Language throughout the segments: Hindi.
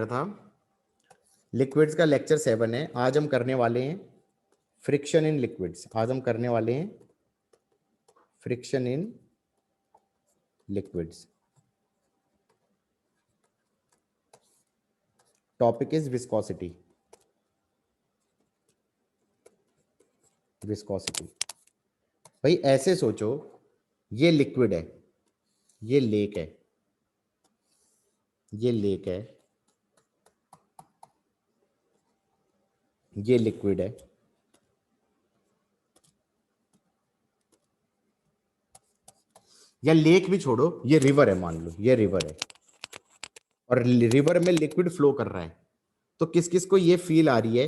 था लिक्विड्स का लेक्चर 7 है। आज हम करने वाले हैं फ्रिक्शन इन लिक्विड्स। आज हम करने वाले हैं friction in liquids. Topic is viscosity. Viscosity भाई ऐसे सोचो, ये लिक्विड है, ये लेक है, ये लेक है, ये लिक्विड है, या लेक भी छोड़ो, ये रिवर है, मान लो ये रिवर है और रिवर में लिक्विड फ्लो कर रहा है। तो किस किस को ये फील आ रही है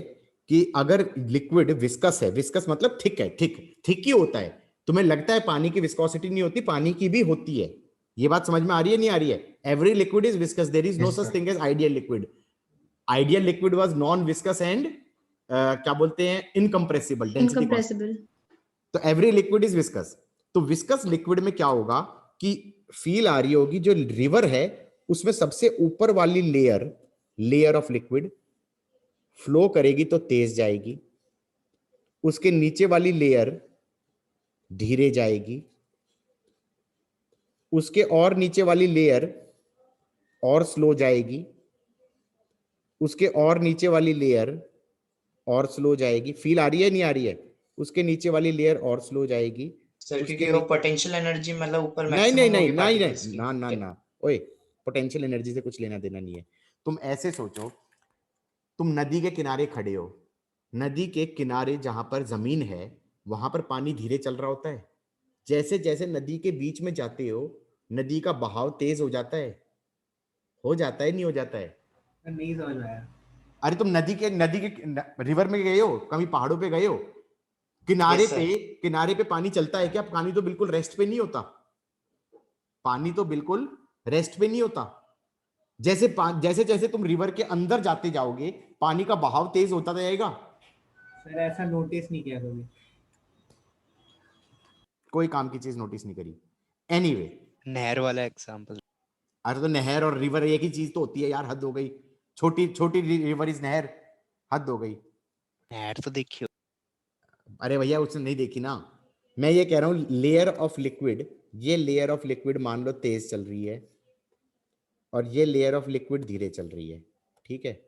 कि अगर लिक्विड विस्कस है, विस्कस मतलब थिक है, थिक थिक ही होता है। तुम्हें लगता है पानी की विस्कोसिटी नहीं होती? पानी की भी होती है। ये बात समझ में आ रही है नहीं आ रही है? Every liquid is viscous, there is no such thing as ideal liquid. Ideal liquid was non viscous and क्या बोलते हैं, इनकंप्रेसिबल, डेंसिटी कांस्टेंट। तो एवरी लिक्विड इज विस्कस। तो विस्कस लिक्विड में क्या होगा कि फील आ रही होगी, जो रिवर है उसमें सबसे ऊपर वाली लेयर ऑफ लिक्विड फ्लो करेगी तो तेज जाएगी, उसके नीचे वाली लेयर धीरे जाएगी, उसके और नीचे वाली लेयर और स्लो जाएगी, उसके और नीचे वाली लेयर और स्लो जाएगी। फील आ रही है नहीं आ रही है? उसके नीचे वाली लेयर और स्लो जाएगी सर, क्योंकि वो पोटेंशियल एनर्जी मतलब ऊपर नहीं मैक्सिमम नहीं नहीं होगी नहीं पार्टिकल्स नहीं की। ना ना ना, ओए पोटेंशियल एनर्जी से कुछ लेना देना नहीं है। तुम ऐसे सोचो, तुम नदी के किनारे खड़े हो, नदी के किनारे जहां पर जमीन है वहां पर पानी धीरे चल रहा होता है। जैसे जैसे नदी के बीच में जाते हो, नदी का बहाव तेज हो जाता है नहीं हो जाता है? नहीं समझ में आया। अरे तुम नदी के रिवर में गए हो, कभी पहाड़ों पे गए हो? Yes, sir. किनारे पे पानी चलता है क्या? पानी तो बिल्कुल रेस्ट पे नहीं होता, पानी तो बिल्कुल रेस्ट पे नहीं होता। जैसे जैसे तुम रिवर के अंदर जाते जाओगे पानी का बहाव तेज होता जाएगा। सर ऐसा नोटिस नहीं किया कभी। कोई काम की चीज नोटिस नहीं करी। एनीवे, नहर वाला एग्जांपल। अरे तो नहर और रिवर एक ही चीज तो होती है यार, हद हो गई। छोटी छोटी रिवर इज नहर, हद हो गई। नहर तो देखियो। अरे भैया उसने नहीं देखी ना। मैं ये कह रहा हूं लेयर ऑफ लिक्विड, ये लेयर ऑफ लिक्विड मान लो तेज चल रही है और ये लेयर ऑफ लिक्विड धीरे चल रही है, ठीक है?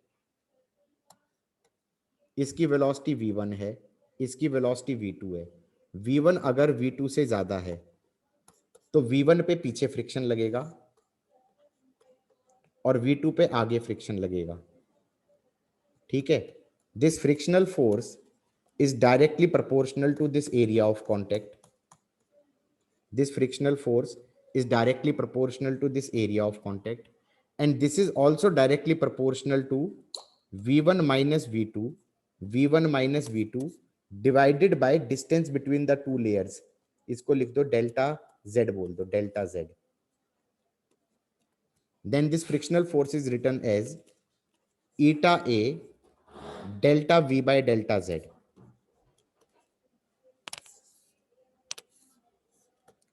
इसकी वेलोसिटी v1 है, इसकी वेलोसिटी v2 है। v1 अगर v2 से ज्यादा है तो v1 पे पीछे फ्रिक्शन लगेगा और v2 पे आगे फ्रिक्शन लगेगा, ठीक है? This frictional force is directly proportional to this area of contact. This frictional force is directly proportional to this area of contact, and this is also directly proportional to v1 minus v2 divided by distance between the two layers. इसको लिख दो डेल्टा z, बोल दो delta z. Then this frictional force is written as eta a delta v by delta z.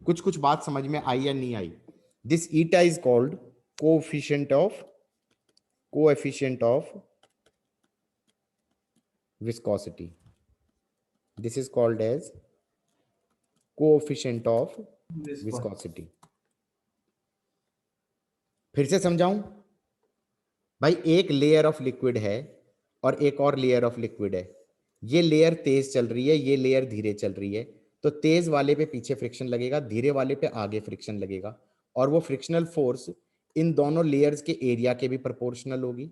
कुछ कुछ बात समझ में आई या नहीं आई? This eta is called coefficient of viscosity. This is called as coefficient of viscosity. फिर से समझाऊं भाई, एक लेयर ऑफ लिक्विड है और एक और लेयर ऑफ लिक्विड है। ये लेयर तेज चल रही है, ये लेयर धीरे चल रही है। तो तेज वाले पे पीछे फ्रिक्शन लगेगा, धीरे वाले पे आगे फ्रिक्शन लगेगा, और वो फ्रिक्शनल फोर्स इन दोनों लेयर्स के एरिया के भी प्रोपोर्शनल होगी।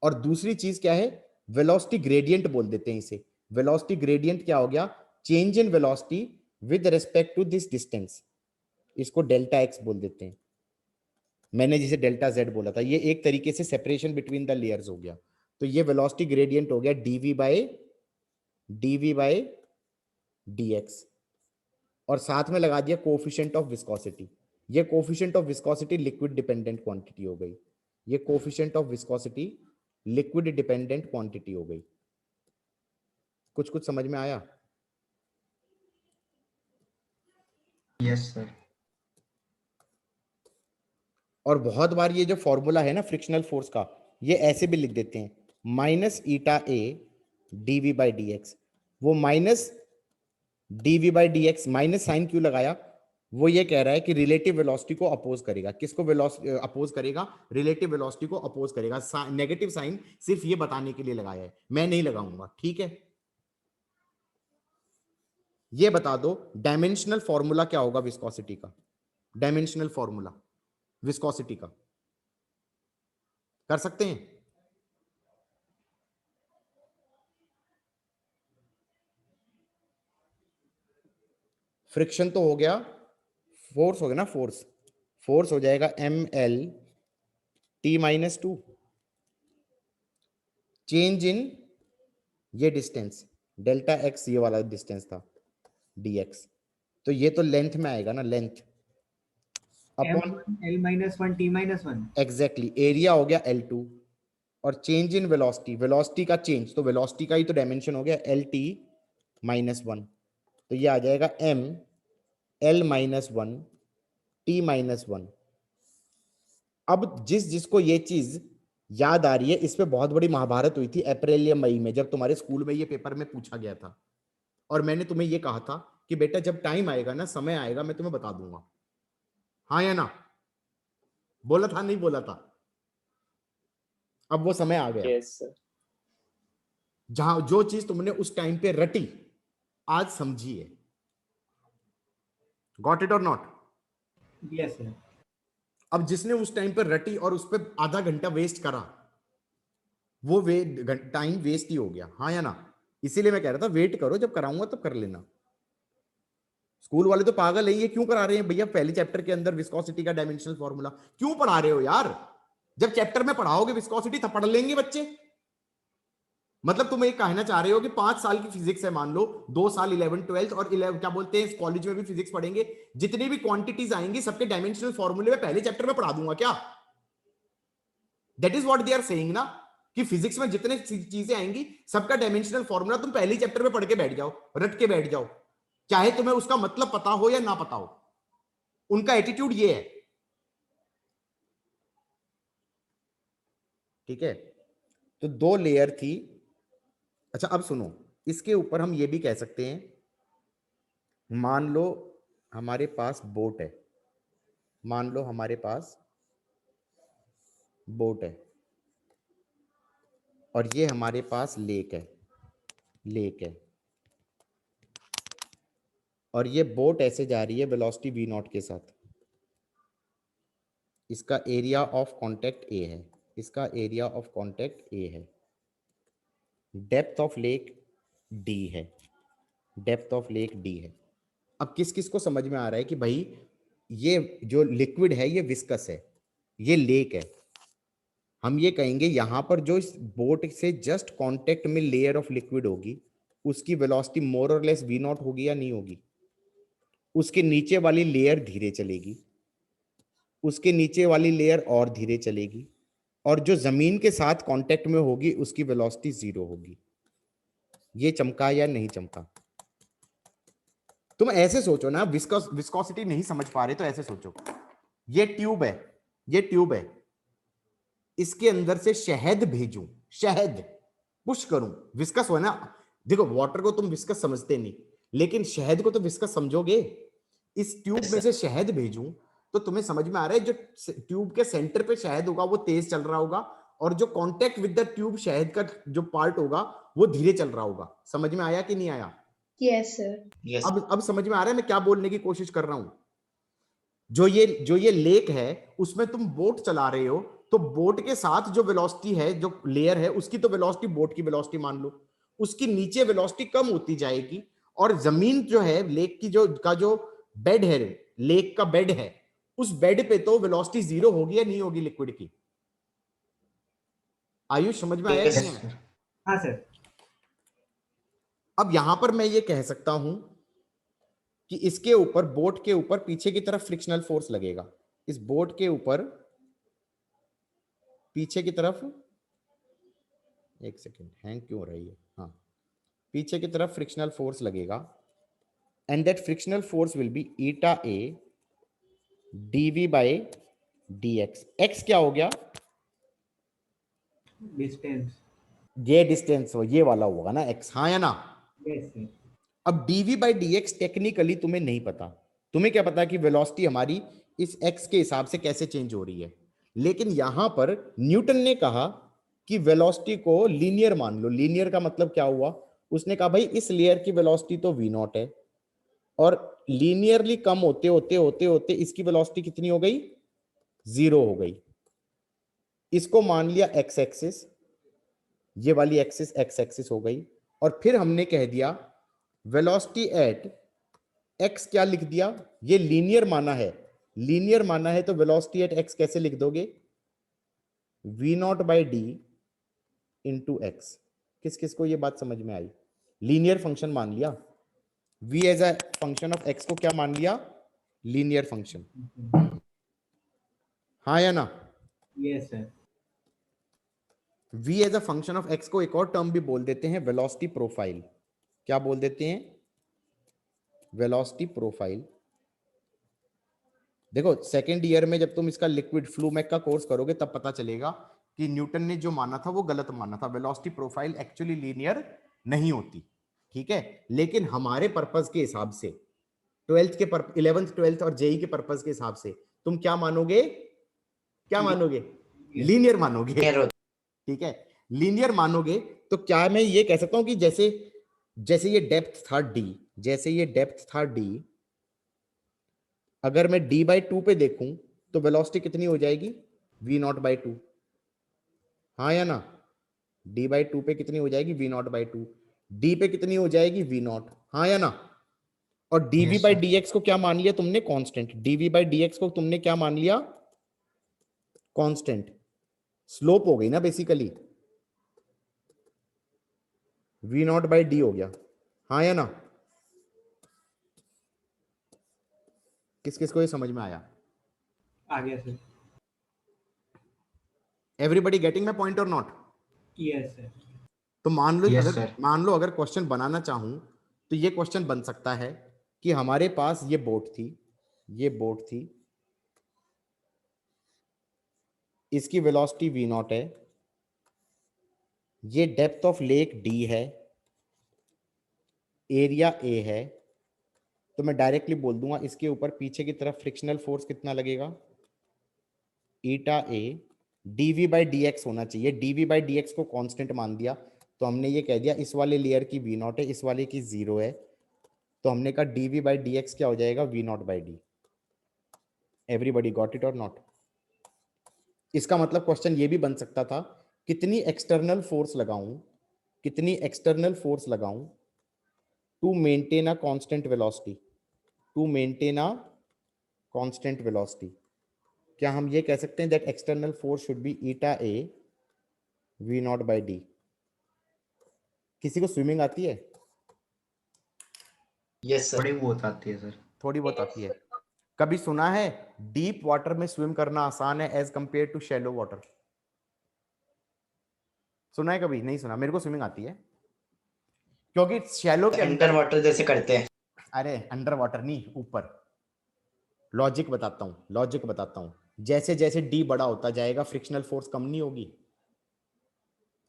और दूसरी चीज क्या है? वेलोसिटी ग्रेडियंट बोल देते हैं इसे। वेलोसिटी ग्रेडियंट क्या हो गया? Change in velocity with respect to this distance. इसको डेल्टा एक्स बोल देते हैं। मैंने जिसे डेल्टा जेड बोला था, ये एक तरीके से सेपरेशन बिटवीन द लेयर्स हो गया। तो ये वेलोसिटी ग्रेडियंट हो गया डीवी बाय डीएक्स, और साथ में लगा दिया कोएफिशिएंट ऑफ विस्कोसिटी। ये coefficient of viscosity liquid dependent quantity हो गई। ये coefficient of viscosity liquid dependent quantity हो गई। कुछ कुछ समझ में आया? Yes sir. और बहुत बार ये जो फॉर्मूला है ना फ्रिक्शनल फोर्स का, ये ऐसे भी लिख देते हैं, minus eta A D V by D X. वो minus D V by D X, minus sign क्यों लगाया? वो ये कह रहा है कि रिलेटिव वेलोसिटी को अपोज करेगा। किसको अपोज करेगा? रिलेटिव वेलोसिटी को अपोज करेगा। नेगेटिव साइन सिर्फ ये बताने के लिए लगाया है, मैं नहीं लगाऊंगा, ठीक है। ये बता दो डायमेंशनल फॉर्मूला क्या होगा विस्कोसिटी का? डायमेंशनल फॉर्मूला विस्कोसिटी का कर सकते हैं? फ्रिक्शन तो हो गया, फोर्स हो गया ना, फोर्स हो जाएगा ml T-2। चेंज इन ये डिस्टेंस डेल्टा x, ये वाला डिस्टेंस था dx, तो ये तो लेंथ में आएगा ना, length upon L-1 T-1। Exactly, area हो गया L2, और चेंज इन वेलोसिटी, वेलोसिटी का चेंज, तो वेलोसिटी का ही तो डायमेंशन हो गया LT-1, तो ये आ जाएगा m L-1 T-1। अब जिसको ये चीज याद आ रही है, इस पे बहुत बड़ी महाभारत हुई थी अप्रैल या मई में, जब तुम्हारे स्कूल में ये पेपर में पूछा गया था, और मैंने तुम्हें ये कहा था कि बेटा जब टाइम आएगा ना, समय आएगा, मैं तुम्हें बता दूंगा, हाँ या ना? बोला था नहीं बोला था? अब वो समय आ गया। Yes sir. जहां जो चीज तुमने उस टाइम पे रटी, आज समझी है। गॉट इट और नॉट? Yes sir. अब जिसने उस टाइम पे रटी और उस पर आधा घंटा वेस्ट करा, वो टाइम वेस्ट ही हो गया, हाँ या ना? इसीलिए मैं कह रहा था वेट करो, जब कराऊंगा तब कर लेना। स्कूल वाले तो पागल है, ये क्यों करा रहे हैं भैया पहले चैप्टर के अंदर विस्कोसिटी का डायमेंशनल फॉर्मूला? क्यों पढ़ा रहे हो यार? जब चैप्टर में पढ़ाओगे विस्कोसिटी तब पढ़ लेंगे बच्चे। मतलब तुम ये कहना चाह रहे हो कि 5 साल की फिजिक्स है, मान लो 2 साल 11th 12th और 11 क्या बोलते हैं कॉलेज में भी फिजिक्स पढ़ेंगे, जितनी भी क्वांटिटीज आएंगी सबके डायमेंशनल फॉर्मूले में पहले चैप्टर में पढ़ा दूंगा क्या? That is what they are saying ना, कि फिजिक्स में जितने चीजें आएंगी सबका डायमेंशनल फॉर्मूला तुम पहले चैप्टर में पढ़ के बैठ जाओ, रट के बैठ जाओ, चाहे तुम्हें उसका मतलब पता हो या ना पता हो। उनका एटीट्यूड ये है, ठीक है। तो 2 लेयर थी। अच्छा अब सुनो, इसके ऊपर हम ये भी कह सकते हैं, मान लो हमारे पास बोट है, मान लो हमारे पास बोट है, और ये हमारे पास लेक है, और ये बोट ऐसे जा रही है वेलोसिटी v0 के साथ। इसका एरिया ऑफ कांटेक्ट a है, इसका एरिया ऑफ कांटेक्ट a है, डेप्थ ऑफ लेक d है, डेप्थ ऑफ लेक d है। अब किस किस को समझ में आ रहा है कि भाई ये जो लिक्विड है ये विस्कस है, ये लेक है? हम ये कहेंगे यहां पर जो इस बोट से जस्ट कांटेक्ट में लेयर ऑफ लिक्विड होगी, उसकी वेलोसिटी मोर और लेस v0 होगी या नहीं होगी? उसके नीचे वाली लेयर धीरे चलेगी, उसके नीचे वाली लेयर और धीरे चलेगी, और जो जमीन के साथ कांटेक्ट में होगी उसकी वेलोसिटी 0 होगी। ये चमका या नहीं चमका? तुम ऐसे सोचो ना, विस्कोसिटी नहीं समझ पा रहे तो ऐसे सोचो, ये ट्यूब है, ये ट्यूब है, इसके अंदर से शहद भेजूं, शहद पुश करूं, विस्कस हो ना। देखो वाटर को तुम विस्कस समझते नहीं, लेकिन शहद को तो विस्कस समझोगे। इस ट्यूब में से शहद भेजूं तो तुम्हें समझ में आ रहा है, जो ट्यूब के सेंटर पे शहद होगा वो तेज चल रहा होगा, और जो कांटेक्ट विद द ट्यूब शहद का जो पार्ट होगा वो धीरे चल रहा होगा। समझ में आया कि नहीं आया? Yes sir. अब समझ में आ रहा है मैं क्या बोलने की कोशिश कर रहा हूं? जो ये लेक है उसमें तुम बोट चला रहे हो, तो बोट के साथ जो वेलोसिटी है, जो लेयर है, उसकी तो वेलोसिटी बोट की वेलोसिटी मान लो, उसकी नीचे वेलोसिटी कम होती जाएगी, और जमीन जो है लेक की जो बेड है, लेक का बेड है, उस बेड पे तो वेलोसिटी 0 होगी या नहीं होगी लिक्विड की? आयुष समझ में आया कि नहीं? हाँ सर। अब यहां पर मैं ये कह सकता हूं कि इसके ऊपर, बोट के ऊपर पीछे की तरफ फ्रिक्शनल फोर्स लगेगा, इस बोट के ऊपर पीछे की तरफ, एक सेकेंड हैंग क्यों हो रही है, हाँ, पीछे की तरफ फ्रिक्शनल फोर्स लगेगा, and that frictional force will be eta A dv by d x. X क्या हो गया? डिस्टेंस। ये डिस्टेंस हो, ये वाला होगा ना x, हाँ या ना। Yes sir. अब dv बाई dx टेक्निकली तुम्हें नहीं पता, तुम्हें क्या पता कि वेलोसिटी हमारी इस x के हिसाब से कैसे चेंज हो रही है, लेकिन यहां पर न्यूटन ने कहा कि वेलोसिटी को लीनियर मान लो। लीनियर का मतलब क्या हुआ, उसने कहा भाई इस लेयर की वेलोसिटी तो v नॉट है, और लीनियरली कम होते होते होते होते इसकी वेलोसिटी कितनी हो गई, 0 हो गई। इसको मान लिया x एक्सिस, ये वाली एक्सिस x एक्सिस हो गई, और फिर हमने कह दिया वेलोसिटी एट x, क्या लिख दिया, ये लीनियर माना है, लीनियर माना है तो वेलोसिटी एट x कैसे लिख दोगे, v not by D into x. किस किस को ये बात समझ में आई, लीनियर फंक्शन मान लिया, v as a function of x को क्या मान लिया, लीनियर फंक्शन, हाँ या ना। Yes sir. v as a function of x को एक और टर्म भी बोल देते हैं वेलोसिटी प्रोफाइल। क्या बोल देते हैं, वेलोसिटी प्रोफाइल। देखो सेकेंड ईयर में जब तुम इसका लिक्विड फ्लू मैक का कोर्स करोगे तब पता चलेगा कि न्यूटन ने जो माना था वो गलत माना था, वेलोसिटी प्रोफाइल एक्चुअली लीनियर नहीं होती, ठीक है। लेकिन हमारे पर्पस के हिसाब से, 11th 12th और जेई के पर्पस के हिसाब से तुम क्या मानोगे, क्या मानोगे, लीनियर मानोगे, ठीक है। लीनियर मानोगे तो क्या मैं ये कह सकता हूं कि जैसे जैसे ये डेप्थ था d, जैसे ये डेप्थ था d, अगर मैं d बाई 2 पे देखूं तो वेलोसिटी कितनी हो जाएगी, v नॉट बाई 2, हाँ या ना। d बाई 2 पे कितनी हो जाएगी, v नॉट बाई 2, d पे कितनी हो जाएगी, v नॉट, हाँ या ना। और dv Yes, by sir. dx को क्या मान लिया तुमने, कांस्टेंट। dv बाई dx को तुमने क्या मान लिया, कांस्टेंट। स्लोप हो गई ना basically, v not by D हो गया, हाँ या ना। किस किस को ये समझ में आया, आ गया sir. Everybody getting my point और नॉट। Yes sir. तो मान लो Yes, अगर sir. मान लो अगर क्वेश्चन बनाना चाहूं तो ये क्वेश्चन बन सकता है कि हमारे पास ये बोट थी, ये बोट थी, इसकी वेलोसिटी v नॉट है, ये डेप्थ ऑफ लेक d है, एरिया a है, तो मैं डायरेक्टली बोल दूंगा इसके ऊपर पीछे की तरफ फ्रिक्शनल फोर्स कितना लगेगा, ईटा a, dv बाई dx होना चाहिए। dv बाई dx को कांस्टेंट मान दिया तो हमने ये कह दिया इस वाले लेयर की v नॉट है, इस वाले की 0 है, तो हमने कहा dv बाई dx क्या हो जाएगा, v not by D. Everybody got it और नॉट। इसका मतलब क्वेश्चन ये भी बन सकता था, कितनी एक्सटर्नल फोर्स लगाऊं, कितनी एक्सटर्नल फोर्स लगाऊं to maintain a constant velocity, to maintain a constant velocity. क्या हम ये कह सकते हैं that external force should be eta A we not by d. किसी को स्विमिंग आती है, Yes, sir. थोड़ी बहुत आती है सर। थोड़ी बहुत आती है। कभी सुना है डीप वाटर में स्विम करना आसान है as compare to shallow water, सुना है कभी, नहीं सुना। मेरे को स्विमिंग आती है क्योंकि शैलो के अंडर अंदर, वाटर जैसे करते हैं। अरे अंडर वाटर नहीं, ऊपर। लॉजिक बताता हूं, लॉजिक बताता हूं, जैसे जैसे डी बड़ा होता जाएगा फ्रिक्शनल फोर्स कम नहीं होगी।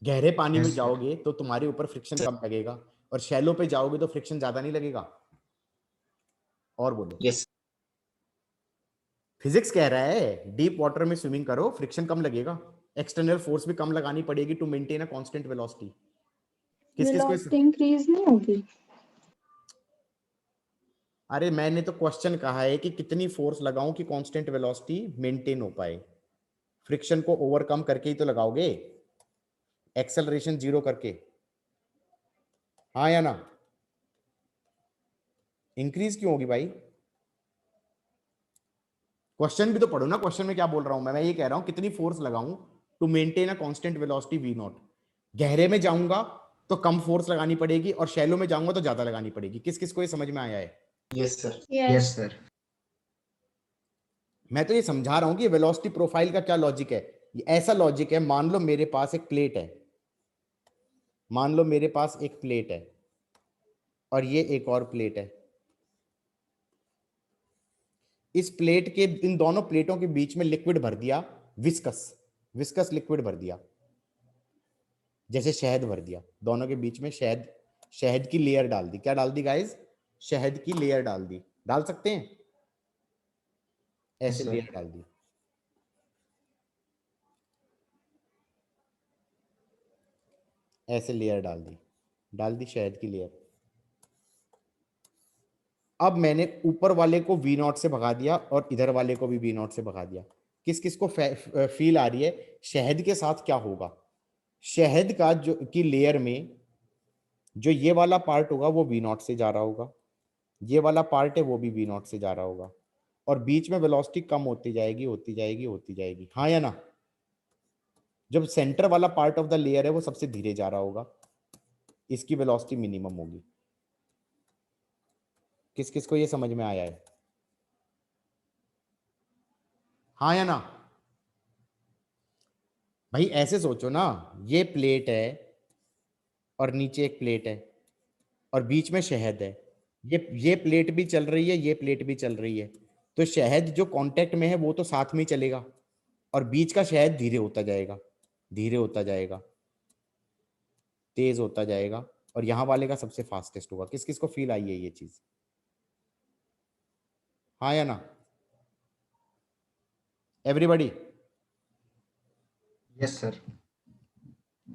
गहरे पानी में Yes, sir. जाओगे तो तुम्हारे ऊपर फ्रिक्शन कम लगेगा, और शैलो पे जाओगे तो फ्रिक्शन ज्यादा नहीं लगेगा। और बोलो, Yes. फिजिक्स कह रहा है डीप वाटर में स्विमिंग करो, फ्रिक्शन कम लगेगा, एक्सटर्नल फोर्स भी कम लगानी पड़ेगी to maintain a constant velocity. किस किस को वेलोसिटी इंक्रीज नहीं होगी। अरे मैंने तो क्वेश्चन कहा है कि कितनी फोर्स लगाऊं कि कांस्टेंट वेलोसिटी मेंटेन हो पाए। फ्रिक्शन को ओवरकम करके ही तो लगाओगे, एक्सेलरेशन 0 करके, हाँ या ना। इंक्रीज क्यों होगी भाई, क्वेश्चन भी तो पढ़ो ना। क्वेश्चन में क्या बोल रहा हूं मैं ये कह रहा हूं कितनी फोर्स लगाऊं to maintain a constant velocity we naught. गहरे में जाऊंगा तो कम फोर्स लगानी पड़ेगी, और शैलो में जाऊंगा तो ज्यादा लगानी पड़ेगी। किस किस को ये समझ में आया है। Yes, sir. Yes sir. मैं तो ये समझा रहा हूं कि वेलोसिटी प्रोफाइल का क्या लॉजिक है। ये ऐसा लॉजिक है, मान लो मेरे पास एक प्लेट है, मान लो मेरे पास एक प्लेट है और ये एक और प्लेट है। इस प्लेट के, इन दोनों प्लेटों के बीच में लिक्विड भर दिया, विस्कस, विस्कस लिक्विड भर दिया। जैसे शहद भर दिया, दोनों के बीच में शहद, शहद की लेयर डाल दी। क्या डाल दी गाइस? शहद की लेयर डाल दी। डाल सकते हैं? यस ऐसे सर। लेयर डाल दी, ऐसे लेयर डाल दी शहद की लेयर। अब मैंने ऊपर वाले को वी नॉट से भगा दिया और इधर वाले को भी वी नॉट से भगा दिया। किस किस को फील आ रही है शहद के साथ क्या होगा? शहद का जो की लेयर में जो ये वाला पार्ट होगा वो वी नॉट से जा रहा होगा, ये वाला पार्ट है वो भी वी नॉट से जा रहा होगा, और बीच में वेलोसिटी कम होती जाएगी होती जाएगी होती जाएगी, हाँ या ना? जब सेंटर वाला पार्ट ऑफ द लेयर है वो सबसे धीरे जा रहा होगा, इसकी वेलोसिटी मिनिमम होगी। किस किस को ये समझ में आया है? हाँ या ना? भाई ऐसे सोचो ना, ये प्लेट है और नीचे एक प्लेट है और बीच में शहद है, ये प्लेट भी चल रही है, ये प्लेट भी चल रही है, तो शहद जो कांटेक्ट में है वो तो साथ में ही चलेगा और बीच का शहद धीरे होता जाएगा, धीरे होता जाएगा, तेज होता जाएगा, और यहां वाले का सबसे फास्टेस्ट होगा। किस किस को फील आई है ये चीज? हाँ या ना? एवरीबॉडी? Yes sir.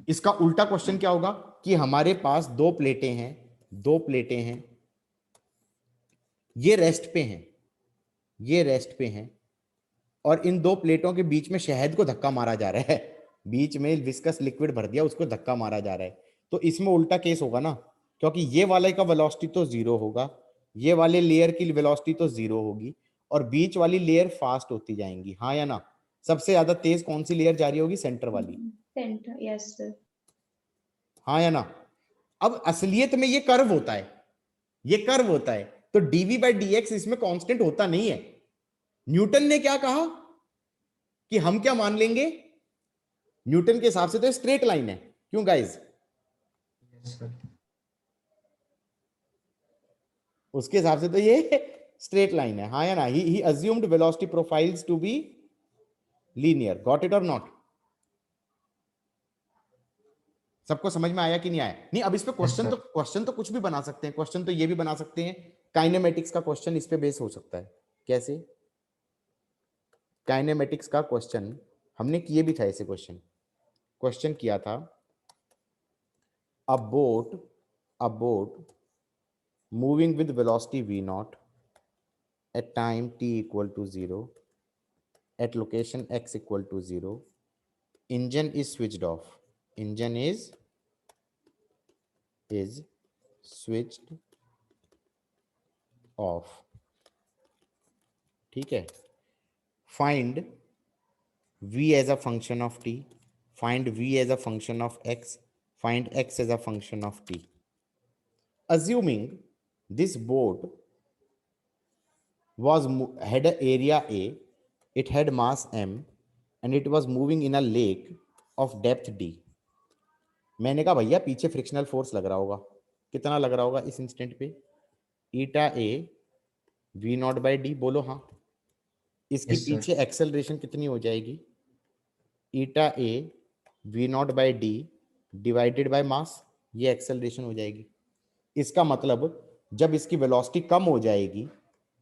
इसका उल्टा क्वेश्चन क्या होगा कि हमारे पास दो प्लेटें हैं, दो प्लेटें हैं, ये रेस्ट पे हैं, ये रेस्ट पे हैं, और इन दो प्लेटों के बीच में शहद को धक्का मारा जा रहा है, बीच में विस्कस लिक्विड भर दिया, उसको धक्का मारा जा रहा है। तो इसमें उल्टा केस होगा ना, क्योंकि ये वाले का वेलोसिटी तो जीरो होगा, ये वाले लेयर की वेलोसिटी तो जीरो होगी, और बीच वाली लेयर फास्ट होती जाएंगी, हाँ या ना? सबसे ज्यादा तेज कौन सी लेयर जा रही होगी? सेंटर वाली, सेंटर, यस सर। हाँ या ना? अब असलियत में ये कर्व होता है, ये कर्व होता है, तो dv बाई dx इसमें कांस्टेंट होता नहीं है। न्यूटन ने क्या कहा कि हम क्या मान लेंगे? न्यूटन के हिसाब से तो स्ट्रेट लाइन है, क्यों गाइज? Yes sir. उसके हिसाब से तो ये स्ट्रेट लाइन है, हाँ या ना? He assumed velocity profiles to be linear. Got it और नॉट? सबको समझ में आया कि नहीं आया? नहीं, अब इस पे क्वेश्चन तो कुछ भी बना सकते हैं, क्वेश्चन तो ये भी बना सकते हैं, काइनेमेटिक्स का क्वेश्चन इस पे बेस हो सकता है। कैसे? काइनेमेटिक्स का क्वेश्चन हमने किए भी था, ऐसे क्वेश्चन किया था, a boat moving with velocity v naught at time t equal to 0 at location x equal to 0, engine is switched off, engine is switched off, ठीक है? find v as a function of t, find v as a function of x, find x as a function of t. Assuming this boat had an area A, it had mass m, and it was moving in a lake of depth d. मैंने कहा भैया पीछे फ्रिक्शनल फोर्स लग रहा होगा, कितना लग रहा होगा इस इंस्टेंट पे? Eta A we not by D, बोलो हाँ। इसके Yes, sir. पीछे एक्सेलरेशन कितनी हो जाएगी? Eta A we not by D divided by mass, ये एक्सेलरेशन हो जाएगी। इसका मतलब जब इसकी वेलोसिटी कम हो जाएगी,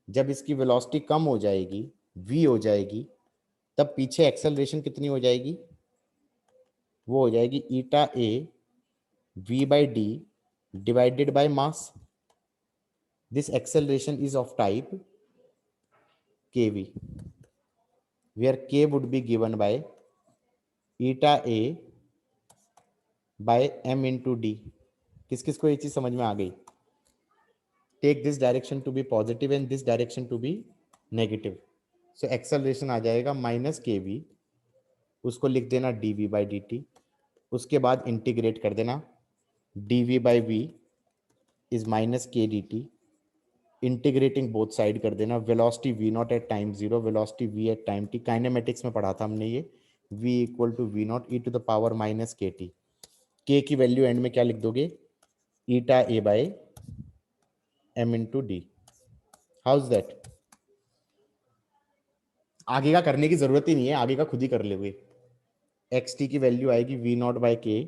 जब इसकी वेलोसिटी कम हो जाएगी, v हो जाएगी, तब पीछे एक्सेलरेशन कितनी हो जाएगी? वो हो जाएगी eta A v by D divided by mass. This acceleration is of type kv, where k would be given by eta A by m into d. किस किस को ये चीज समझ में आ गई? Take this direction to be positive and this direction to be negative, so acceleration आ जाएगा माइनस के वी, उसको लिख देना D V by D T, उसके बाद इंटीग्रेट कर देना D V by V is minus K D T, integrating both side कर देना, velocity we not at time zero, velocity V at time T, kinematics में पढ़ा था हमने ये, v equal to we not E to the power minus के टी। के की वैल्यू एंड में क्या लिख दोगे? Eta A by m into d. How is that? आगे का करने की जरूरत ही नहीं है, आगे का खुद ही कर लोगे। एक्स टी की वैल्यू आएगी v not by k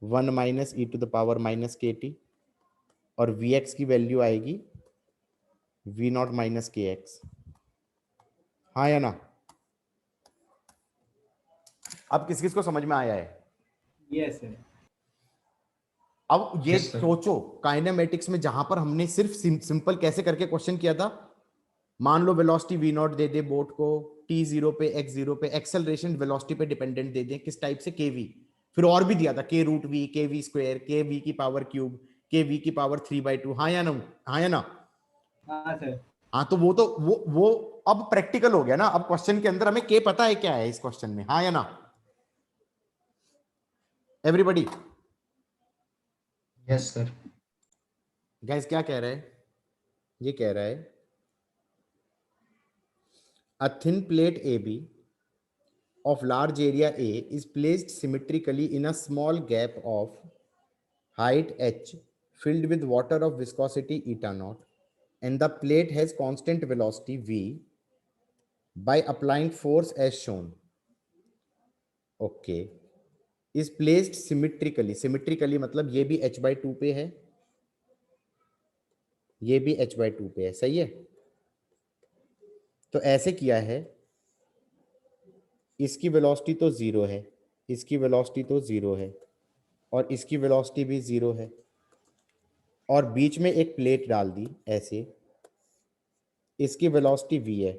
1 minus e to the power minus के टी, और वी एक्स की वैल्यू आएगी v naught minus k x. हाँ या ना? अब किस किस को समझ में आया है? Yes, sir. अब ये Yes, sir. सोचो, काइनेमेटिक्स में जहां पर हमने सिर्फ सिंपल कैसे करके क्वेश्चन किया था, मान लो वेलोसिटी वी नॉट दे दे बोट को, टी जीरो पे एक्स जीरो पे, एक्सेलरेशन वेलोसिटी पे डिपेंडेंट दे दें, किस टाइप से, के वी, फिर और भी दिया था के रूट वी, के वी स्क्वायर, के वी की पावर क्यूब, के वी की पावर 3/2। हाँ या ना? हाँ या ना? हाँ सर। हाँ, तो वो अब प्रैक्टिकल हो गया ना। अब क्वेश्चन के अंदर हमें के पता है क्या है इस क्वेश्चन में। हाँ या ना? एवरीबॉडी? Yes, sir. गाइस क्या कह रहा है? ये कह रहा है a thin plate AB of large area A is placed symmetrically in a small gap of height h filled with water of viscosity eta naught, and the plate has constant velocity v by applying force as shown. Okay. is placed symmetrically मतलब ये भी h/2 पे है, ये भी h/2 पे है, सही है? तो ऐसे किया है, इसकी वेलोसिटी तो जीरो है, इसकी वेलोसिटी तो जीरो है, और इसकी वेलोसिटी भी जीरो है, और बीच में एक प्लेट डाल दी ऐसे, इसकी वेलोसिटी v है।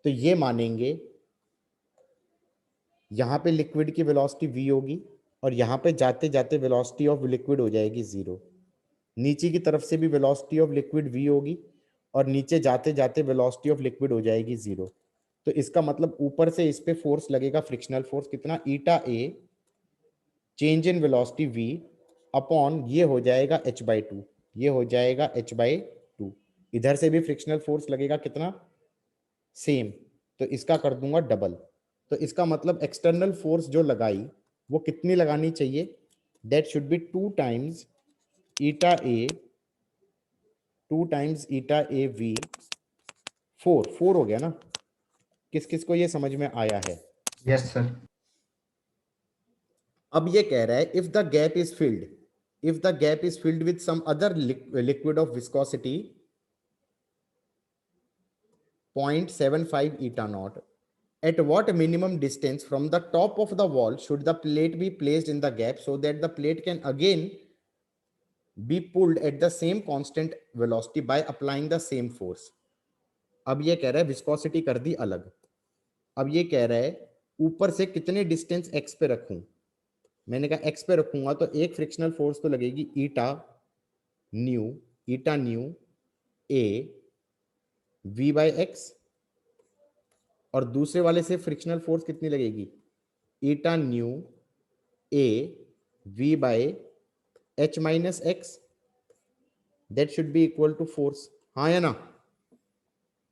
तो ये मानेंगे यहाँ पे लिक्विड की वेलोसिटी v होगी, और यहाँ पे जाते जाते वेलोसिटी ऑफ लिक्विड हो जाएगी जीरो। नीचे की तरफ से भी वेलोसिटी ऑफ लिक्विड v होगी, और नीचे जाते जाते वेलोसिटी ऑफ लिक्विड हो जाएगी जीरो। तो इसका मतलब ऊपर से इस पे फोर्स लगेगा, फ्रिक्शनल फोर्स कितना, eta A change in velocity v upon ये हो जाएगा h/2, ये हो जाएगा h/2। इधर से भी फ्रिक्शनल फोर्स लगेगा कितना, सेम, तो इसका कर दूंगा डबल। तो इसका मतलब एक्सटर्नल फोर्स जो लगाई वो कितनी लगानी चाहिए, that should B 2 times eta A, 2 times eta A we, 4 हो गया ना? किस किस को ये समझ में आया है? Yes, sir. अब ये कह रहा है if the gap is filled, if the gap is filled with some other liquid of viscosity 0.75 eta naught, at what minimum distance from the top of the wall should the plate be placed in the gap so that the plate can again be pulled at the same constant velocity by applying the same force? अब ये कह रहा है विस्कोसिटी कर दी अलग, अब ये कह रहा है ऊपर से कितने डिस्टेंस x पे रखूं। मैंने कहा x पे रखूंगा तो एक फ्रिक्शनल फोर्स तो लगेगी ईटा न्यू ए v/x, और दूसरे वाले से फ्रिक्शनल फोर्स कितनी लगेगी, eta new A v/h-x, that should be equal to force. हाँ या ना?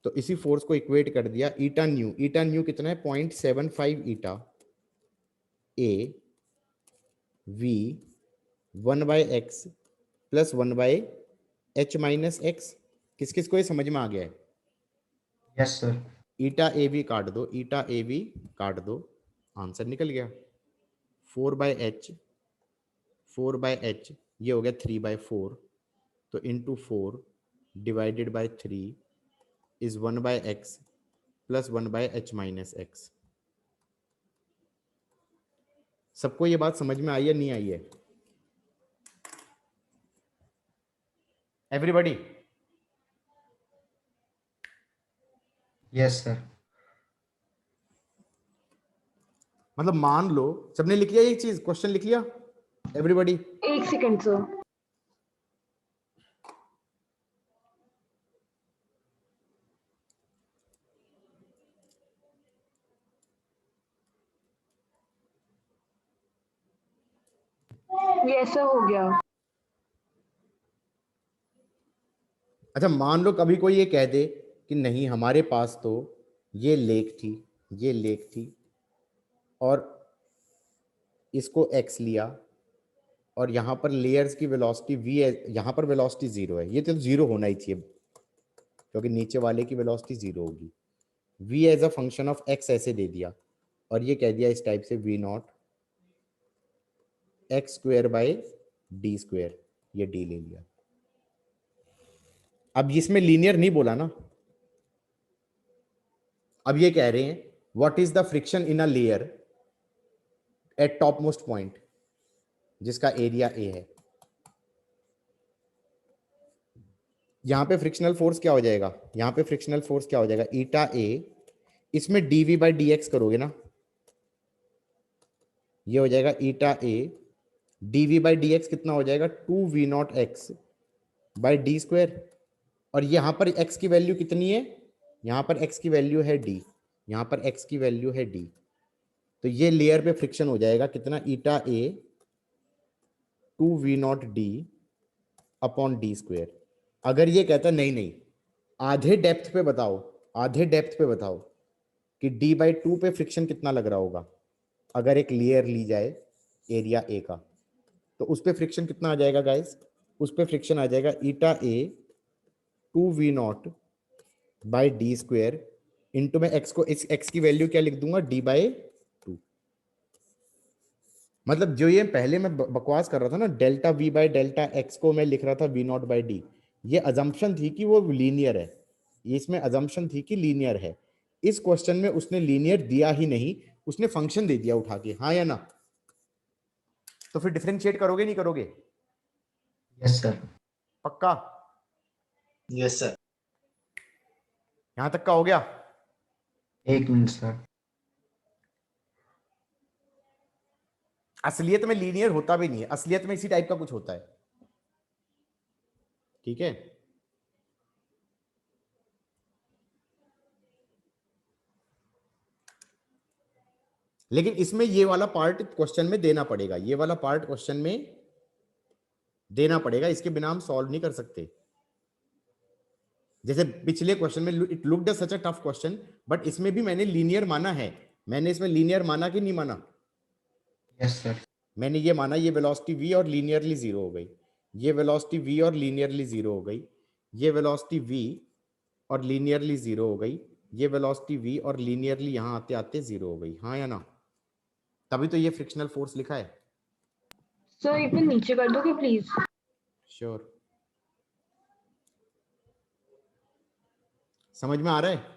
तो इसी फोर्स को इक्वेट कर दिया, ईटा न्यू कितना है, 0.75 ईटा A we 1/x plus 1/h-x। किस किस को ये समझ में आ गया है? Yes, sir. Eta A we काट दो, ईटा ए वी काट दो, आंसर निकल गया। 4/h ये हो गया 3/4, तो into 4 divided by 3 is 1/x plus 1/h-x। सबको ये बात समझ में आई है, नहीं आई है? एवरीबॉडी? Yes, sir. मतलब मान लो सबने लिख लिया ये चीज, क्वेश्चन लिख लिया एवरीबॉडी? एक सेकंड सर। ये ऐसा हो गया। अच्छा, मान लो कभी कोई ये कह दे कि नहीं हमारे पास तो ये लेक थी और इसको x लिया, और यहाँ पर लेयर्स की वेलोसिटी v है, यहाँ पर वेलोसिटी जीरो है, ये तो जीरो होना ही चाहिए क्योंकि नीचे वाले की वेलोसिटी जीरो होगी। v as a function of x ऐसे दे दिया, और ये कह दिया इस टाइप से v not x square by D square, ये डी ले लिया। अब इसमें लीनियर नहीं बोला ना, अब ये कह रहे हैं what is the friction in a layer eight top most point, जिसका एरिया ए है। यहां पे फ्रिक्शनल फोर्स क्या हो जाएगा, यहां पे फ्रिक्शनल फोर्स क्या हो जाएगा, ईटा ए, इसमें dv बाई डी एक्स करोगे ना, ये हो जाएगा ईटा ए, dv बाई डी एक्स कितना हो जाएगा, 2v0x बाई डी स्क्वायर। और यहां पर x की वैल्यू कितनी है, यहां पर x की वैल्यू है d, यहां पर x की वैल्यू है d, तो ये लेयर पे फ्रिक्शन हो जाएगा कितना, ईटा ए 2v0d अपॉन डी स्क्वायर। अगर ये कहता नहीं नहीं आधे डेप्थ पे बताओ, आधे डेप्थ पे बताओ कि d बाई टू पे फ्रिक्शन कितना लग रहा होगा, अगर एक लेयर ली जाए एरिया ए का, तो उस पे फ्रिक्शन कितना आ जाएगा गाइस, उस पे फ्रिक्शन आ जाएगा ईटा ए 2v0 by D square into, मैं x को, इस x की वैल्यू क्या लिख दूंगा, d बाई टू। मतलब जो ये पहले मैं बकवास कर रहा था ना, delta v by delta x को मैं लिख रहा था v0 बाई डी, ये अजम्पशन थी कि वो लीनियर है, इसमें अजम्पशन थी कि लीनियर है। इस क्वेश्चन में उसने लीनियर दिया ही नहीं, उसने फंक्शन दे दिया उठा के, हाँ या ना। तो फिर डिफरेंशिएट करोगे नहीं करोगे, यस सर। पक्का, यस सर। यहां तक का हो गया। एक मिनट सर। असलियत में लीनियर होता भी नहीं है, असलियत में इसी टाइप का कुछ होता है, ठीक है। लेकिन इसमें ये वाला पार्ट क्वेश्चन में देना पड़ेगा, ये वाला पार्ट क्वेश्चन में देना पड़ेगा, इसके बिना हम सॉल्व नहीं कर सकते। जैसे पिछले क्वेश्चन में it looked such a tough question, but इसमें भी मैंने लीनियर माना है, मैंने इसमें लीनियर माना कि नहीं माना, यस सर। मैंने ये माना, ये वेलोसिटी v और लीनियरली जीरो हो गई, ये वेलोसिटी v और लीनियरली जीरो हो गई, ये वेलोसिटी v और लीनियरली जीरो हो गई, ये वेलोसिटी v और लीनियरली यहां आते आते जीरो हो गई, हाँ या ना। तभी तो ये फ्रिक्शनल फोर्स लिखा है। सर एक मिनट नीचे कर दोगे प्लीज। श्योर, समझ में आ रहा है।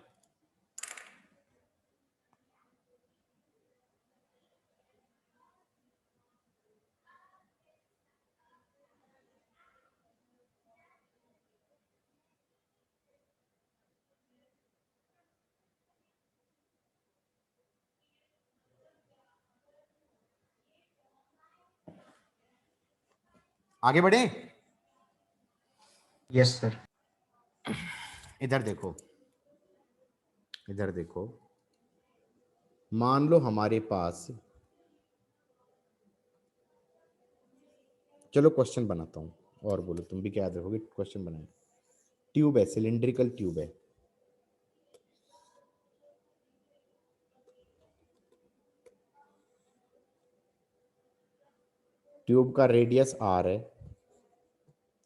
आगे बढ़े, यस सर। इधर देखो, इधर देखो, मान लो हमारे पास, चलो क्वेश्चन बनाता हूं, और बोलो तुम भी क्या याद रखोगे, क्वेश्चन बनाए। ट्यूब है, सिलिंड्रिकल ट्यूब है, ट्यूब का रेडियस r है,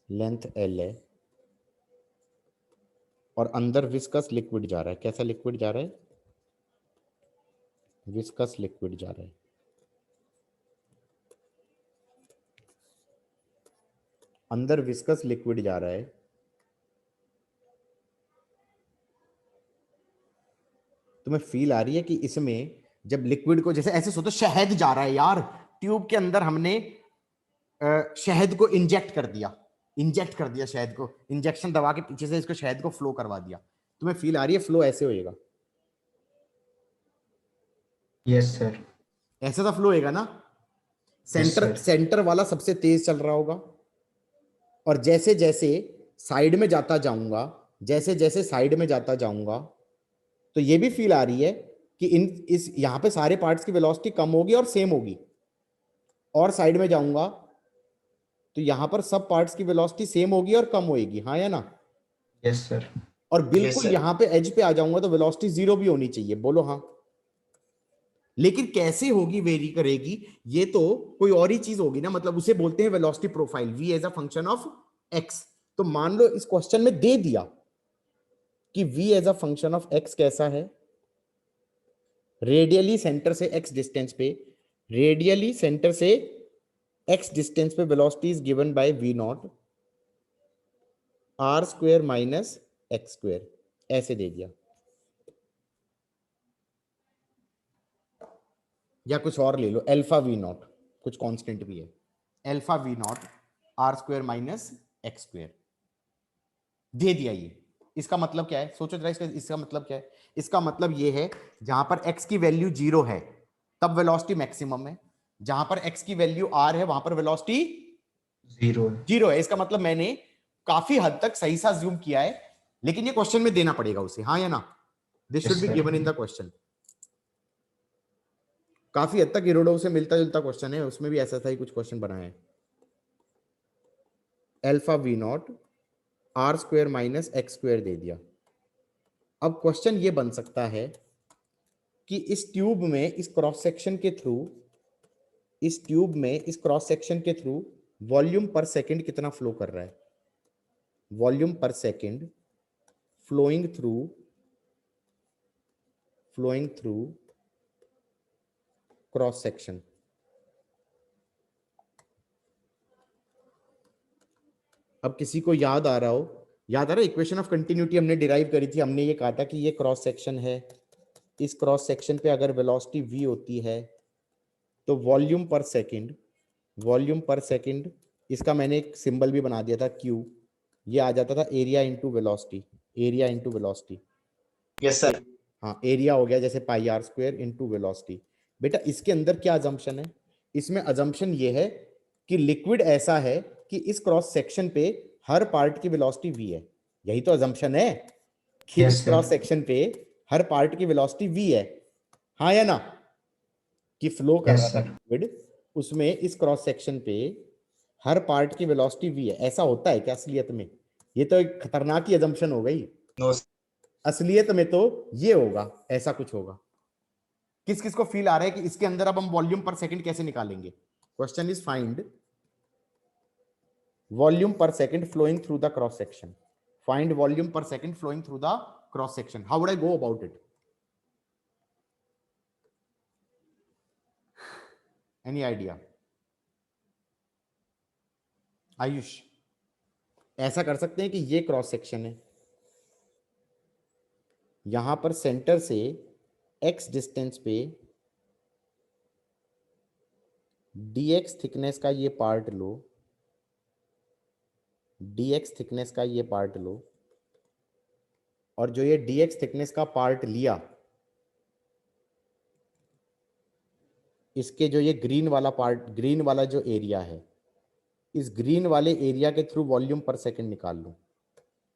लेंथ l है, और अंदर विस्कस लिक्विड जा रहा है। कैसा लिक्विड जा रहा है, विस्कस लिक्विड जा रहा है। अंदर विस्कस लिक्विड जा रहा है, तुम्हें फील आ रही है कि इसमें जब लिक्विड को, जैसे ऐसे सोचो शहद जा रहा है यार, ट्यूब के अंदर हमने शहद को इंजेक्ट कर दिया, इंजेक्ट कर दिया शहद को, इंजेक्शन दवा के पीछे से इसको शहद को फ्लो करवा दिया, तुम्हें फील आ रही है फ्लो ऐसे होएगा, यस सर। ऐसा तो फ्लो होएगा ना। Centre, sir. सेंटर वाला सबसे तेज चल रहा होगा, और जैसे जैसे साइड में जाता जाऊंगा, जैसे जैसे साइड में जाता जाऊंगा, तो ये भी फील आ रही है कि इस यहां पे सारे पार्ट्स की वेलोसिटी कम होगी और सेम होगी, और साइड में जाऊंगा तो यहां पर सब पार्ट्स की वेलोसिटी सेम होगी और कम होगी, हाँ या ना। Yes sir. और बिल्कुल sir. यहां पे एज पे आ जाऊंगा तो वेलोसिटी जीरो भी होनी चाहिए, बोलो हाँ। लेकिन कैसे होगी, वेरी करेगी, ये तो कोई और ही चीज होगी ना, मतलब उसे बोलते हैं velocity profile, v as a function of x। तो मान लो इस क्वेश्चन में दे दिया कि v as a function of x कैसा है, रेडियली सेंटर से x डिस्टेंस पे, रेडियली सेंटर से x डिस्टेंस पे velocity is given by v not r square minus x square, ऐसे दे दिया। या कुछ और ले लो, अल्फा वी नॉट, कुछ कांस्टेंट भी है, alpha we not are square minus x square दे दिया। ये इसका मतलब क्या है, सोचो जरा इसका मतलब क्या है। इसका मतलब ये है जहां पर x की वैल्यू 0 है तब वेलोसिटी मैक्सिमम है, जहां पर x की वैल्यू r है वहां पर वेलोसिटी 0 0 है। इसका मतलब मैंने काफी हद तक सही सा ज्यूम किया है, लेकिन ये क्वेश्चन में देना पड़ेगा उसे, हाँ या ना। This should be given in the question. काफी हद तक इरोडो से मिलता जुलता क्वेश्चन है, उसमें भी ऐसा था ही कुछ क्वेश्चन बनाया है। Alpha we not are square minus x square दे दिया। अब क्वेश्चन ये बन सकता है कि इस ट्यूब में इस क्रॉस सेक्शन के थ्रू, इस ट्यूब में इस क्रॉस सेक्शन के थ्रू वॉल्यूम पर सेकंड कितना फ्लो कर रहा है। Volume per second flowing through cross section. अब किसी को याद आ रहा हो, याद आ रहा है इक्वेशन ऑफ कंटिन्यूटी हमने डिराइव करी थी। हमने ये कहा था कि ये क्रॉस सेक्शन है, इस क्रॉस सेक्शन पे अगर वेलोसिटी v होती है तो वॉल्यूम पर सेकंड, इसका मैंने एक सिंबल भी बना दिया था q, ये आ जाता था area into velocity. Yes, sir. हाँ, एरिया हो गया जैसे पाई आर स्क्वायर इंटू वेलोसिटी। बेटा इसके अंदर क्या अजम्पशन है, इसमें अजम्पशन ये है कि लिक्विड ऐसा है कि इस क्रॉस सेक्शन पे हर पार्ट की वेलोसिटी v है। यही तो अजम्पशन है कि Yes, इस sir. क्रॉस सेक्शन पे हर पार्ट की वेलोसिटी v है, हाँ या ना, कि फ्लो कर Yes, रहा था sir. लिक्विड, उसमें इस क्रॉस सेक्शन पे हर पार्ट की वेलोसिटी v है। ऐसा होता है क्या असलियत में? ये तो एक खतरनाक ही अजम्पशन हो गई। No, sir. असलियत में तो ये होगा, ऐसा कुछ होगा। किस किस को फील आ रहा है कि इसके अंदर अब हम वॉल्यूम पर सेकंड कैसे निकालेंगे? Question is find volume per second flowing through the cross section. Find volume per second flowing through the cross section. How would I go about it? Any idea? Ayush, ऐसा कर सकते हैं कि ये क्रॉस सेक्शन है, यहां पर सेंटर से x डिस्टेंस पे dx थिकनेस का ये पार्ट लो, dx थिकनेस का ये पार्ट लो, और जो ये dx थिकनेस का पार्ट लिया, इसके जो ये ग्रीन वाला पार्ट, ग्रीन वाला जो एरिया है, इस ग्रीन वाले एरिया के थ्रू वॉल्यूम पर सेकंड निकाल लो,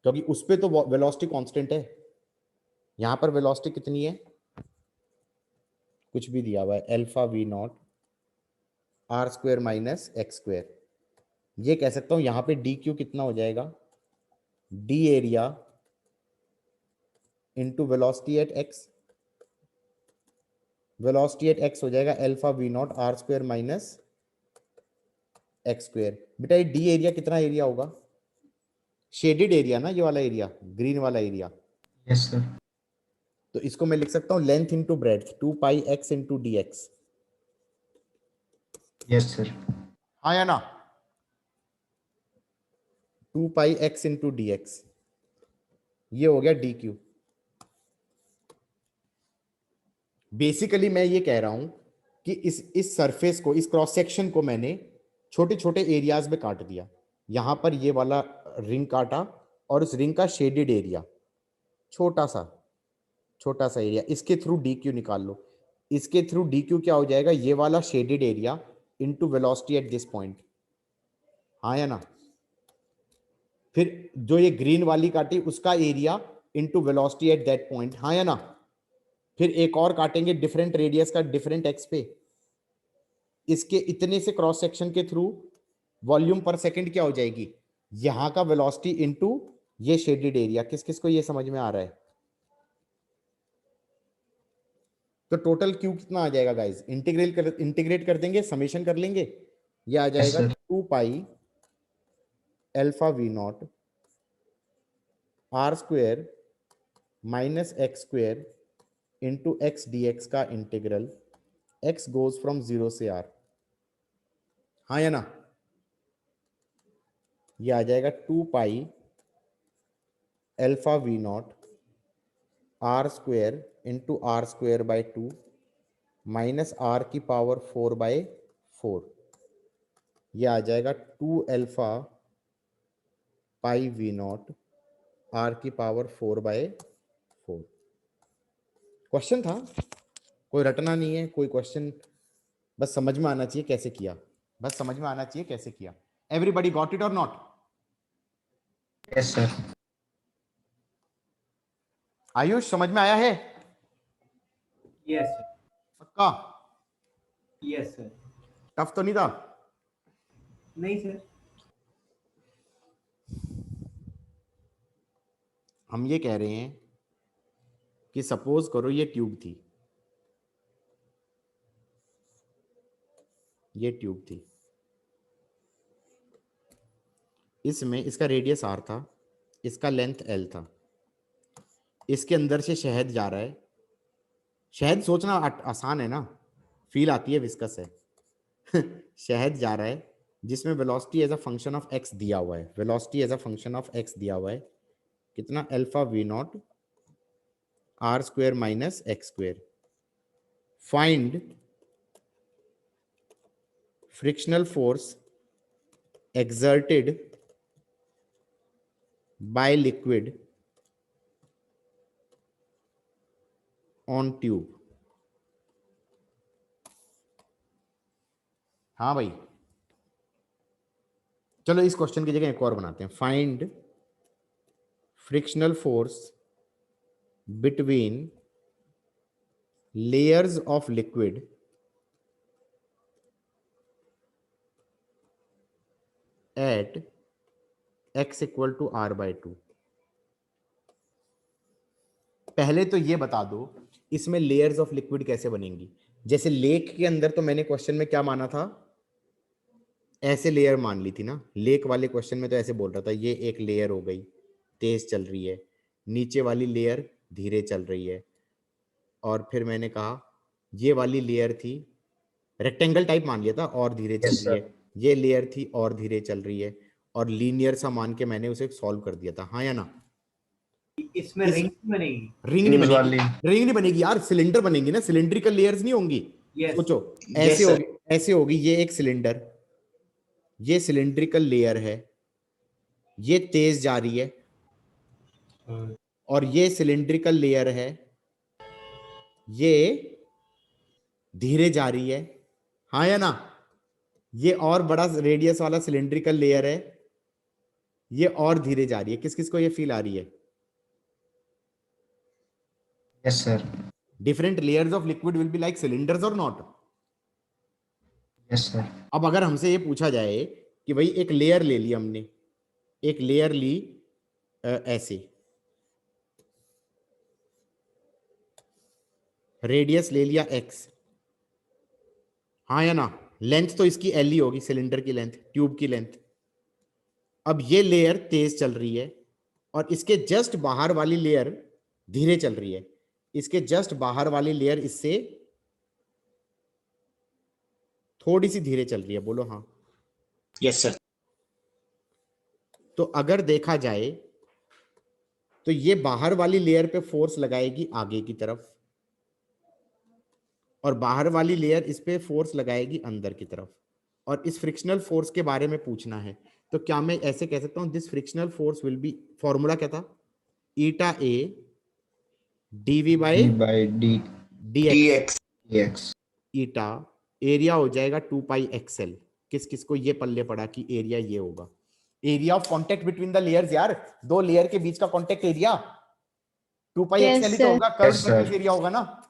क्योंकि उस पे तो वेलोसिटी कांस्टेंट है। यहां पर वेलोसिटी कितनी है? कुछ भी दिया हुआ है, alpha we not are square minus x square. ये कह सकता हूं यहां पे डी क्यू कितना हो जाएगा, D area into velocity at X. Velocity at X हो जाएगा alpha we not are square minus x square. बेटा ये डी एरिया कितना एरिया होगा? शेडेड एरिया ना, ये वाला एरिया, ग्रीन वाला एरिया। Yes, sir. तो इसको मैं लिख सकता हूं length into breadth, 2 pi X into D X, Yes, sir. हाँ या ना? 2 pi X into D X, ये हो गया डी क्यू। बेसिकली मैं ये कह रहा हूं कि इस सरफेस को, इस क्रॉस सेक्शन को मैंने छोटे छोटे एरियाज में काट दिया। यहां पर ये वाला रिंग काटा और उस रिंग का शेडेड एरिया, छोटा सा एरिया, इसके थ्रू डी क्यू निकाल लो। इसके थ्रू डी क्यू क्या हो जाएगा, ये वाला shaded area into velocity at this point, हाँ या ना? फिर जो ये ग्रीन वाली काटी उसका area into velocity at that point, हाँ या ना? फिर एक और काटेंगे डिफरेंट रेडियस का डिफरेंट एक्स पे, इसके इतने से क्रॉस सेक्शन के थ्रू वॉल्यूम पर सेकंड क्या हो जाएगी, यहां का वेलोसिटी इंटू ये शेडेड एरिया। किस किस को ये समझ में आ रहा है? तो टोटल क्यू कितना आ जाएगा गाइस? इंटीग्रेट कर देंगे, समेशन कर लेंगे, ये आ Yes, जाएगा sir. 2 pi alpha we not are square minus x square into x d x का इंटीग्रल, एक्स गोज फ्रॉम 0 से r। हाँ या ना? ये आ जाएगा 2 pi alpha we not r square into r square by 2 minus r की पावर 4/4। ये आ जाएगा 2 alpha pi v not r की पावर 4/4। क्वेश्चन था, कोई रटना नहीं है, कोई क्वेश्चन, बस समझ में आना चाहिए कैसे किया, बस समझ में आना चाहिए कैसे किया। एवरीबॉडी गॉट इट और नॉट? Yes sir. आयुष समझ में आया है? Yes sir. पक्का? Yes sir. टफ तो नहीं था? नहीं सर। हम ये कह रहे हैं कि सपोज करो ये ट्यूब थी, ये ट्यूब थी, इसमें इसका रेडियस r था, इसका लेंथ l था, इसके अंदर से शहद जा रहा है। शहद सोचना आसान है ना, फील आती है, विस्कस है। शहद जा रहा है जिसमें velocity as a function of x दिया हुआ है, velocity as a function of x दिया हुआ है कितना, alpha we not r square minus x square. Find frictional force exerted by liquid on tube। हाँ भाई, चलो इस क्वेश्चन की जगह एक और बनाते हैं। Find frictional force between layers of liquid at x equal to r/2। पहले तो ये बता दो इसमें लेयर्स ऑफ लिक्विड कैसे बनेंगी। जैसे लेक के अंदर तो मैंने क्वेश्चन में क्या माना था, ऐसे लेयर मान ली थी ना। लेक वाले क्वेश्चन में तो ऐसे बोल रहा था, ये एक लेयर हो गई तेज चल रही है, नीचे वाली लेयर धीरे चल रही है, और फिर मैंने कहा ये वाली लेयर थी, रेक्टेंगल टाइप मान लिया था, और धीरे चल Yes, रही है, ये लेयर थी और धीरे चल रही है, और लीनियर सा मान के मैंने उसे सॉल्व कर दिया था। हाँ या ना? इसमें रिंग बनेगी? रिंग नहीं Fuse बनेगी, वाली। रिंग नहीं बनेगी यार, सिलेंडर बनेगी ना, सिलेंड्रिकल लेयर्स नहीं होंगी। Yes. सोचो Yes, ऐसे sir. होगी, ऐसे होगी, ये एक सिलेंडर, ये सिलेंड्रिकल लेयर है, ये तेज जा रही है, और ये सिलेंड्रिकल लेयर है, ये धीरे जा रही है। हाँ या ना? ये और बड़ा रेडियस वाला सिलेंड्रिकल लेयर है, ये और धीरे जा रही है। किस किस को ये फील आ रही है? Yes, sir. Different layers of liquid will be like cylinders और नॉट? Yes, sir. अब अगर हमसे ये पूछा जाए कि भाई एक लेयर ले ली हमने, एक लेयर ली ऐसे, रेडियस ले लिया x, हाँ या ना? लेंथ तो इसकी एल ही होगी, सिलेंडर की लेंथ, ट्यूब की लेंथ। अब ये लेयर तेज चल रही है, और इसके जस्ट बाहर वाली लेयर धीरे चल रही है, इसके जस्ट बाहर वाली लेयर इससे थोड़ी सी धीरे चल रही है। बोलो हाँ। Yes, sir. तो अगर देखा जाए तो ये बाहर वाली लेयर पे फोर्स लगाएगी आगे की तरफ, और बाहर वाली लेयर इस पे फोर्स लगाएगी अंदर की तरफ। और इस फ्रिक्शनल फोर्स के बारे में पूछना है, तो क्या मैं ऐसे कह सकता हूं, this frictional force will be, formula क्या था, eta A D V by D by D dx। dx. Eta area हो जाएगा 2 पाई एक्सएल। किस किस को ये पल्ले पड़ा कि एरिया ये होगा, area of contact between the layers. यार दो लेयर के बीच का कांटेक्ट एरिया 2 पाई Yes, एक्सएल ही तो sir. होगा, curve Yes, sir. Surface area होगा ना।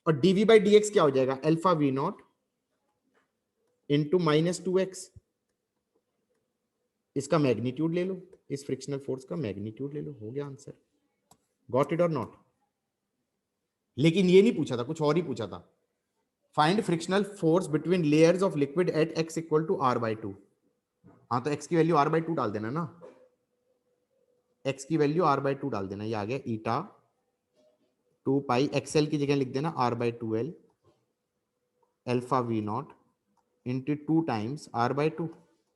और डीवी बाई डीएक्स क्या हो जाएगा, alpha we naught into -2x। इसका मैग्नीट्यूड ले लो, इस फ्रिक्शनल फोर्स का मैग्नीट्यूड ले लो, हो गया आंसर। गॉट इट और नॉट? लेकिन ये नहीं पूछा था, कुछ और ही पूछा था। Find frictional force between layers of liquid at x equal to r/2। हाँ तो x की वैल्यू r/2 डाल देना ना, x की वैल्यू r/2 डाल देना। ये आ गया ईटा 2 पाई एक्सएल की जगह लिख देना r/2l alpha we naught into 2 times r/2।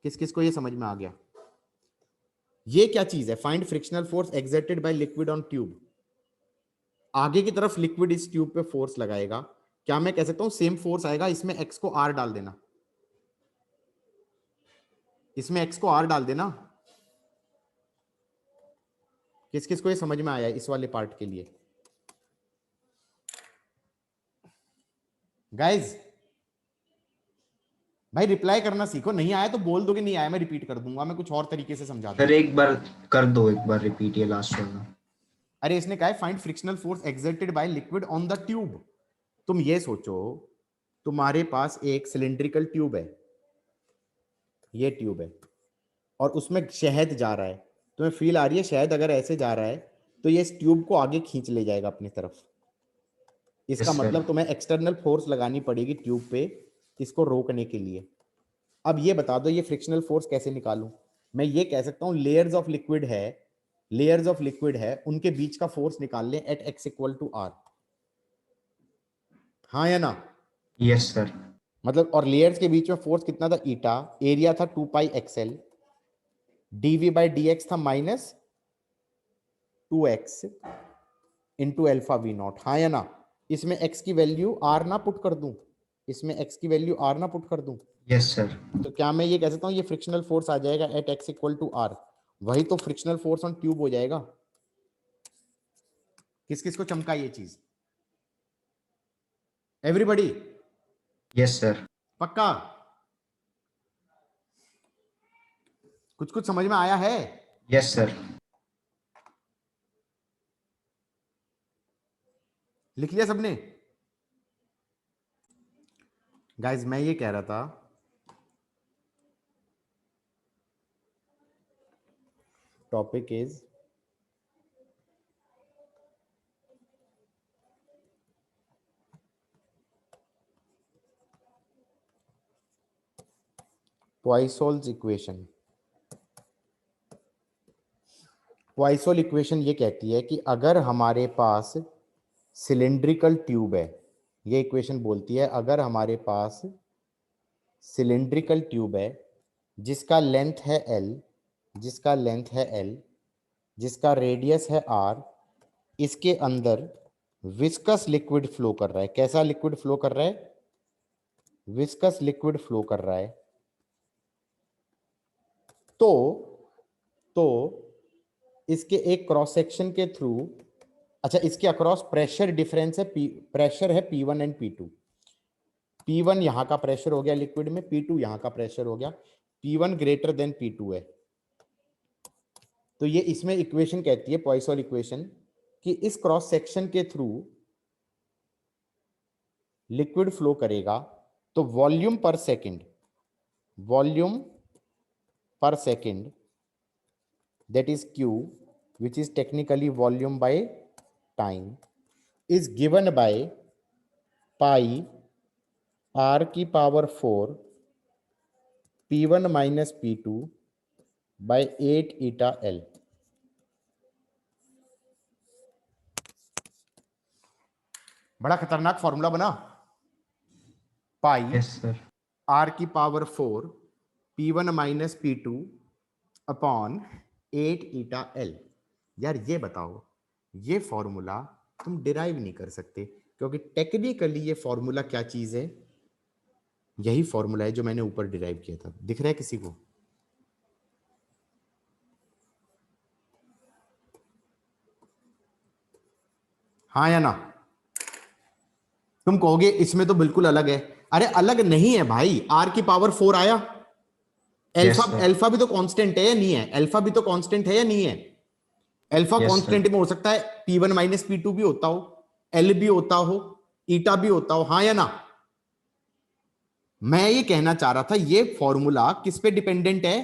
किस किस को ये समझ में आ गया? ये क्या चीज है? Find frictional force exerted by liquid on tube. आगे की तरफ लिक्विड इस ट्यूब पे फोर्स लगाएगा, क्या मैं कह सकता हूं सेम फोर्स आएगा, इसमें x को r डाल देना, इसमें x को r डाल देना। किस किस को ये समझ में आया इस वाले पार्ट के लिए? गाइज भाई रिप्लाई करना सीखो, नहीं आया तो बोल दो कि नहीं आया, मैं रिपीट कर दूंगा, मैं कुछ और तरीके से समझा सर दूंगा। एक बार कर दो, एक बार रिपीट ये लास्ट वाला। अरे इसने कहा है find frictional force exerted by liquid on the tube. तुम ये सोचो, तुम्हारे पास एक सिलिंड्रिकल ट्यूब है, ये ट्यूब है, और उसमें शहद जा रहा है, तुम्हें फील आ रही है शहद अगर ऐसे जा रहा है तो ये इस ट्यूब को आगे खींच ले जाएगा अपनी तरफ। इसका Yes, sir. मतलब तुम्हें एक्सटर्नल फोर्स लगानी पड़ेगी ट्यूब पे इसको रोकने के लिए। अब ये बता दो ये फ्रिक्शनल फोर्स कैसे निकालूं? मैं ये कह सकता हूं लेयर्स ऑफ लिक्विड है, लेयर्स ऑफ लिक्विड है, उनके बीच का फोर्स निकाल लें at x equal to r। हाँ या ना? Yes sir. मतलब और लेयर्स के बीच में फोर्स कितना था? ईटा, एरिया था 2 pi XL, dv by dx था minus 2x into alpha v naught. हाँ या ना? इसमें x की वैल्यू r ना पुट कर दूं, इसमें x की वैल्यू r ना पुट कर दूं, यस सर। तो क्या मैं ये कह सकता हूं ये फ्रिक्शनल फोर्स आ जाएगा at x equal to r? वही तो फ्रिक्शनल फोर्स ऑन ट्यूब हो जाएगा। किस किस को चमका ये चीज? एवरीबॉडी? Yes sir. पक्का? कुछ कुछ समझ में आया है? Yes sir. लिख लिया सबने? गाइज मैं ये कह रहा था टॉपिक इज पॉइसोल्स इक्वेशन। पॉइसोल इक्वेशन ये कहती है कि अगर हमारे पास सिलिंड्रिकल ट्यूब है, ये इक्वेशन बोलती है अगर हमारे पास सिलिंड्रिकल ट्यूब है जिसका लेंथ है L, जिसका लेंथ है L, जिसका रेडियस है R, इसके अंदर विस्कस लिक्विड फ्लो कर रहा है। कैसा लिक्विड फ्लो कर रहा है? विस्कस लिक्विड फ्लो कर रहा है। तो इसके एक क्रॉस सेक्शन के थ्रू, अच्छा इसके अक्रॉस प्रेशर डिफरेंस है, प्रेशर है P1 एंड P2। P1 यहां का प्रेशर हो गया लिक्विड में, P2 यहां का प्रेशर हो गया, P1 ग्रेटर देन P2 है। तो ये इसमें इक्वेशन कहती है पॉइसोल इक्वेशन कि इस क्रॉस सेक्शन के थ्रू लिक्विड फ्लो करेगा तो volume per second, volume per second that is Q, which is technically volume by time, is given by pi r की power 4 P1 minus P2 by 8 eta L। बड़ा खतरनाक फॉर्मूला बना। पाई यस सर। r की power 4 P1 minus P2 upon 8 eta L। यार ये बताओ ये फॉर्मूला तुम डिराइव नहीं कर सकते क्योंकि टेक्निकली ये फॉर्मूला क्या चीज है? यही फॉर्मूला है जो मैंने ऊपर डिराइव किया था। दिख रहा है किसी को? हाँ या ना? तुम कहोगे इसमें तो बिल्कुल अलग है। अरे अलग नहीं है भाई, r की पावर 4 आया, अल्फा sir. अल्फा भी तो कांस्टेंट है या नहीं है? अल्फा भी तो कांस्टेंट है या नहीं है? अल्फा Yes, कांस्टेंट में हो सकता है, P1 माइनस P2 भी होता हो, L भी होता हो, ईटा भी होता हो। हाँ या ना? मैं ये कहना चाह रहा था ये फॉर्मूला किस पे डिपेंडेंट है?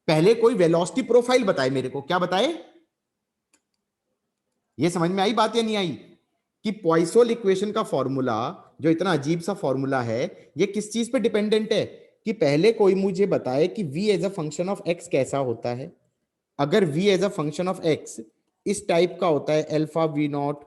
पहले कोई वेलोसिटी प्रोफाइल बताए मेरे को। क्या बताए? ये समझ में आई बात या नहीं आई? कि पॉइसोल इक्वेशन का फॉर्मूला जो इतना अजीब सा फॉर्मूला है ये किस चीज पे डिपेंडेंट है? कि पहले कोई मुझे बताए कि v as a function of x कैसा होता है। अगर v as a function of x इस टाइप का होता है alpha v naught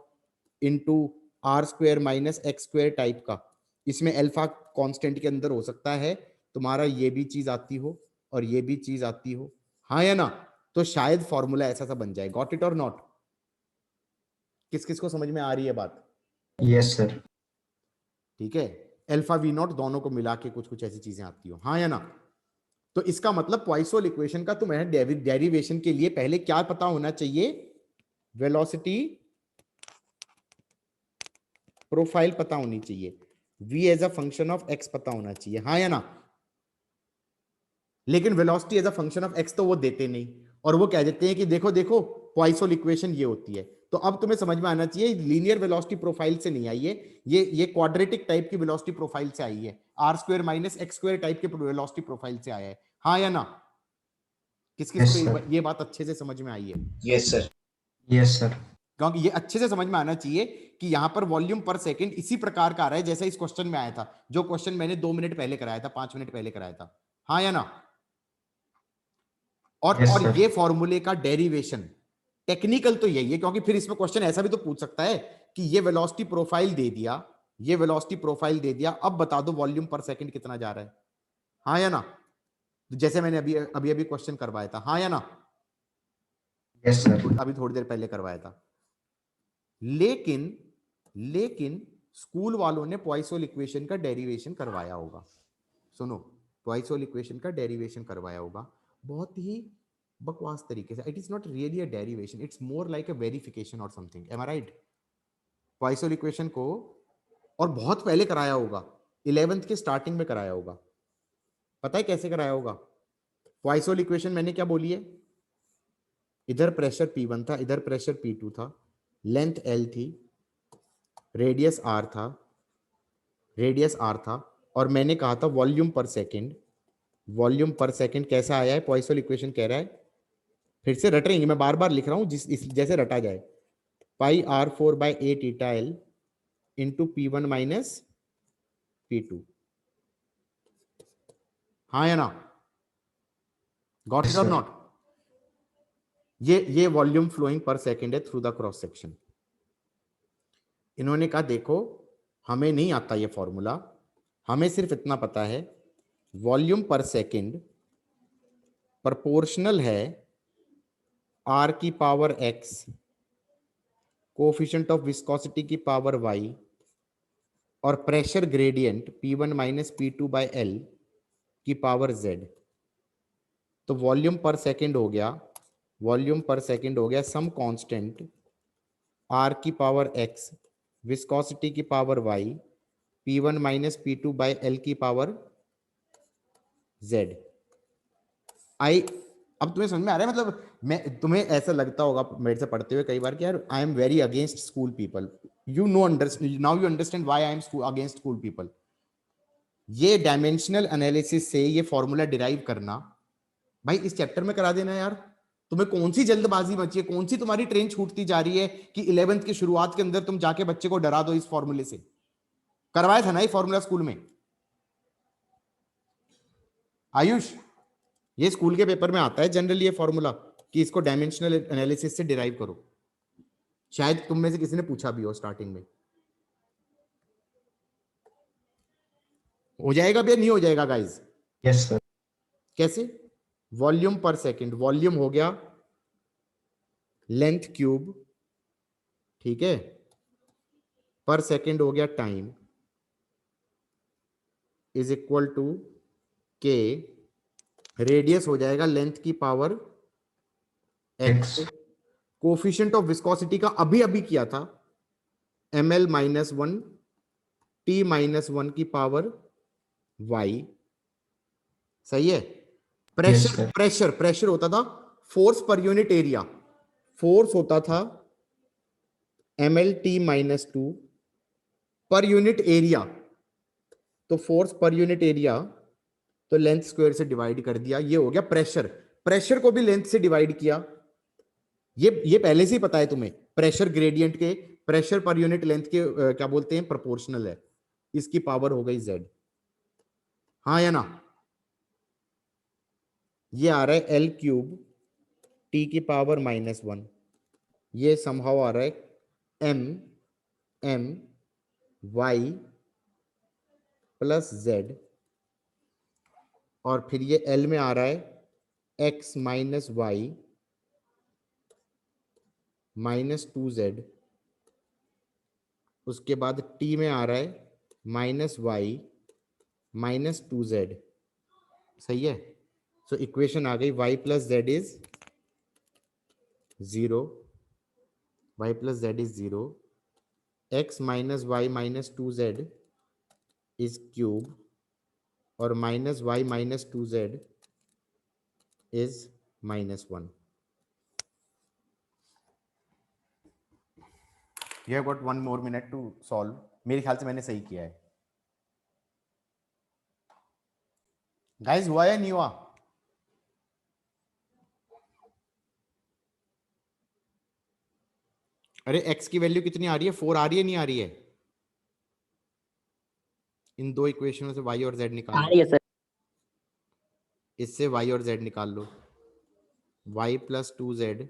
into r square minus x square type का, इसमें अल्फा कांस्टेंट के अंदर हो सकता है, तुम्हारा ये भी चीज आती हो और ये भी चीज आती हो, हाँ या ना, तो शायद फॉर्मूला ऐसा सा बन जाए। गॉट इट और नॉट? किस किस को समझ में आ रही है बात? Yes sir. ठीक है, अल्फा वी नॉट दोनों को मिला के कुछ कुछ ऐसी चीजें आती हो, हाँ या ना? तो इसका मतलब पॉइसन इक्वेशन का तुम्हें डेरिवेशन के लिए पहले क्या पता होना चाहिए? वेलोसिटी प्रोफाइल पता होनी चाहिए, v as a function of x पता होना चाहिए, हाँ या ना? लेकिन velocity as a function of x तो वो देते नहीं, और वो कह देते हैं कि देखो देखो पॉइसन इक्वेशन ये होती है। तो अब तुम्हें समझ में आना चाहिए लीनियर वेलोसिटी प्रोफाइल से नहीं आई है, ये क्वाड्रेटिक टाइप की वेलोसिटी प्रोफाइल से आई है, r square minus x square type के वेलोसिटी प्रोफाइल से आया है, हाँ या ना? किस किस Yes, को sir. ये बात अच्छे से समझ में आई है? Yes, sir. Yes sir. क्योंकि ये अच्छे से समझ में आना चाहिए कि यहां पर वॉल्यूम पर सेकंड इसी प्रकार का आ रहा है जैसा इस क्वेश्चन में आया था, जो क्वेश्चन मैंने 2 मिनट पहले कराया था, 5 मिनट पहले कराया था, हाँ या ना? Yes, और sir. ये फॉर्मूले का डेरिवेशन टेक्निकल तो यही है, क्योंकि फिर इसमें क्वेश्चन ऐसा भी तो पूछ सकता है कि ये वेलोसिटी प्रोफाइल दे दिया, ये वेलोसिटी प्रोफाइल दे दिया, अब बता दो वॉल्यूम पर सेकंड कितना जा रहा है, हाँ या ना? जैसे मैंने अभी अभी अभी क्वेश्चन करवाया था, हाँ या ना? Yes sir. अभी थोड़ी देर पहले करवाया था। लेकिन स्कूल वालों ने पॉइसन इक्वेशन का डेरिवेशन करवाया होगा। सुनो, पॉइसन इक्वेशन का डेरिवेशन करवाया होगा बहुत ही बकवास तरीके से। It is not really a derivation, it's more like a verification और something, M I right? Poisson equation को और बहुत पहले कराया होगा, 11th के स्टार्टिंग में कराया होगा। पता है कैसे कराया होगा? पॉइसन इक्वेशन मैंने क्या बोली है? इधर प्रेशर P1 था, इधर प्रेशर P2 था, लेंथ L थी, रेडियस R था, और मैंने कहा था वॉल्यूम पर सेकंड कैसा आया है? पॉइसन इक्वेशन कह रहा है, फिर से रट रही, मैं बार बार लिख रहा हूं जैसे रटा जाए, पाई R4/8 theta L into P1 minus P2, हाँ या ना? गॉट इट और नॉट? ये वॉल्यूम फ्लोइंग पर सेकंड है थ्रू द क्रॉस सेक्शन। इन्होंने कहा देखो हमें नहीं आता ये फॉर्मूला, हमें सिर्फ इतना पता है वॉल्यूम पर सेकंड प्रोपोर्शनल है r की power x, coefficient of viscosity की पावर y, और pressure gradient P1 minus P2/L की पावर z। तो वॉल्यूम पर सेकंड हो गया सम कांस्टेंट r की पावर x, विस्कोसिटी की power y, P1 minus P2/L की पावर z। अब तुम्हें समझ में आ रहा है? मतलब मैं, तुम्हें ऐसा लगता होगा मेरे से पढ़ते हुए कई बार कि यार I am very against school people, now you understand why I am against school people. ये डायमेंशनल एनालिसिस से ये फॉर्मूला डिराइव करना भाई इस चैप्टर में करा देना यार। तुम्हें कौन सी जल्दबाजी मची है, कौन सी तुम्हारी ट्रेन छूटती जा रही है कि 11th की शुरुआत के अंदर तुम जाके बच्चे को डरा दो इस फॉर्मूले से? करवाया था ना ये फॉर्मूला स्कूल में, आयुष? ये स्कूल के पेपर में आता है जनरली ये फॉर्मूला कि इसको डायमेंशनल एनालिसिस से डिराइव करो। शायद तुम में से किसी ने पूछा भी हो स्टार्टिंग में। हो जाएगा भी नहीं हो जाएगा गाइस? Yes sir. कैसे? वॉल्यूम पर सेकंड, वॉल्यूम हो गया लेंथ क्यूब, ठीक है, पर सेकंड हो गया टाइम, इज इक्वल टू के, रेडियस हो जाएगा लेंथ की power x, coefficient of viscosity का अभी अभी किया था ml माइनस 1 t माइनस 1 की पावर y, सही है? प्रेशर होता था force per unit area, force होता था ml t minus 2 per unit area, तो फोर्स पर यूनिट एरिया तो लेंथ स्क्वायर से डिवाइड कर दिया, ये हो गया प्रेशर। प्रेशर को भी लेंथ से डिवाइड किया, ये पहले से ही पता है तुम्हें, प्रेशर ग्रेडियंट के प्रेशर पर यूनिट लेंथ के क्या बोलते हैं, प्रोपोर्शनल है, इसकी पावर हो गई z, हाँ या ना? ये आ रहा है L क्यूब t की पावर माइनस 1, ये समहाउ आ रहा है m y प्लस z और फिर ये L में आ रहा है x minus Y minus 2z, उसके बाद T में आ रहा है माइनस वाई माइनस 2z। सही है। सो इक्वेशन आ गई y plus Z is 0, y plus Z is 0, x minus Y minus 2z is cube और minus Y minus 2z is -1। You have got 1 more minute to solve. मेरे ख्याल से मैंने सही किया है। गाइस हुआ या नहीं हुआ? अरे x की वैल्यू कितनी आ रही है? 4 आ रही है, नहीं आ रही है? इन दो इक्वेशनों से y और z निकाल लो। आ रही है सर। इससे y और z निकाल लो। y plus 2z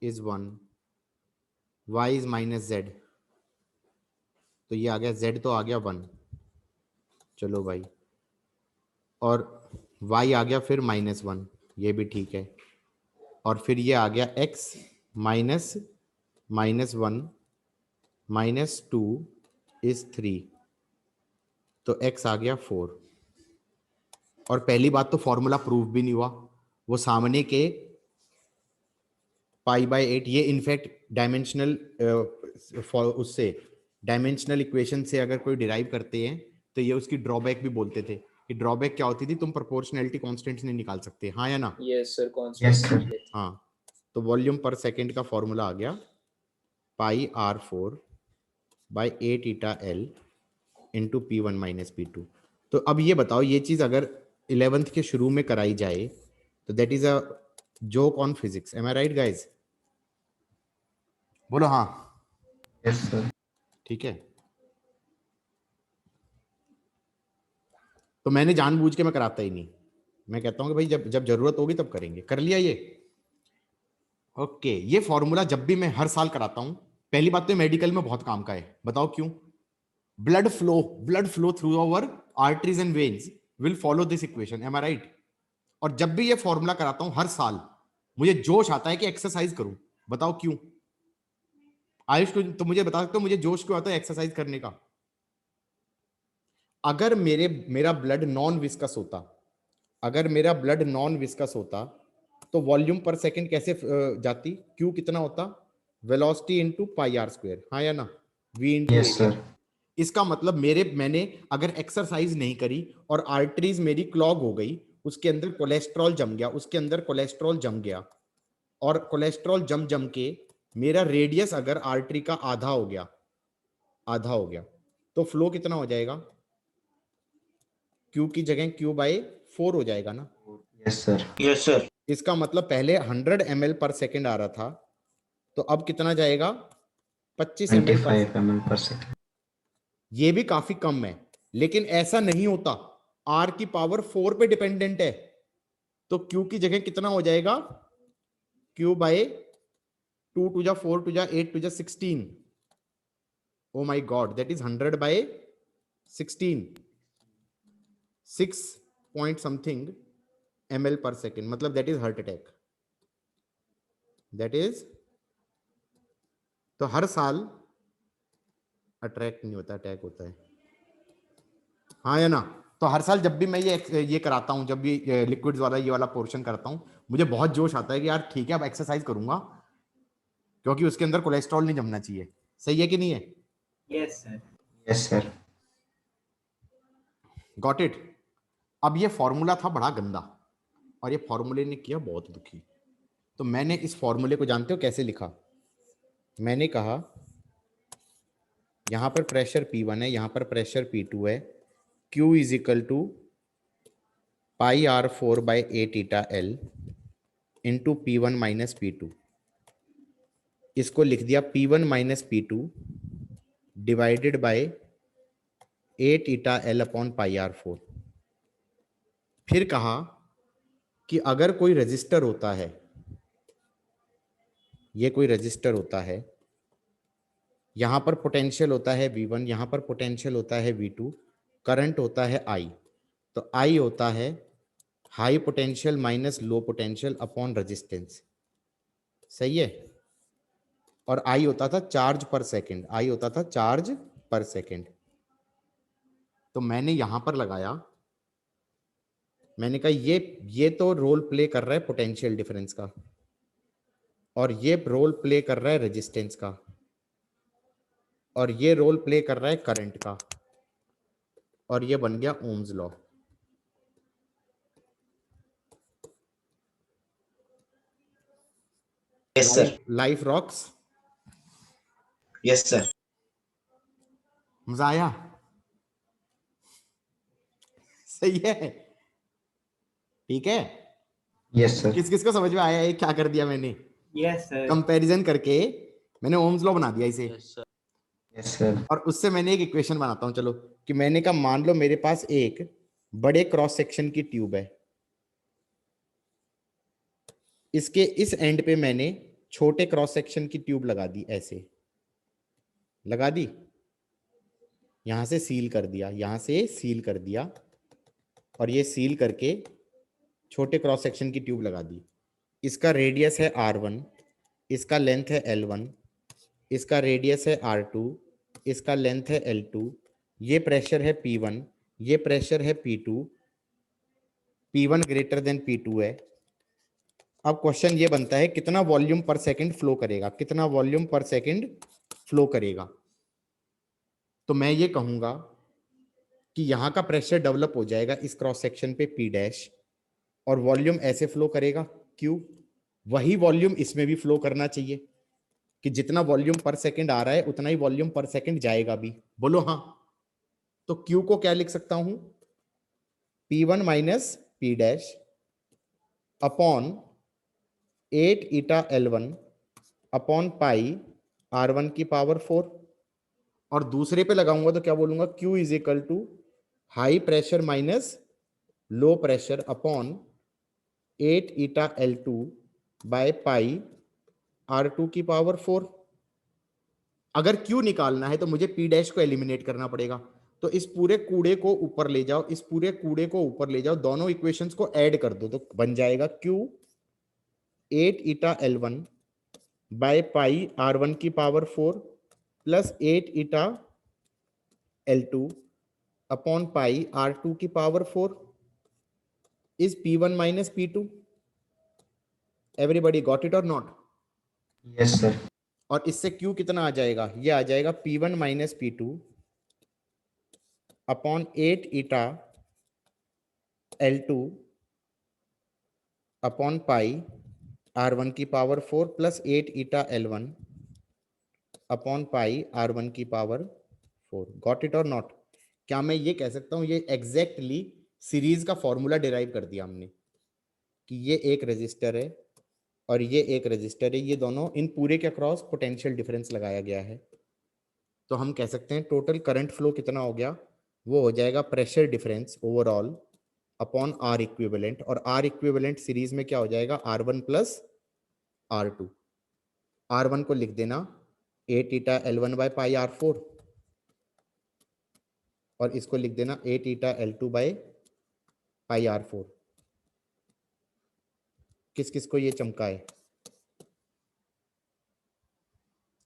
is 1, y is minus z, तो ये आ गया z तो आ गया 1। चलो भाई, और y आ गया फिर -1, ये भी ठीक है। और फिर ये आ गया x माइनस -1 माइनस 2 इज 3, तो x आ गया 4। और पहली बात तो फॉर्मूला प्रूफ भी नहीं हुआ, वो सामने के π/8, ये इनफैक्ट डायमेंशनल उससे डायमेंशनल इक्वेशन से अगर कोई डिराइव करते हैं तो ये उसकी ड्रॉबैक भी बोलते थे कि ड्रॉबैक क्या होती थी, तुम प्रोपोर्शनैलिटी कांस्टेंट्स नहीं निकाल सकते। हाँ या ना? Yes sir, Yes, sir. हाँ, तो वॉल्यूम पर सेकंड का फॉर्मूला आ गया πr4/8 ηl into P1 minus P2। तो अब ये बताओ, ये चीज अगर 11th के शुरू में कराई जाए तो that is a joke on physics. Am I right guys? बोलो हाँ। Yes, sir. ठीक है, तो मैंने जानबूझ के मैं कराता ही नहीं, मैं कहता हूं कि भाई जब जब जरूरत होगी तब करेंगे। कर लिया ये? ओके, ये फॉर्मूला जब भी मैं हर साल कराता हूं, पहली बात तो मेडिकल में बहुत काम का है। बताओ क्यों? Blood flow through our arteries and veins will follow this equation. Am I right? और जब भी ये फॉर्मूला कराता हूं हर साल, मुझे जोश आता है कि एक्सरसाइज करूं। बताओ क्यों? आयुष तो मुझे बता सकते हो मुझे जोश क्यों आता है एक्सरसाइज करने का? अगर मेरा ब्लड नॉन विस्कस होता, अगर मेरा ब्लड नॉन विस्कस होता तो वॉल्यूम पर सेकंड कैसे जाती? क्यू कितना होता? Velocity into πr²। हाँ या ना? v into Yes, sir. इसका मतलब मैंने अगर एक्सरसाइज नहीं करी और आर्टरीज मेरी क्लॉग हो गई, उसके अंदर कोलेस्ट्रॉल जम गया, और कोलेस्ट्रॉल जम के मेरा रेडियस अगर आर्टरी का आधा हो गया, तो फ्लो कितना हो जाएगा? Q की जगह Q/4 हो जाएगा ना? Yes, sir. Yes, sir. इसका मतलब पहले 100 ml पर सेकेंड आ रहा था, तो अब कितना जाएगा? 25 ml पर 25 ml per second. ये भी काफी कम है, लेकिन ऐसा नहीं होता। R की पावर 4 पे डिपेंडेंट है, तो Q की जगह कितना हो जाएगा? Q/2 2 जा 4 2 जा 8 2 जा 16। Oh my God, that is 100/16, 6 point something ml पर सेकेंड, मतलब that is heart attack. That is, तो हर साल अट्रैक्ट नहीं होता, अटैक होता है। हाँ या ना? तो हर साल जब भी मैं ये कराता हूं, जब भी लिक्विड्स वाला ये वाला पोर्शन करता हूं, मुझे बहुत जोश आता है कि यार ठीक है अब एक्सरसाइज करूंगा, क्योंकि उसके अंदर कोलेस्ट्रॉल नहीं जमना चाहिए। सही है कि नहीं है? Yes sir. Yes, sir. Got it? अब ये फॉर्मूला था बड़ा गंदा, और ये फॉर्मूले ने किया बहुत दुखी। तो मैंने इस फॉर्मूले को जानते हो कैसे लिखा? मैंने कहा यहां पर प्रेशर P1 है, यहां पर प्रेशर P2 है, Q is equal to πr4/8 ηl into P1 minus P2। इसको लिख दिया P1 minus P2 divided by 8 ηl upon πr4। फिर कहा कि अगर कोई रजिस्टर होता है, ये कोई रजिस्टर होता है, यहां पर पोटेंशियल होता है V1, यहां पर पोटेंशियल होता है V2, करंट होता है I, तो आई होता है high potential minus low potential upon resistance, सही है। और आई होता था चार्ज पर सेकंड, आई होता था चार्ज पर सेकंड। तो मैंने यहां पर लगाया, मैंने कहा ये तो रोल प्ले कर रहा है पोटेंशियल डिफरेंस का, और ये रोल प्ले कर रहा है रेजिस्टेंस का, और ये रोल प्ले कर रहा है करंट का, और ये बन गया Ohm's law. Yes, sir. Life rocks. Yes, sir. मजा आया? सही है, ठीक है। Yes sir. किस किस को समझ में आया है क्या कर दिया मैंने? Yes, sir. कंपैरिजन करके मैंने ओम्स लॉ बना दिया इसे। Yes sir. और उससे मैंने एक इक्वेशन बनाता हूं, चलो, कि मैंने कहा मान लो मेरे पास एक बड़े क्रॉस सेक्शन की ट्यूब है, इसके इस एंड पे मैंने छोटे क्रॉस सेक्शन की ट्यूब लगा दी, ऐसे लगा दी, यहां से सील कर दिया, यहां से सील कर दिया, और ये सील करके छोटे क्रॉस सेक्शन की ट्यूब लगा दी। इसका रेडियस है R1, इसका लेंथ है L1, इसका रेडियस है R2, इसका लेंथ है L2, ये प्रेशर है P1, ये प्रेशर है P2, P1 greater than P2 है। अब क्वेश्चन ये बनता है कितना वॉल्यूम पर सेकंड फ्लो करेगा, कितना वॉल्यूम पर सेकंड फ्लो करेगा। तो मैं ये कहूंगा कि यहां का प्रेशर डेवलप हो जाएगा इस क्रॉस सेक्शन पे P डैश, और वॉल्यूम ऐसे फ्लो करेगा Q। वही वॉल्यूम इसमें भी फ्लो करना चाहिए कि जितना वॉल्यूम पर सेकंड आ रहा है उतना ही वॉल्यूम पर सेकंड जाएगा भी, बोलो हाँ। तो Q को क्या लिख सकता हूं, P1 minus P dash upon 8 ईटा L1 अपॉन पाई R1 की पावर 4। और दूसरे पे लगाऊंगा तो क्या बोलूंगा, Q is equal to high pressure minus low pressure upon 8 eta L2 by pi R2 की पावर 4। अगर Q निकालना है तो मुझे P डैश को एलिमिनेट करना पड़ेगा। तो इस पूरे कूड़े को ऊपर ले जाओ, इस पूरे कूड़े को ऊपर ले जाओ, दोनों इक्वेशंस को ऐड कर दो, तो बन जाएगा Q 8 eta L1 by pi R1 की power 4 plus 8 eta L2 upon pi R2 की power 4 is P1 minus P2। Everybody got it और नॉट? Yes sir. और इससे Q कितना आ जाएगा, ये आ जाएगा P1 minus P2 upon 8 eta L2 upon pi R1 की पावर 4 प्लस 8 ईटा L1 अपॉन पाई R1 की पावर 4। गॉट इट और नॉट? क्या मैं ये कह सकता हूं, ये एग्जैक्टली सीरीज का फॉर्मूला डिराइव कर दिया हमने कि ये एक रेजिस्टर है और ये एक रेजिस्टर है, ये दोनों इन पूरे के अक्रॉस पोटेंशियल डिफरेंस लगाया गया है। तो हम कह सकते हैं टोटल करंट फ्लो कितना हो गया, वो हो जाएगा pressure difference overall upon R equivalent, और R इक्विवेलेंट सीरीज में क्या हो जाएगा, R1 प्लस R2। R1 को लिख देना 8 ईटा L1 बाय पाई R4, और इसको लिख देना 8 eta L2 by pi R4। किस किस को ये चमका है?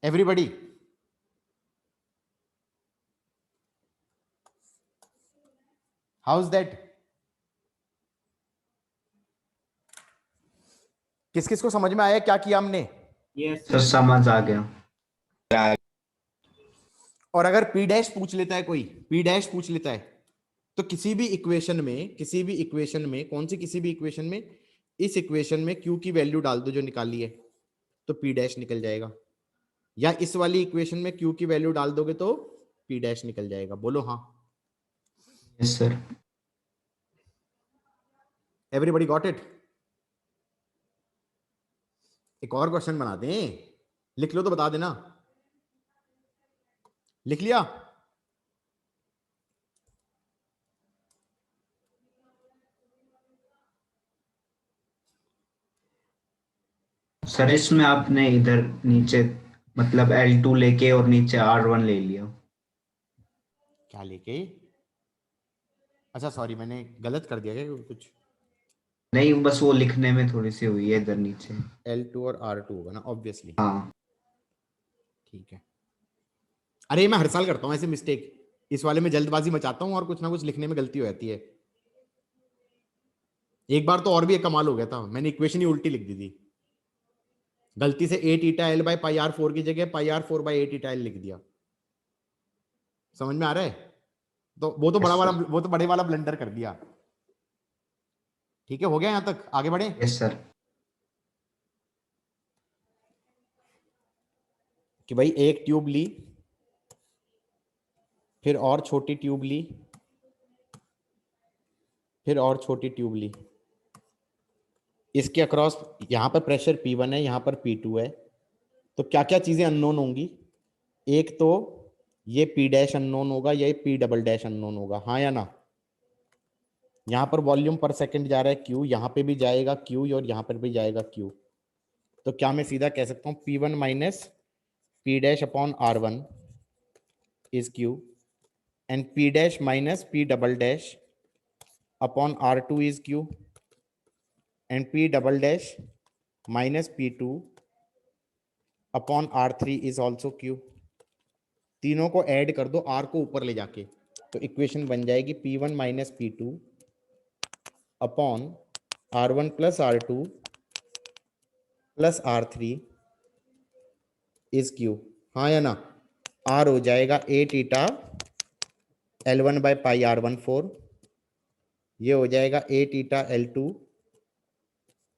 Everybody how is that? किस किस को समझ में आया क्या किया हमने? Yes, sir sir. समझ आ गया। और अगर P डैश पूछ लेता है कोई, P डैश पूछ लेता है, तो किसी भी इक्वेशन में कौन सी किसी भी इक्वेशन में, इस इक्वेशन में Q की वैल्यू डाल दो जो निकाली है, तो P डैश निकल जाएगा। या इस वाली इक्वेशन में Q की वैल्यू डाल दोगे तो P डैश निकल जाएगा, बोलो हाँ। Yes sir. Everybody got it? एक और क्वेश्चन बनाते हैं, लिख लो तो बता देना। लिख लिया? सर इसमें आपने इधर नीचे मतलब L2 लेके और नीचे R1 ले लिया। क्या लेके? अच्छा सॉरी, मैंने गलत कर दिया क्या कुछ? नहीं, बस वो लिखने में थोड़ी सी हुई है इधर नीचे। L2 और R2 होगा ना ऑब्वियसली। हाँ ठीक है। अरे मैं हर साल करता हूँ ऐसे मिस्टेक, इस वाले में जल्दबाजी मचाता हूँ और कुछ ना कुछ लिखने में गलती हो जाती है। एक बार तो और भी एक कमाल हो गया था, मैंने इक्वेशन ही उल्टी लिख दी थी गलती से। 8 η L/πr4 की जगह πr4 by 8 η L लिख दिया। समझ में आ रहा है? तो वो तो Yes, बड़ा वाला, sir. वो तो बड़े वाला ब्लंडर कर दिया। ठीक है, हो गया यहां तक, आगे बढ़े। Yes sir. कि भाई एक ट्यूब ली, फिर और छोटी ट्यूब ली, फिर और छोटी ट्यूब ली, इसके अक्रॉस यहां पर प्रेशर P1 है, यहां पर P2 है। तो क्या क्या चीजें अननोन होंगी? एक तो ये P डैश अननोन होगा, ये P डबल डैश अननोन होगा, हाँ या ना? यहां पर वॉल्यूम पर सेकंड जा रहा है Q, यहां पे भी जाएगा Q और यहां पर भी जाएगा Q। तो क्या मैं सीधा कह सकता हूं P1 minus P dash upon R1 is Q, and P dash minus P double dash upon R2 is Q, and P double dash minus P2 upon R3 is also Q। तीनों को ऐड कर दो R को ऊपर ले जाके, तो इक्वेशन बन जाएगी P1 minus P2 upon R1 plus R2 plus R3 is Q, हाँ या ना? R हो जाएगा 8 ईटा L1 बाय पाई R14, ये हो जाएगा 8 eta L2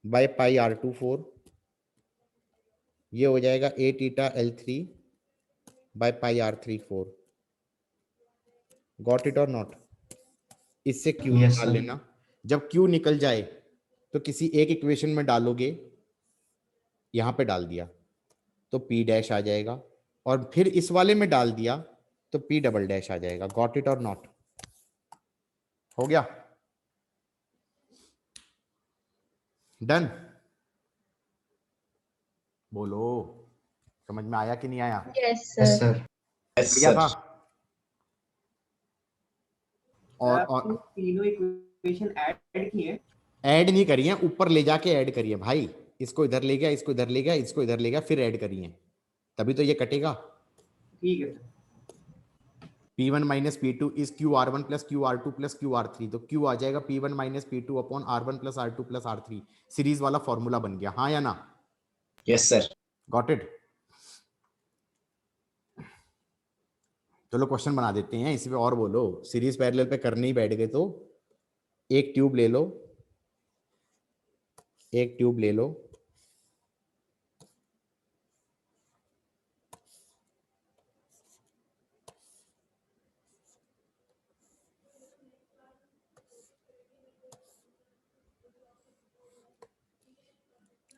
by pi R24, ये हो जाएगा 8 ईटा L3 by pi R34। Got it और नॉट? इससे Q Yes, निकाल sir. लेना। जब Q निकल जाए तो किसी एक इक्वेशन में डालोगे, यहां पे डाल दिया तो P डैश आ जाएगा, और फिर इस वाले में डाल दिया तो P डबल डैश आ जाएगा। गॉट इट और नॉट? हो गया? डन? बोलो, समझ में आया कि नहीं आया? Yes, Yes, sir. sir. Yes, बढ़िया sir. था। सर और आपने तीनों इक्वेशन ऐड किए? ऐड नहीं करी है, ऊपर ले जाके ऐड करिए भाई। इसको इधर ले गया, इसको इधर ले गया, इसको इधर ले गया, फिर ऐड करिए, तभी तो ये कटेगा। ठीक है sir. P1 minus P2 is QR1 plus QR2 plus QR3, तो Q आ जाएगा P1 minus P2 upon R1 plus R2 plus R3। Series वाला फॉर्मूला बन गया, हाँ या ना? Yes, sir. Got it? चलो क्वेश्चन बना देते हैं इसी पे, और बोलो। सीरीज पैरेलल पे करने ही बैठ गए तो एक ट्यूब ले लो, एक ट्यूब ले लो,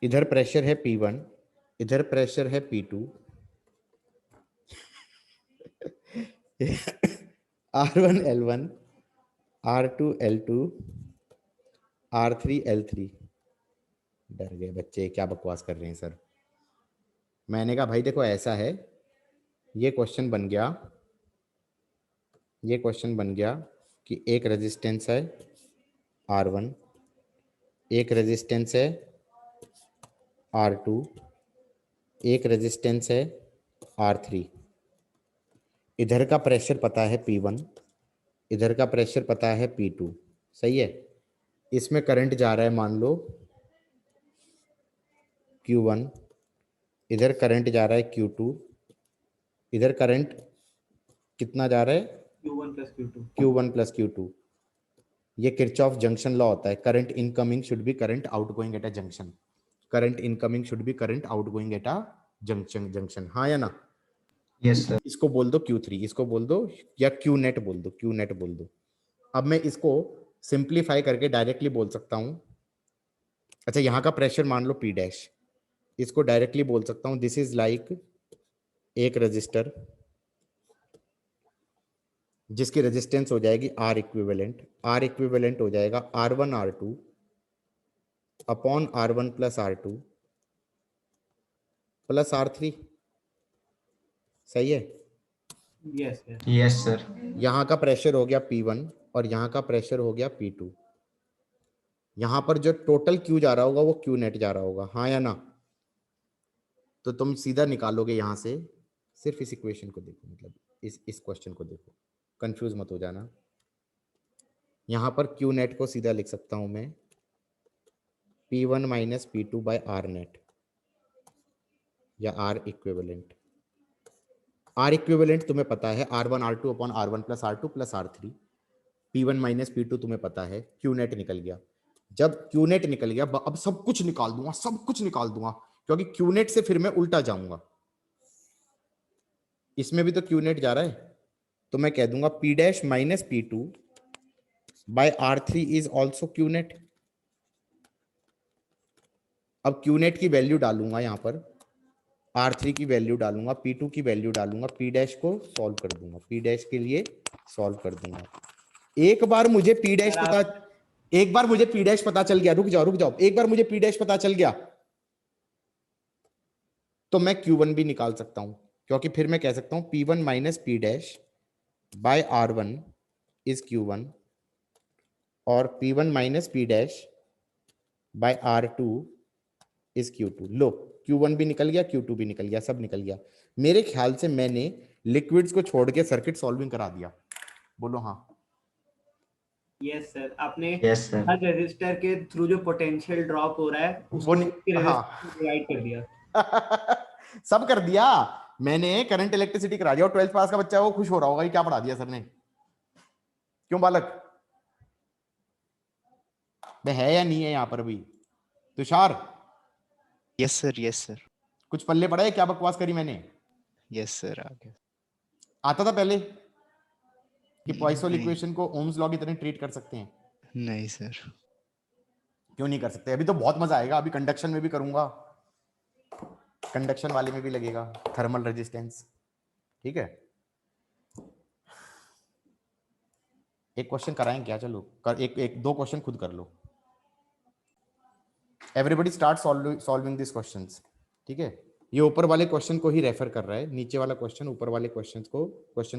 इधर प्रेशर है P1, इधर प्रेशर है P2, R1 L1, R2 L2, R3 L3। डर गए बच्चे, क्या बकवास कर रहे हैं सर। मैंने कहा भाई देखो ऐसा है, ये क्वेश्चन बन गया, ये क्वेश्चन बन गया कि एक रेजिस्टेंस है R1, एक रेजिस्टेंस है R2, एक रेजिस्टेंस है R3। इधर का प्रेशर पता है P1, इधर का प्रेशर पता है P2, सही है। इसमें करंट जा रहा है मान लो Q1, इधर करंट जा रहा है Q2, इधर करंट कितना जा रहा है? Q1 plus Q2। Q1 plus Q2। ये किरचॉफ जंक्शन लॉ होता है, current incoming should be current outgoing at a junction, current incoming should be current outgoing at a junction, हाँ या ना? Yes, sir. इसको बोल दो Q3, इसको बोल दो, या Q नेट बोल दो, Q नेट बोल दो। अब मैं इसको सिंप्लीफाई करके डायरेक्टली बोल सकता हूं, अच्छा यहां का प्रेशर मान लो P डैश, इसको डायरेक्टली बोल सकता हूं दिस इज लाइक एक रजिस्टर जिसकी रेजिस्टेंस हो जाएगी R इक्विवेलेंट हो जाएगा R1 R2 upon R1 plus R2 plus R3, सही है। Yes sir. Yes, sir. यहाँ का प्रेशर हो गया P1 और यहाँ का प्रेशर हो गया P2। यहाँ पर जो टोटल Q जा रहा होगा वो Q नेट जा रहा होगा, हाँ या ना? तो तुम सीधा निकालोगे यहाँ से, सिर्फ इस इक्वेशन को देखो, मतलब इस क्वेश्चन को देखो, कंफ्यूज मत हो जाना। यहाँ पर Q नेट को सीधा लिख सकता हूँ मैं P1 minus P2 by r net, या आर इक्विवेलेंट। आर इक्विवेलेंट तुम्हें पता है R1 R2 upon R1 plus R2 plus R3। P1 minus P2 तुम्हें पता है, Q नेट निकल गया। जब Q नेट निकल गया, अब सब कुछ निकाल दूंगा, सब कुछ निकाल दूंगा, क्योंकि Q नेट से फिर मैं उल्टा जाऊंगा। इसमें भी तो Q नेट जा रहा है, तो मैं कह दूंगा P dash minus P2 by R3 is also Q net. अब Q नेट की वैल्यू डालूंगा यहाँ पर, R3 की वैल्यू डालूंगा, P2 की वैल्यू डालूंगा, P डैश को सॉल्व कर दूंगा, P डैश के लिए सॉल्व कर दूंगा। एक बार मुझे P डैश पता, एक बार मुझे P डैश पता चल गया, रुक जाओ, एक बार मुझे P डैश पता चल गया तो मैं Q1 भी निकाल सकता हूं, क्योंकि फिर मैं कह सकता हूं P1 minus P dash by R1 is Q1 और P1 minus P dash by R2 is Q2। Low, Q1 भी निकल गया, Q2 भी निकल गया, सब निकल गया। मेरे ख्याल से मैंने लिक्विड्स को छोड़ के सर्किट सॉल्विंग करा दिया, बोलो हाँ। यस सर, आपने यस सर। हर रजिस्टर के थ्रू जो पोटेंशियल ड्रॉप हो रहा है वो नहीं, उसको हाँ डिवाइड कर दिया। सब कर दिया मैंने, करंट इलेक्ट्रिसिटी करा दिया। और 12th पास का बच्चा है वो खुश हो रहा होगा, ये क्या पढ़ा दिया सर ने, क्यों बालक? वह है या नहीं है यहाँ पर अभी? Tushar, yes sir, yes sir, कुछ पल्ले पड़ा है क्या बकवास करी मैंने? Yes sir. आगे आता था पहले कि पॉइसन नहीं, इक्वेशन को ओम्स लॉ की तरह ट्रीट कर सकते हैं? नहीं सर। क्यों नहीं कर सकते? अभी तो बहुत मजा आएगा, अभी कंडक्शन में भी करूंगा, कंडक्शन वाले में भी लगेगा थर्मल रेजिस्टेंस, ठीक है। एक क्वेश्चन कराएं क्या? चलो कर, एक दो क्वेश्चन खुद कर लो। Everybody start solving this questions, ठीक है। ये ऊपर वाले क्वेश्चन को ही रेफर कर रहा है, नीचे वाला क्वेश्चन ऊपर वाले क्वेश्चन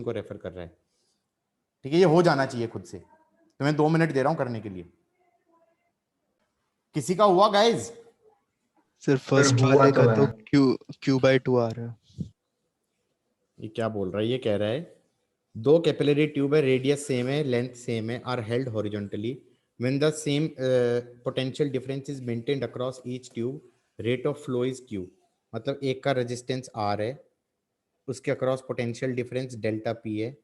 को रेफर कर रहा है, ठीक है। ये हो जाना चाहिए खुद से, तो मैं 2 मिनट दे रहा हूं करने के लिए। किसी का हुआ गाइज? सर फर्स्ट हुआ वाले तो का तो है। Q/2 आ रहा है। ये क्या बोल रहा है? ये कह रहा है दो कैपिलरी ट्यूब है, रेडियस सेम है, लेंथ सेम है, are held horizontally when the same potential difference is maintained across each tube, rate of flow is Q। मतलब एक का रेजिस्टेंस R है, उसके across potential difference delta P है,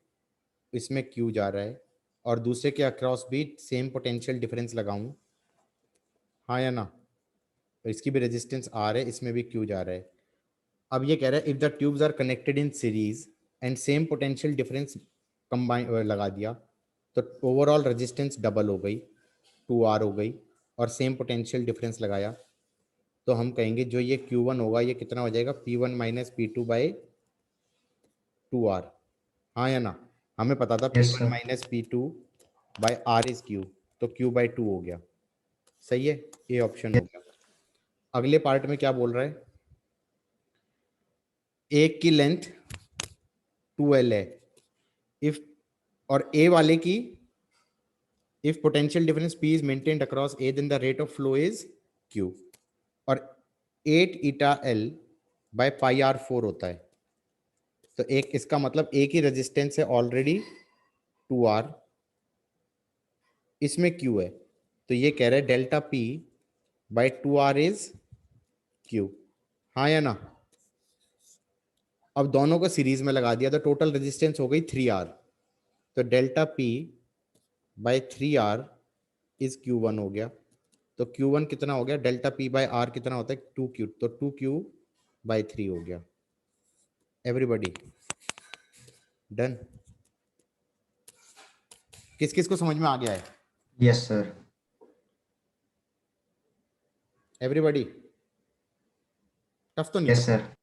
इसमें Q जा रहा है, और दूसरे के अक्रॉस भी सेम पोटेंशियल डिफरेंस लगाऊं, हाँ या ना? तो इसकी भी रेजिस्टेंस R है, इसमें भी Q जा रहा है। अब ये कह रहा है if the tubes are connected in series and same potential difference combine लगा दिया, तो ओवरऑल रेजिस्टेंस डबल हो गई, 2R हो गई, और सेम पोटेंशियल डिफरेंस लगाया, तो हम कहेंगे जो ये Q1 होगा ये कितना हो जाएगा? P1 minus P2 by 2R, हाँ या ना? हमें पता था yes P1 sir. Minus P2 by R is Q, तो Q बाई 2 हो गया, सही है, ये ऑप्शन हो गया। अगले पार्ट में क्या बोल रहा है? एक की लेंथ 2L है, इफ, और ए वाले की if potential difference P is maintained across A then the rate of flow is Q, और 8 eta L by pi R4 होता है। तो एक इसका मतलब A की रेजिस्टेंस है ऑलरेडी 2R, इसमें Q है, तो ये कह रहा है delta P by 2R is Q, हाँ या ना? अब दोनों को सीरीज में लगा दिया तो टोटल रेजिस्टेंस हो गई 3R, तो delta P by 3R is Q1 हो गया। तो Q1 कितना हो गया? डेल्टा P बाई R कितना होता है? 2Q, तो 2Q बाई 3 हो गया। Everybody done? किस किस को समझ में आ गया है? Yes sir. एवरीबडी? टफ तो नहीं यस था? Sir.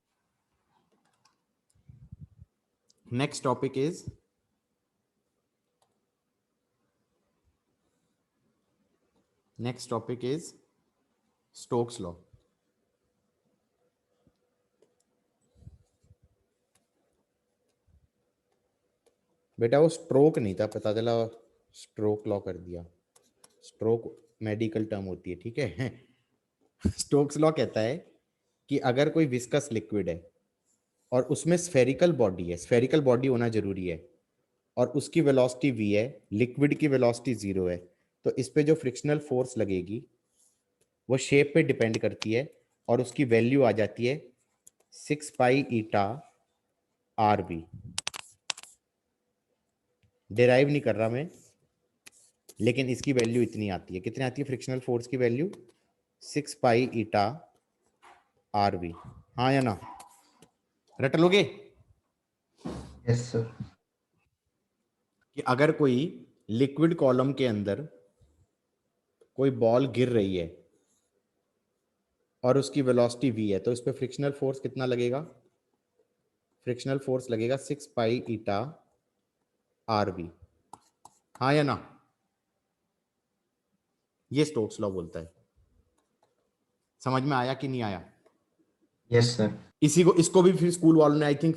Next topic is Stokes law. बेटा वो स्ट्रोक नहीं था, पता चला स्ट्रोक लॉ कर दिया। स्ट्रोक मेडिकल टर्म होती है, ठीक है। स्टोक्स लॉ कहता है कि अगर कोई विस्कस लिक्विड है और उसमें स्फेरिकल बॉडी है, स्फेरिकल बॉडी होना जरूरी है, और उसकी वेलोसिटी v है, लिक्विड की वेलोसिटी 0 है, तो इस पे जो फ्रिक्शनल फोर्स लगेगी वो शेप पे डिपेंड करती है और उसकी वैल्यू आ जाती है 6 pi eta r B. Derive नहीं कर रहा मैं, लेकिन इसकी वैल्यू इतनी आती है। कितनी आती है फ्रिक्शनल फोर्स की value? 6 pi eta r v. हाँ या ना? रट लोगे यस सर। कि अगर कोई लिक्विड कॉलम के अंदर कोई बॉल गिर रही है और उसकी वेलोसिटी v है, तो इस पे फ्रिक्शनल फोर्स कितना लगेगा? फ्रिक्शनल फोर्स लगेगा 6 पाई ईटा आर बी। हाँ या ना? ये स्टोक्स लॉ बोलता है। समझ में आया कि नहीं आया? Yes sir. इसी को, इसको भी फिर स्कूल वालों ने आई थिंक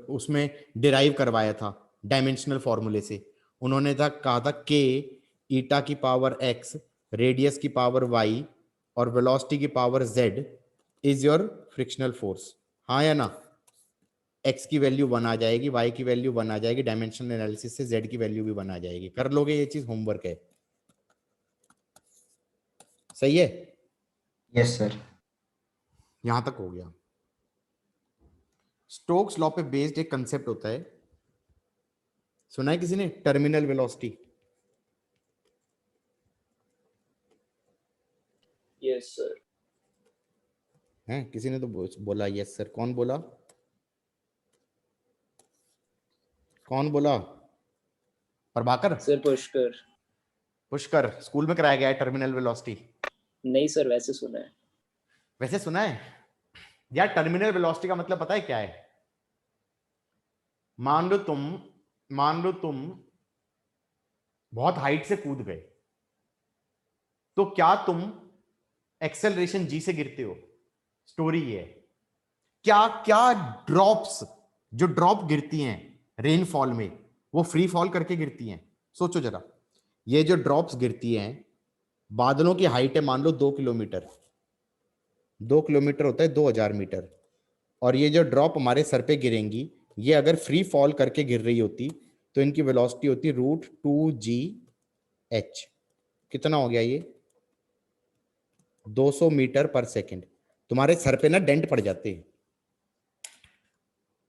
उसमें डिराइव करवाया था डायमेंशनल फॉर्मूले से। उन्होंने कहा था k ईटा की पावर x, रेडियस की पावर y और वेलोसिटी की power z is your frictional force. हाँ या ना? x की वैल्यू 1 आ जाएगी, y की वैल्यू 1 आ जाएगी, डायमेंशनल एनालिसिस से z की वैल्यू भी 1 आ जाएगी। कर लोगे ये चीज, होमवर्क है। सही है? Yes sir. यहां तक हो गया। स्टोक्स लॉ पे बेस्ड एक कंसेप्ट होता है, सुना है किसी ने? Terminal velocity. Yes sir. है किसी ने तो बोला यस सर। कौन बोला? कौन बोला? प्रभाकर? सर पुष्कर। पुष्कर, स्कूल में कराया गया है टर्मिनल वेलोसिटी? नहीं सर, वैसे सुना है। वैसे सुना है यार। टर्मिनल वेलोसिटी का मतलब पता है क्या है? मान लो तुम बहुत हाइट से कूद गए, तो क्या तुम एक्सेलरेशन जी से गिरते हो? स्टोरी ये है। क्या क्या ड्रॉप्स, जो ड्रॉप गिरती हैं रेनफॉल में, वो फ्री फॉल करके गिरती हैं? सोचो जरा, ये जो ड्रॉप्स गिरती हैं, बादलों की हाइट है मान लो 2 किलोमीटर, 2 किलोमीटर होता है 2000 मीटर, और ये जो ड्रॉप हमारे सर पे गिरेंगी, ये अगर फ्री फॉल करके गिर रही होती तो इनकी वेलोसिटी होती √2gh। कितना हो गया ये? 200 मीटर पर सेकंड। तुम्हारे सर पे ना डेंट पड़ जाते हैं,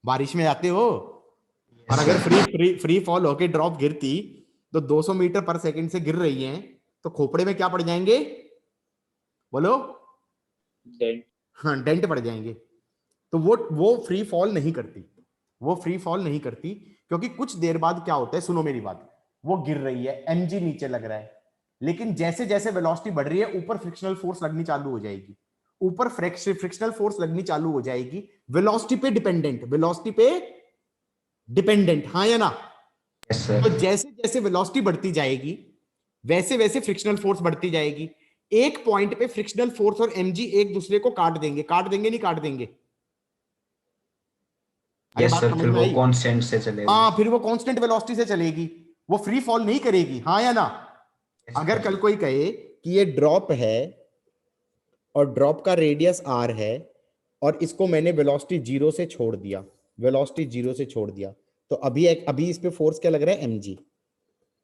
बारिश में जाते हो, और अगर फ्री फॉल होके ड्रॉप गिरती तो 200 मीटर पर सेकंड से गिर रही हैं, तो खोपड़े में क्या पड़ जाएंगे? बोलो। डेंट। हाँ, डेंट पड़ जाएंगे। तो वो फ्री फॉल नहीं करती, वो फ्री फॉल नहीं करती, क्योंकि कुछ देर बाद क्या होता है, सुनो मेरी बात। वो गिर रही है, mg नीचे लग रहा है, लेकिन जैसे जैसे वेलोसिटी बढ़ रही है ऊपर फ्रिक्शनल फोर्स लगनी चालू हो जाएगी, ऊपर फ्रिक्शनल फोर्स लगनी चालू हो जाएगी, वेलोसिटी पे डिपेंडेंट, वेलोसिटी पे डिपेंडेंट। हाँ या ना? Yes sir. तो जैसे जैसे वेलोसिटी बढ़ती जाएगी वैसे वैसे फ्रिक्शनल फोर्स बढ़ती जाएगी। एक पॉइंट पे फ्रिक्शनल फोर्स और mg एक दूसरे को काट देंगे, नहीं काट देंगे? अरे यस बात सर, समझ फिर में वो आई? कांस्टेंट से चलेगा। हाँ, फिर वो कांस्टेंट वेलोसिटी से चलेगी, वो फ्री फॉल नहीं करेगी। हाँ या ना? अगर कल कोई कहे कि ये ड्रॉप है और ड्रॉप का रेडियस r है और इसको मैंने वेलोसिटी 0 से छोड़ दिया, वेलोसिटी 0 से छोड़ दिया, तो अभी इस पे फोर्स क्या लग रहा है? mg।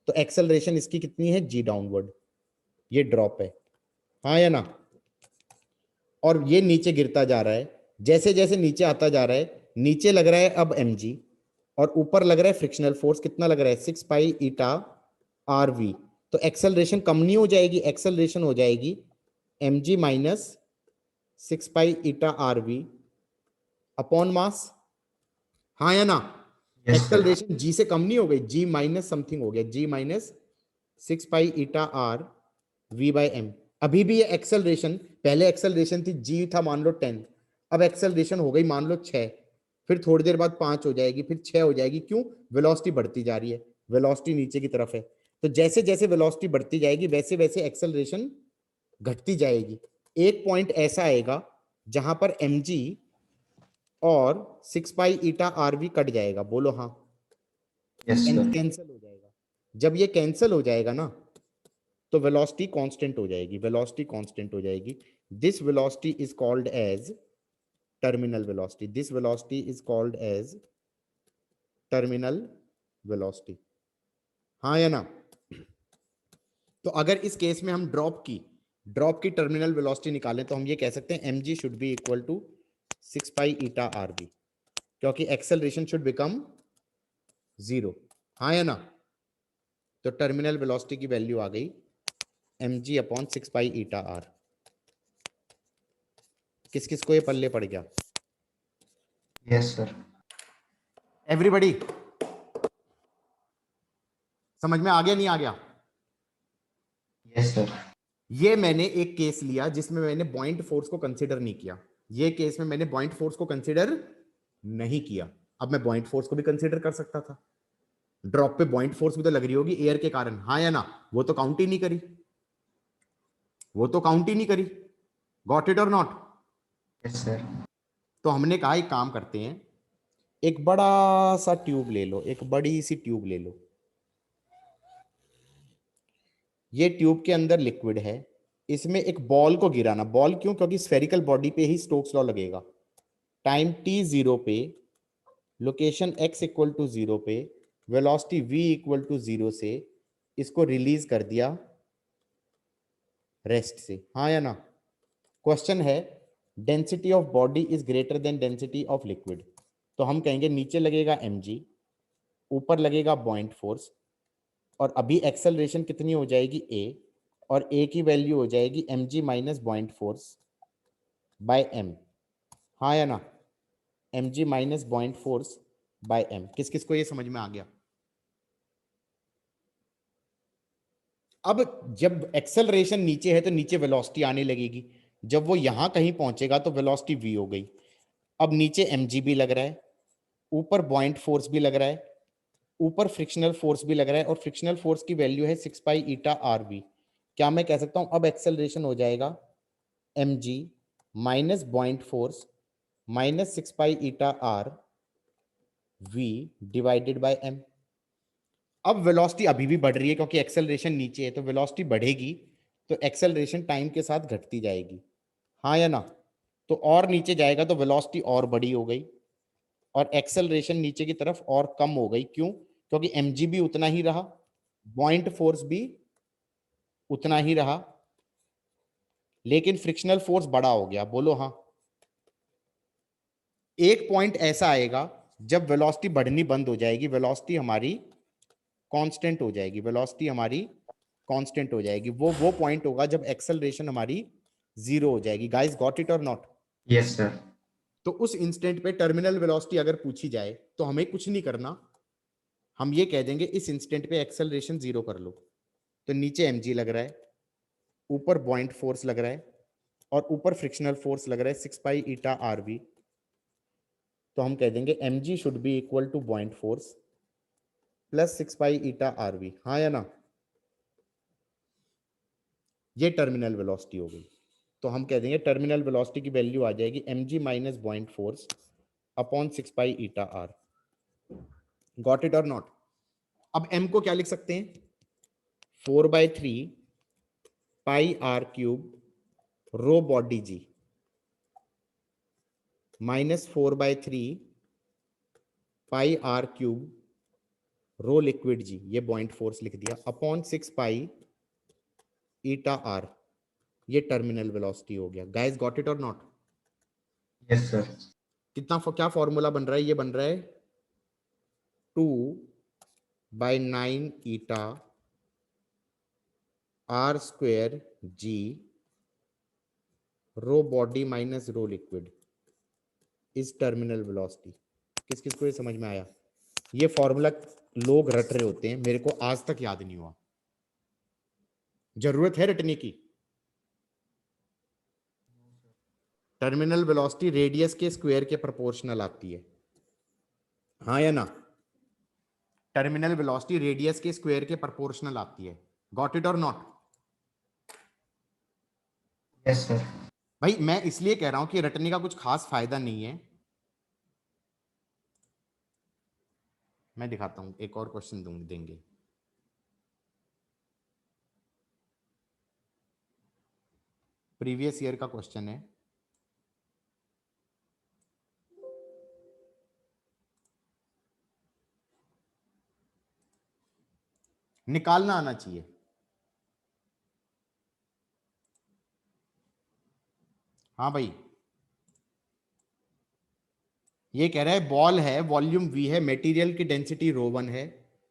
तो एक्सेलरेशन इसकी कितनी है? g downward. ये ड्रॉप है। हाँ या ना? और ये नीचे गिरता जा रहा है, जैसे जैसे नीचे आता जा रहा है, नीचे लग रहा है अब mg और ऊपर लग रहा है फ्रिक्शनल फोर्स। कितना लग रहा है? 6 पाई ईटा आर वी। तो एक्सेलरेशन कम नहीं हो जाएगी, एक्सेलरेशन हो जाएगी mg minus 6 pi eta r v upon mass. हाँ या ना? Yes sir. एक्सेलरेशन g से कम नहीं हो गई, g माइनस समथिंग हो गया, g minus 6 pi eta r v by m. अभी भी ये एक्सेलरेशन, पहले एक्सेलरेशन थी g था मान लो 10, अब एक्सेलरेशन हो गई मान लो 6, फिर थोड़ी देर बाद 5 हो जाएगी, फिर 6 हो जाएगी। क्यों? वेलोसिटी बढ़ती जा रही है, वेलोसिटी नीचे की तरफ है। तो जैसे जैसे वेलोसिटी बढ़ती जाएगी वैसे वैसे एक्सेलरेशन घटती जाएगी। एक पॉइंट ऐसा आएगा जहां पर mg और 6 pi eta r we cut जाएगा। बोलो हाँ, यस सर। कैंसिल हो जाएगा। जब ये कैंसिल हो जाएगा ना तो वेलोसिटी कांस्टेंट हो जाएगी, वेलोसिटी कांस्टेंट हो जाएगी. This velocity is called as terminal velocity, this velocity is called as terminal velocity. हाँ या ना? तो अगर इस केस में हम ड्रॉप की टर्मिनल वेलोसिटी निकालें तो हम ये कह सकते हैं mg should be equal to 6 pi eta r v, क्योंकि एक्सेलरेशन शुड बिकम 0. हाँ या ना? तो टर्मिनल वेलोसिटी की वैल्यू आ गई mg upon 6 pi eta r. किस किस को ये पल्ले पड़ गया? Yes sir. एवरीबॉडी समझ में आ गया, नहीं आ गया? Yes sir. ये मैंने एक केस लिया जिसमें मैंने पॉइंट फोर्स को कंसीडर नहीं किया. ये केस में मैंने पॉइंट फोर्स को कंसीडर नहीं किया. अब मैं पॉइंट फोर्स को भी कंसीडर कर सकता था. ड्रॉप पे पॉइंट फोर्स भी तो लग रही होगी एयर के कारण. हाँ या ना? वो तो काउंट ही नहीं करी, वो तो काउंट ही नहीं करी. गॉट इट और नॉट? Yes sir. तो हमने कहा एक काम करते हैं, एक बड़ा सा ट्यूब ले लो, एक बड़ी सी ट्यूब ले लो. ये ट्यूब के अंदर लिक्विड है, इसमें एक बॉल को गिराना. बॉल क्यों? क्योंकि स्फेरिकल बॉडी पे ही स्टोक्स लॉ लगेगा. टाइम t0 पे, लोकेशन x इक्वल टू 0 पे, वेलोसिटी v इक्वल टू 0 से इसको रिलीज कर दिया रेस्ट से. हाँ या ना? क्वेश्चन है density of body is greater than density of liquid. तो हम कहेंगे नीचे लगेगा mg, ऊपर लगेगा पॉइंट फोर्स, और अभी एक्सेलरेशन कितनी हो जाएगी a, और a की वैल्यू हो जाएगी mg minus point force by m. हाँ या ना? mg minus point force by m. किस किस को ये समझ में आ गया? अब जब एक्सेलरेशन नीचे है तो नीचे वेलोसिटी आने लगेगी. जब वो यहां कहीं पहुंचेगा तो वेलोसिटी v हो गई. अब नीचे mg भी लग रहा है, ऊपर पॉइंट फोर्स भी लग रहा है, ऊपर फ्रिक्शनल फोर्स भी लग रहा है, और फ्रिक्शनल फोर्स की वैल्यू है 6 पाई ईटा आर बी. क्या मैं कह सकता हूं अब एक्सेलरेशन हो जाएगा mg minus point force minus 6 pi eta r v divided by m. अब वेलोसिटी अभी भी बढ़ रही है क्योंकि एक्सेलरेशन नीचे है, तो वेलोसिटी बढ़ेगी तो एक्सेलरेशन टाइम के साथ घटती जाएगी. हाँ या ना? तो और नीचे जाएगा तो वेलोसिटी और बड़ी हो गई और एक्सेलरेशन नीचे की तरफ और कम हो गई. क्यों? क्योंकि mg भी उतना ही रहा, पॉइंट फोर्स भी उतना ही रहा, लेकिन फ्रिक्शनल फोर्स बड़ा हो गया. बोलो हाँ. एक पॉइंट ऐसा आएगा जब वेलोसिटी बढ़नी बंद हो जाएगी, वेलोसिटी हमारी कांस्टेंट हो जाएगी, वेलोसिटी हमारी कांस्टेंट हो जाएगी. वो पॉइंट होगा जब एक्सेलरेशन हमारी 0 हो जाएगी. गाइस गॉट इट और नॉट? Yes sir. तो उस इंस्टेंट पे टर्मिनल वेलोसिटी अगर पूछी जाए तो हमें कुछ नहीं करना, हम ये कह देंगे इस इंस्टेंट पे एक्सेलरेशन 0 कर लो. तो नीचे mg लग रहा है, ऊपर पॉइंट फोर्स लग रहा है, और ऊपर फ्रिक्शनल फोर्स लग रहा है 6 पाई ईटा आर बी. तो हम कह देंगे mg should be equal to buoyant force plus 6 pi eta r v. हाँ या ना? ये टर्मिनल वेलोसिटी हो गई. तो हम कह देंगे टर्मिनल वेलोसिटी की वैल्यू आ जाएगी mg minus point force upon 6 pi eta R. Got it और नॉट? अब m को क्या लिख सकते हैं? 4/3 pi are cube rho body G minus 4/3 pi are cube rho liquid G, ये पॉइंट फोर्स लिख दिया, अपॉन 6 पाई ईटा आर. ये टर्मिनल वेलोसिटी हो गया. गाइस गॉट इट और नॉट? Yes sir. कितना क्या फॉर्मूला बन रहा है? ये बन रहा है 2/9 eta r square g rho body minus rho liquid is terminal velocity. किस किस को ये समझ में आया? ये फॉर्मूला लोग रट रहे होते हैं, मेरे को आज तक याद नहीं हुआ. जरूरत है रटने की? टर्मिनल वेलोसिटी रेडियस के स्क्वायर के प्रोपोर्शनल आती है. हाँ या ना? टर्मिनल वेलोसिटी रेडियस के स्क्वायर के प्रोपोर्शनल आती है. गॉट इट और नॉट? Yes sir. भाई मैं इसलिए कह रहा हूं कि रटने का कुछ खास फायदा नहीं है. मैं दिखाता हूं, एक और क्वेश्चन देंगे. प्रीवियस ईयर का क्वेश्चन है। निकालना आना चाहिए। हाँ भाई, ये कह रहा है बॉल है, वॉल्यूम v है, मटेरियल की डेंसिटी ρ1 है,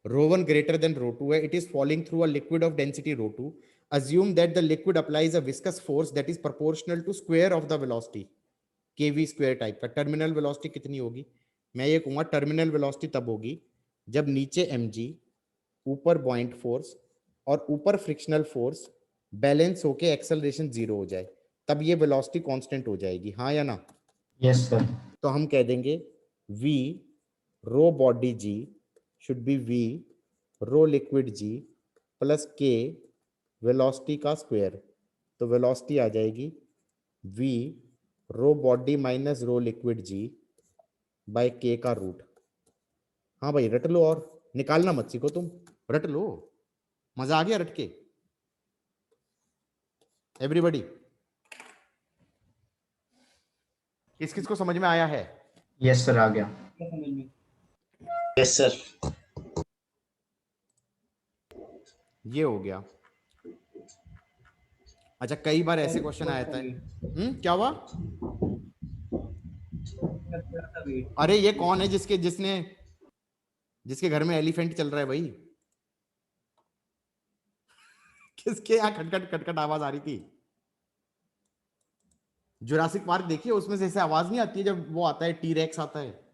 ρ1 ग्रेटर देन ρ2 है, it is falling through a liquid of density ρ2, assume that the liquid applies a viscous force that is proportional to square of the velocity, kv square type का। टर्मिनल वेलोसिटी कितनी होगी? मैं ये कहूंगा टर्मिनल वेलोसिटी तब होगी जब नीचे mg, ऊपर बॉइंट फोर्स और ऊपर फ्रिक्शनल फोर्स बैलेंस होके एक्सेलरेशन 0 हो जाए, तब ये वेलोसिटी कांस्टेंट हो जाएगी। हाँ या ना? Yes sir. तो हम कह देंगे v rho body g should be v rho liquid g plus k velocity का स्क्वायर। तो वेलोसिटी आ जाएगी v rho body minus rho liquid g by k का रूट। हाँ भाई रट लो, और निकालना मत सीखो तुम, रट लो। मजा आ गया रट के? एवरीबॉडी, किस किस को समझ में आया है? यस सर, आ गया। क्या समझ में? Yes sir. ये हो गया। अच्छा, कई बार ऐसे क्वेश्चन आया था। क्या हुआ? थोड़ा सा वेट। अरे ये कौन है जिसके घर में एलिफेंट चल रहा है भाई? किसके यहाँ खटखट खटखट आवाज आ रही थी? जुरासिक पार्क देखिए, उसमें से ऐसे आवाज नहीं आती है जब वो आता है, टी-रेक्स आता है।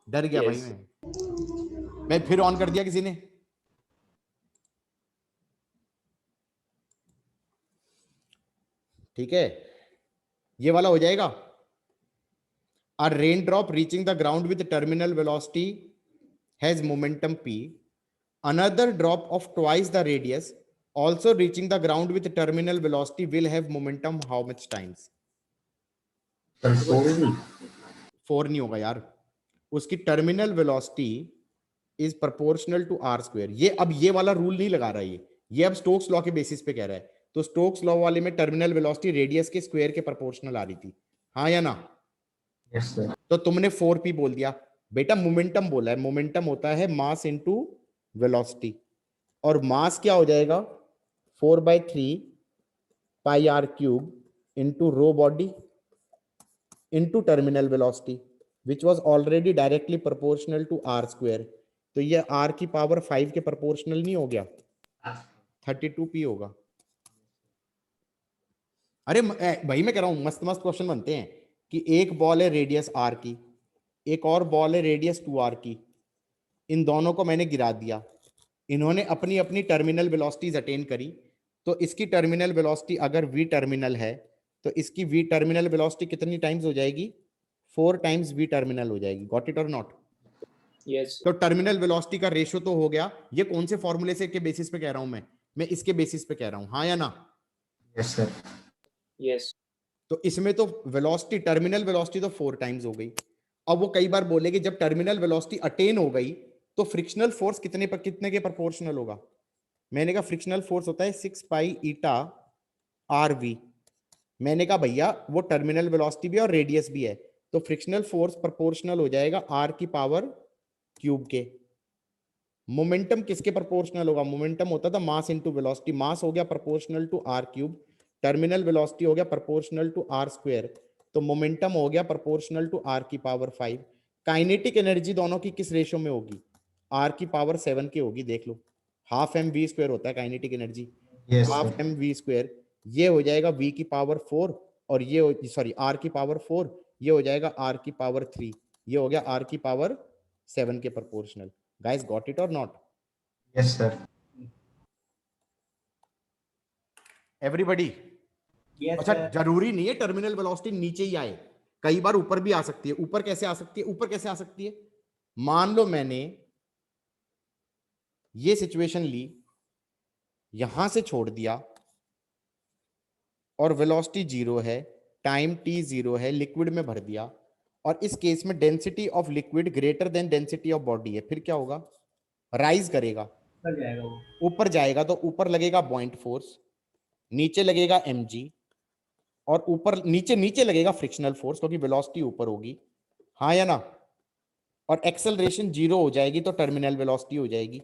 डर गया भाई Yes. मैं फिर ऑन कर दिया किसी ने। ठीक है, ये वाला हो जाएगा। A raindrop reaching the ground with terminal velocity has momentum p. Another drop of twice the radius also reaching the ground with terminal velocity will have momentum how much times? Sir 4 4 नहीं होगा यार, उसकी terminal velocity is proportional to r square. ये अब ये वाला रूल नहीं लगा रहा है, ये अब स्टोक्स लॉ के बेसिस पे कह रहा है। तो स्टोक्स लॉ वाले में टर्मिनल वेलोसिटी रेडियस के स्क्वायर के प्रोपोर्शनल आ रही थी। हाँ या ना? Yes sir. तो तुमने 4p बोल दिया बेटा, मोमेंटम बोला है। मोमेंटम होता है मास इनटू वेलोसिटी, और मास क्या हो जाएगा? 4/3 pi are cube into rho body into terminal velocity which was already directly proportional to r square. तो ये r की पावर 5 के प्रोपोर्शनल नहीं हो गया? 32p होगा। अरे भाई मैं कह रहा हूं मस्त मस्त क्वेश्चन बनते हैं कि एक बॉल है रेडियस r की, एक और बॉल है रेडियस 2r की, इन दोनों को मैंने गिरा दिया, इन्होंने अपनी अपनी टर्मिनल वेलोसिटीज अटेन करी। तो इसकी टर्मिनल वेलोसिटी अगर v टर्मिनल है तो इसकी v टर्मिनल वेलोसिटी कितनी टाइम्स हो जाएगी? 4 टाइम्स v टर्मिनल हो जाएगी। गॉट इट और नॉट? Yes. तो टर्मिनल वेलोसिटी का रेशियो तो हो गया। ये कौन से फॉर्मूले से के बेसिस पे कह रहा हूं मैं इसके बेसिस पे कह रहा हूं। हाँ या ना? Yes sir. Yes. तो इसमें तो वेलोसिटी, टर्मिनल वेलोसिटी तो 4 टाइम्स हो गई। अब वो कई बार बोलेगे जब टर्मिनल वेलोसिटी अटेन हो गई तो फ्रिक्शनल फोर्स कितने के प्रोपोर्शनल होगा? मैंने कहा फ्रिक्शनल फोर्स होता है 6 पाई ईटा आर वी। मैंने कहा भैया वो टर्मिनल वेलोसिटी भी और रेडियस भी है, तो फ्रिक्शनल फोर्स प्रोपोर्शनल हो जाएगा आर की पावर क्यूब के। मोमेंटम किसके प्रोपोर्शनल होगा? मोमेंटम होता था मास इनटू वेलोसिटी। मास हो गया proportional to r cube, terminal velocity हो गया प्रोपोर्शनल टू आर स्क्वायर, तो मोमेंटम हो गया प्रोपोर्शनल टू आर की पावर 5। काइनेटिक एनर्जी दोनों की किस रेशियो में होगी? आर की पावर 7 की होगी। देख लो, हाफ एम वी स्क्वायर होता है kinetic energy, yes half sir. M v square. ये हो जाएगा v की पावर 4 और ये सॉरी r की पावर 4, ये हो जाएगा r की पावर 3, ये हो गया r की पावर 7 के प्रोपोर्शनल। गाइस गॉट इट और not? Yes sir. Everybody? Yes अच्छा, सर। जरूरी नहीं है टर्मिनल वेलोसिटी नीचे ही आए, कई बार ऊपर भी आ सकती है। ऊपर कैसे आ सकती है? ऊपर कैसे आ सकती है? मान लो मैंने ये सिचुएशन ली, यहां से छोड़ दिया और वेलोसिटी 0 है, टाइम t 0 है, लिक्विड में भर दिया, और इस केस में density of liquid greater than density of body है। फिर क्या होगा? राइज करेगा, कर जाएगा वो। ऊपर जाएगा, तो ऊपर लगेगा पॉइंट फोर्स, नीचे लगेगा mg और ऊपर नीचे नीचे लगेगा फ्रिक्शनल फोर्स क्योंकि वेलोसिटी ऊपर होगी, हाँ या ना, और एक्सेलरेशन जीरो हो जाएगी तो टर्मिनल वेलोसिटी हो जाएगी।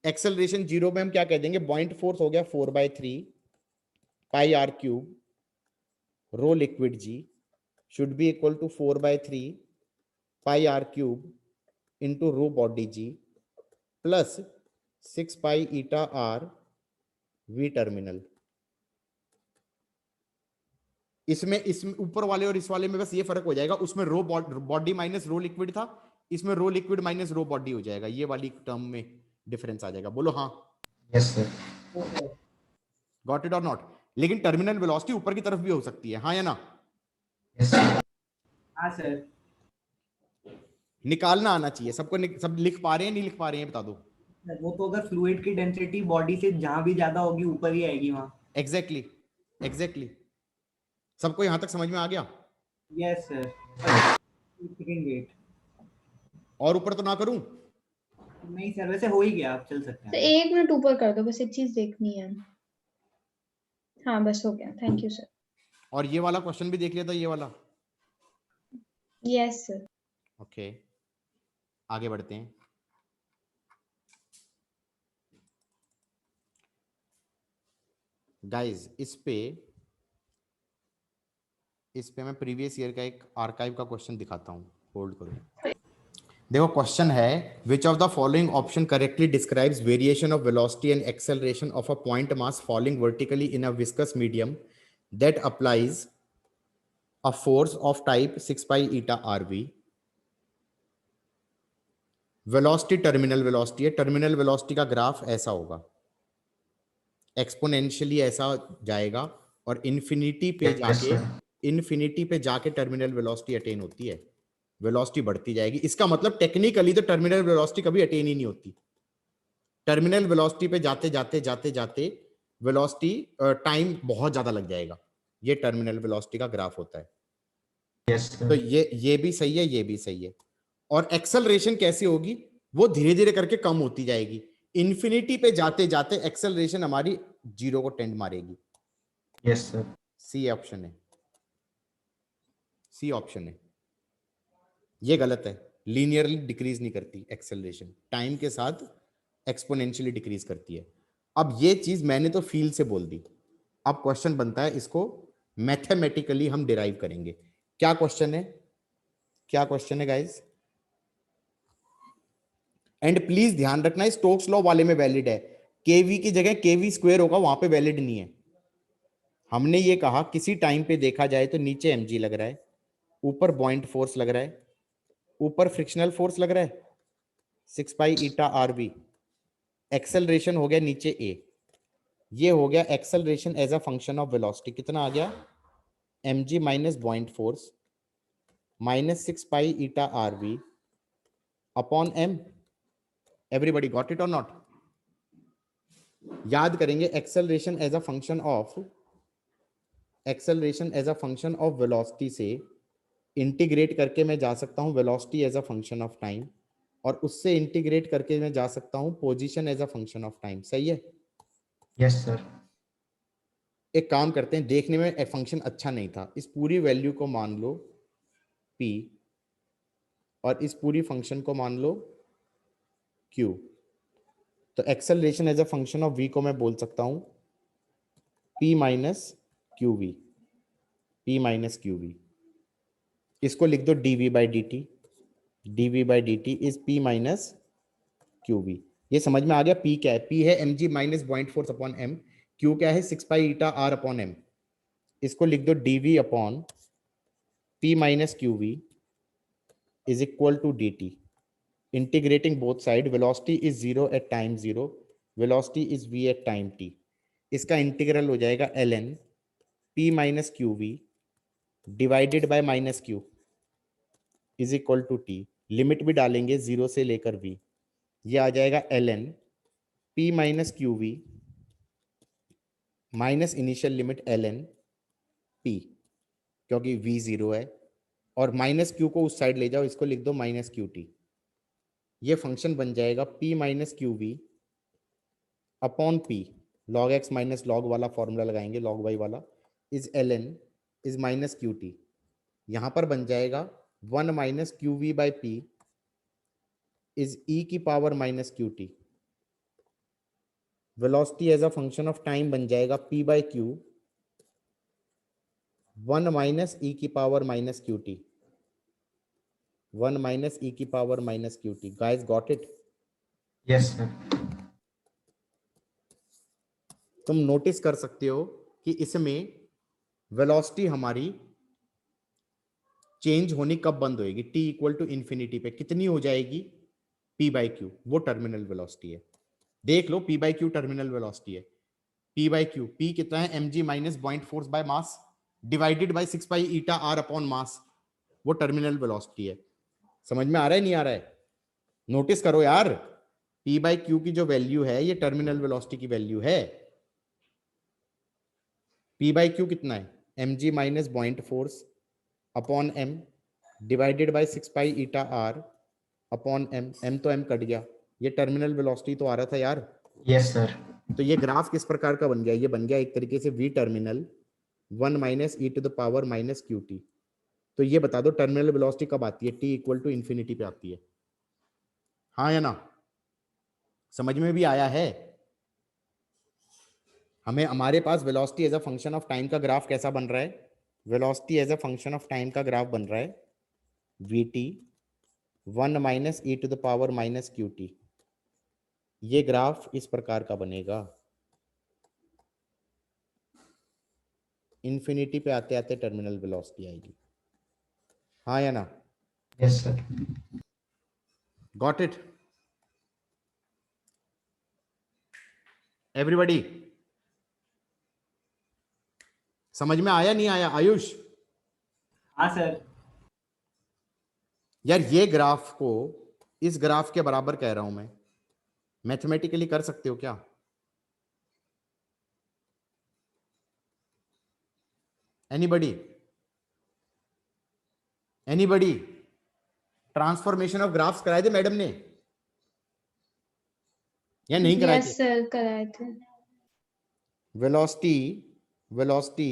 एक्सेलरेशन जीरो में हम क्या कह देंगे, पॉइंट फोर्स हो गया 4/3 pi are cube rho liquid g should be equal to 4/3 pi are cube into rho body g plus 6 pi eta r v terminal. इसमें ऊपर वाले और इस वाले में बस ये फर्क हो जाएगा, उसमें रो बॉडी माइनस रो लिक्विड था, इसमें रो लिक्विड माइनस रो बॉडी हो जाएगा, ये वाली टर्म में डिफरेंस आ जाएगा। बोलो हाँ, यस सर। गॉट इट और नॉट। लेकिन टर्मिनल वेलोसिटी ऊपर की तरफ भी हो सकती है, हाँ या ना? Yes sir. हाँ सर। निकालना आना चाहिए सबको। सब लिख पा रहे हैं नहीं लिख पा रहे हैं बता दो। वो तो अगर फ्लूइड की डेंसिटी बॉडी से जहां भी ज्यादा होगी ऊपर ही आएगी वहां। Exactly exactly. सबको यहां तक समझ में आ गया? Yes sir. Second wait. और ऊपर तो ना करूं? नहीं सर, वैसे हो ही गया, आप चल सकते तो हैं। 1 मिनट ऊपर कर दो, बस एक चीज देखनी है। हाँ बस हो गया, थैंक यू सर। और ये वाला क्वेश्चन भी देख लिया था, ये वाला। Yes sir. ओके आगे बढ़ते हैं। गाइस इस पे मैं प्रीवियस ईयर का एक आर्काइव का क्वेश्चन दिखाता हूं, होल्ड करो। देखो क्वेश्चन है, which of the following option correctly describes variation of velocity and acceleration of a point mass falling vertically in a viscous medium that applies a force of type 6 pi eta r v. Velocity terminal velocity है, टर्मिनल वेलोसिटी का ग्राफ ऐसा होगा, एक्सपोनेंशियली ऐसा जाएगा और इन्फिनिटी पे जाके टर्मिनल वेलोसिटी अटेन होती है, वेलोसिटी बढ़ती जाएगी। इसका मतलब टेक्निकली तो टर्मिनल वेलोसिटी कभी अटेन ही नहीं होती। टर्मिनल वेलोसिटी पे जाते जाते जाते जाते वेलोसिटी टाइम बहुत ज्यादा लग जाएगा। ये टर्मिनल वेलोसिटी का ग्राफ होता है। यस तो सर। ये भी सही है, ये भी सही है। और एक्सेलरेशन कैसी होगी, वो धीरे धीरे करके कम होती जाएगी। इन्फिनिटी पे जाते जाते एक्सेलरेशन हमारी जीरो को टेंड मारेगी। Yes sir. सी ऑप्शन है, सी ऑप्शन है। ये गलत है, लीनियरली डिक्रीज नहीं करती एक्सेलरेशन, टाइम के साथ एक्सपोनेंशियली डिक्रीज करती है। अब ये चीज मैंने तो फील्ड से बोल दी, अब क्वेश्चन बनता है इसको मैथमेटिकली हम डिराइव करेंगे। क्या क्वेश्चन है, क्या क्वेश्चन है गाइस? एंड प्लीज ध्यान रखना स्टोक्स लॉ वाले में वैलिड है, केवी की जगह केवी स्क्वायर होगा, वहां पे वैलिड नहीं है। हमने ये कहा किसी टाइम पे देखा जाए तो नीचे mg लग रहा है, ऊपर बॉइंट फोर्स लग रहा है, ऊपर फ्रिक्शनल फोर्स लग रहा है 6 पाई ईटा आरवी, एक्सेलरेशन हो गया नीचे a, ये हो गया acceleration as a function of velocity. कितना आ गया, mg minus buoyant force minus 6 pi eta r v upon m। Everybody got it और नॉट? याद करेंगे acceleration as a function of velocity से इंटीग्रेट करके मैं जा सकता हूं velocity as a function of time, और उससे इंटीग्रेट करके मैं जा सकता हूं position as a function of time. सही है? Yes sir. एक काम करते हैं, देखने में फंक्शन अच्छा नहीं था, इस पूरी वैल्यू को मान लो p और इस पूरी फंक्शन को मान लो q। तो acceleration as a function of v को मैं बोल सकता हूं p माइनस क्यू वी। इसको लिख दो dv/dt is p minus q v. ये समझ में आ गया? p क्या है? p है mg minus point force upon m, q क्या है 6 pi eta r upon m। इसको लिख दो dv upon p minus q v is equal to dt। Integrating both side, velocity is 0 at time 0, velocity is v at time t। इसका इंटीग्रल हो जाएगा ln p minus q v divided by minus q is equal to t. Limit भी डालेंगे 0 से लेकर v, ये आ जाएगा ln p minus q v minus initial limit ln p, क्योंकि v 0 है, और माइनस क्यू को उस साइड ले जाओ, इसको लिख दो माइनस क्यू टी। ये फंक्शन बन जाएगा p minus q v upon p log x minus log वाला फॉर्मूला लगाएंगे, log y वाला, is ln is minus q t, यहां पर बन जाएगा 1 minus q v by p is e की power minus q t. Velocity as a function of time बन जाएगा p by q 1 minus e की power minus q t, 1 minus e की power minus q T. Guys got it? Yes sir. तुम नोटिस कर सकते हो कि इसमें वेलोसिटी हमारी चेंज होनी कब बंद होएगी? t इक्वल टू इन्फिनिटी पे कितनी हो जाएगी? p बाई क्यू, वो टर्मिनल वेलोसिटी है। देख लो, p by Q terminal velocity है। p बाई क्यू, p कितना है? mg minus point force by mass divided by 6 pi eta r upon mass, वो टर्मिनल वेलोसिटी है। समझ में आ रहा है नहीं आ रहा है? नोटिस करो यार, p बाई क्यू की जो वैल्यू है ये टर्मिनल वेलोसिटी की वैल्यू है। p बाई क्यू कितना है? mg minus point force upon m divided by 6 pi eta r upon m तो m कट गया, ये टर्मिनल वेलोसिटी तो आ रहा था यार। Yes sir. तो ये ग्राफ किस प्रकार का बन गया? ये बन गया एक तरीके से v terminal 1 minus e to the power minus q t. तो ये बता दो टर्मिनल वेलोसिटी कब आती है? t इक्वल टू इन्फिनिटी पे आती है, हाँ या ना? समझ में भी आया है? हमें हमारे पास velocity as a function of time का ग्राफ कैसा बन रहा है? Velocity as a function of time का ग्राफ बन रहा है vt 1 minus e to the power minus q t. ये ग्राफ इस प्रकार का बनेगा, इन्फिनिटी पे आते आते टर्मिनल वेलोसिटी आएगी, हाँ या ना? Yes sir. Got it everybody? समझ में आया नहीं आया आयुष? हाँ सर। यार ये ग्राफ को इस ग्राफ के बराबर कह रहा हूं मैं, मैथमेटिकली कर सकते हो क्या? Anybody? Anybody? Transformation of graphs कराए थे मैडम ने या नहीं कराए थे? यस सर, कराए थे। Velocity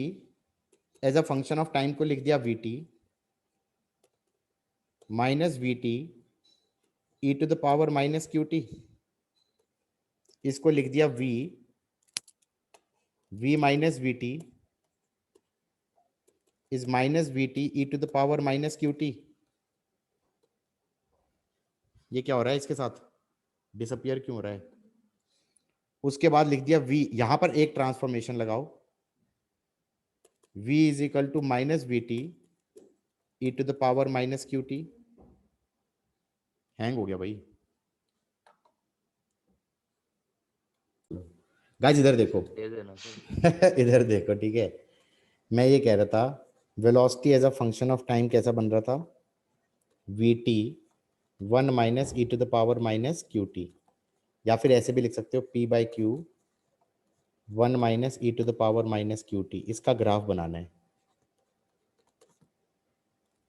as a function of time को लिख दिया vt minus vt e to the power minus q t, इसको लिख दिया v minus vt is minus vt e to the power minus q t. ये क्या हो रहा है इसके साथ? डिसअपियर क्यों हो रहा है? उसके बाद लिख दिया v, यहां पर एक ट्रांसफॉर्मेशन लगाओ, v is equal to minus vt e to the power minus q t. Hang हो गया भाई। गाइस इधर देखो इधर देखो, ठीक है? मैं ये कह रहा था velocity as a function of time कैसा बन रहा था? vt 1 minus e to the power minus q t, या फिर ऐसे भी लिख सकते हो p by q 1 minus e to the power minus q t. इसका ग्राफ बनाना है,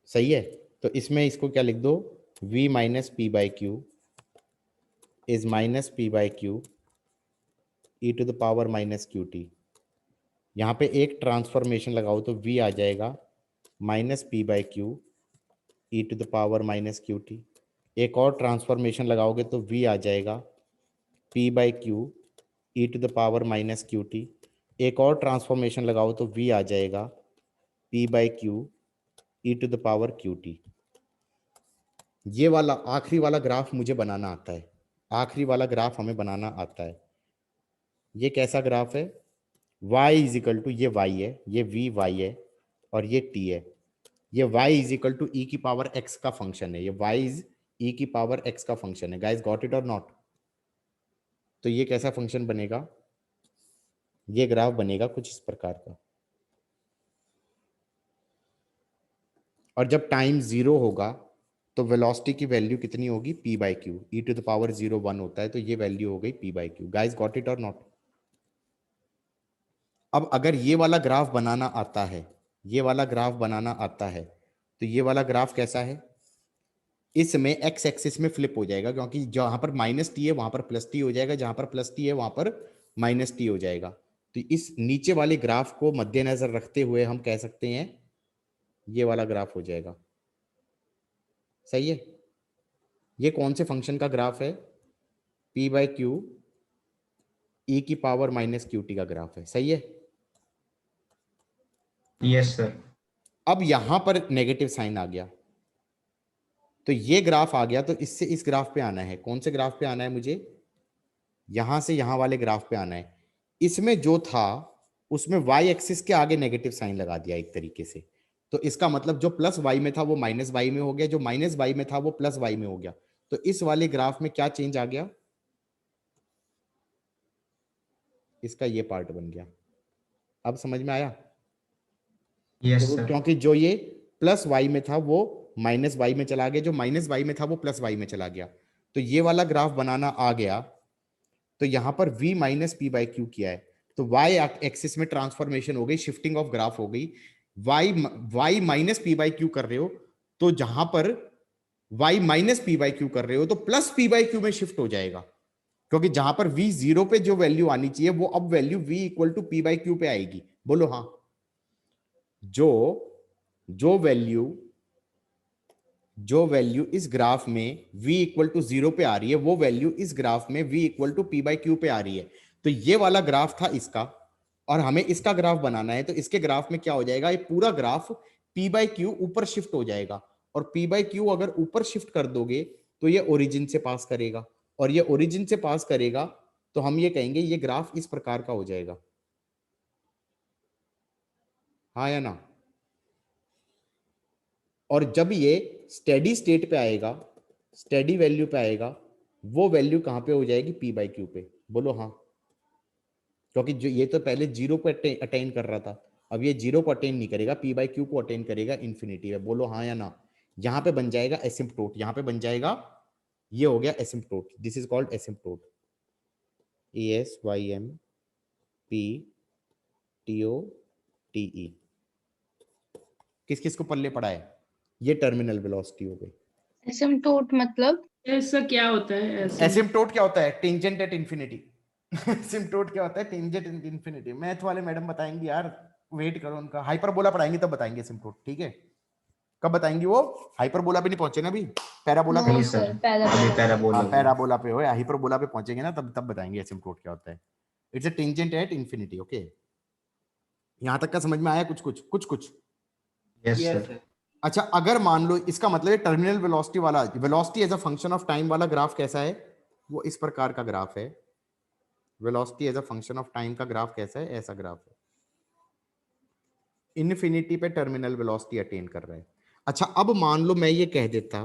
सही है? तो इसमें इसको क्या लिख दो? v minus p by q is minus p by q e to the power minus q t. यहाँ पे एक ट्रांसफॉर्मेशन लगाओ तो v आ जाएगा minus p by q e to the power minus q t. एक और ट्रांसफॉर्मेशन लगाओगे तो v आ जाएगा p by q e to the power minus q t. एक और ट्रांसफॉर्मेशन लगाओ तो v आ जाएगा p by q e to the power q t. ये वाला आखिरी वाला ग्राफ मुझे बनाना आता है, आखिरी वाला ग्राफ हमें बनाना आता है। ये कैसा ग्राफ है? y इज इक्वल टू, ये y है, ये v y है और ये t है। ये y इज इक्वल टू ई की पावर x का फंक्शन है, ये y इज ई की पावर x का फंक्शन है। गाइस गॉट इट और नॉट? तो ये कैसा फंक्शन बनेगा? ये ग्राफ बनेगा कुछ इस प्रकार का। और जब टाइम 0 होगा तो वेलोसिटी की वैल्यू कितनी होगी? p by q, e to the power 0 1 होता है, तो ये वैल्यू हो गई p by Q. Guys got it और नॉट? अब अगर ये वाला ग्राफ बनाना आता है, ये वाला ग्राफ बनाना आता है, तो ये वाला ग्राफ कैसा है? इसमें एक्स एक्सिस में फ्लिप हो जाएगा, क्योंकि जहां पर माइनस टी है वहां पर प्लस टी हो जाएगा, जहां पर प्लस टी है वहां पर माइनस टी हो जाएगा। तो इस नीचे वाले ग्राफ को मद्देनजर रखते हुए हम कह सकते हैं ये वाला ग्राफ हो जाएगा। सही है। ये कौन से फंक्शन का ग्राफ है? p बाय क्यू e की पावर माइनस क्यू टी का ग्राफ है। सही है। Yes sir. अब यहां पर नेगेटिव साइन आ गया तो ये ग्राफ आ गया, तो इससे इस ग्राफ पे आना है। कौन से ग्राफ पे आना है मुझे? यहां से यहां वाले ग्राफ पे आना है। इसमें जो था उसमें y एक्सिस के आगे नेगेटिव साइन लगा दिया एक तरीके से। तो इसका मतलब जो प्लस y में था वो माइनस y में हो गया, जो माइनस y में था वो प्लस y में हो गया। तो इस वाले ग्राफ में क्या चेंज आ गया? इसका ये पार्ट बन गया। अब समझ में आया? यस तो सर। क्योंकि जो ये प्लस y में था वो माइनस y में चला गया, जो माइनस y में था वो प्लस y में चला गया। तो ये वाला ग्राफ बनाना आ गया। तो यहां पर v minus p by Q किया है, तो y एक्सिस में ट्रांसफॉर्मेशन हो गई, शिफ्टिंग ऑफ ग्राफ हो गई। y minus p by Q कर रहे हो, तो जहां पर y minus p by Q कर रहे हो तो प्लस पी बाई क्यू में शिफ्ट हो जाएगा, क्योंकि जहां पर v जीरो पे जो वैल्यू आनी चाहिए वो अब value v equal to p by q पे आएगी। बोलो हाँ। जो वैल्यू इस ग्राफ में v इक्वल टू जीरो पे आ रही है वो वैल्यू इस ग्राफ में v equal to p by q पे आ रही है। तो ये वाला ग्राफ था इसका, और हमें इसका ग्राफ बनाना है। तो इसके ग्राफ में क्या हो जाएगा? ये पूरा ग्राफ p बाई क्यू ऊपर शिफ्ट हो जाएगा, और p बाई क्यू अगर ऊपर शिफ्ट कर दोगे तो ये ओरिजिन से पास करेगा, और ये ओरिजिन से पास करेगा तो हम ये कहेंगे ये ग्राफ इस प्रकार का हो जाएगा। हाँ या ना? और जब ये स्टेडी स्टेट पे आएगा, स्टेडी वैल्यू पे आएगा, वो वैल्यू कहां पे हो जाएगी? p बाई क्यू पे। बोलो हाँ। क्योंकि जो ये तो पहले जीरो को अटेन कर रहा था, अब ये जीरो को अटेन नहीं करेगा, p बाई क्यू को अटेन करेगा इन्फिनिटी में। बोलो हाँ या ना? यहां पे बन जाएगा एसिम्पटोट, यहां पे बन जाएगा, ये हो गया asymptote. This is called asymptote. ASYMPTOTE। किस किस को पल्ले पड़ा है? ये टर्मिनल वेलोसिटी हो गई। एसिम्पटोट मतलब? ऐसा क्या होता है? एसिम्पटोट क्या होता है? Tangent at infinity. एसिम्पटोट क्या होता है? Tangent at infinity. मैथ वाले मैडम बताएंगे यार, वेट करो, उनका हाइपरबोला पढ़ाएंगे तब बताएंगे एसिम्पटोट। ठीक है, कब बताएंगे वो? हाइपरबोला पे नहीं पहुंचे ना अभी, पैराबोला पे। नहीं सर, अभी पैराबोला। पैराबोला पे हो, हाइपरबोला पे पहुंचेंगे ना तब बताएंगे एसिम्पटोट क्या होता है। It's a tangent at infinity. Okay, यहां तक का समझ में आया? कुछ। Yes yes sir. सर। अच्छा, अगर मान लो इसका मतलब टर्मिनल वेलोसिटी वाला, velocity as a function of time वाला ग्राफ कैसा है? वो इस प्रकार का ग्राफ है। Velocity as a function of time का ग्राफ कैसा है? ऐसा ग्राफ है। इन्फिनिटी पे टर्मिनल वेलोसिटी अटेन कर रहा है। अच्छा, अब मान लो मैं ये कह देता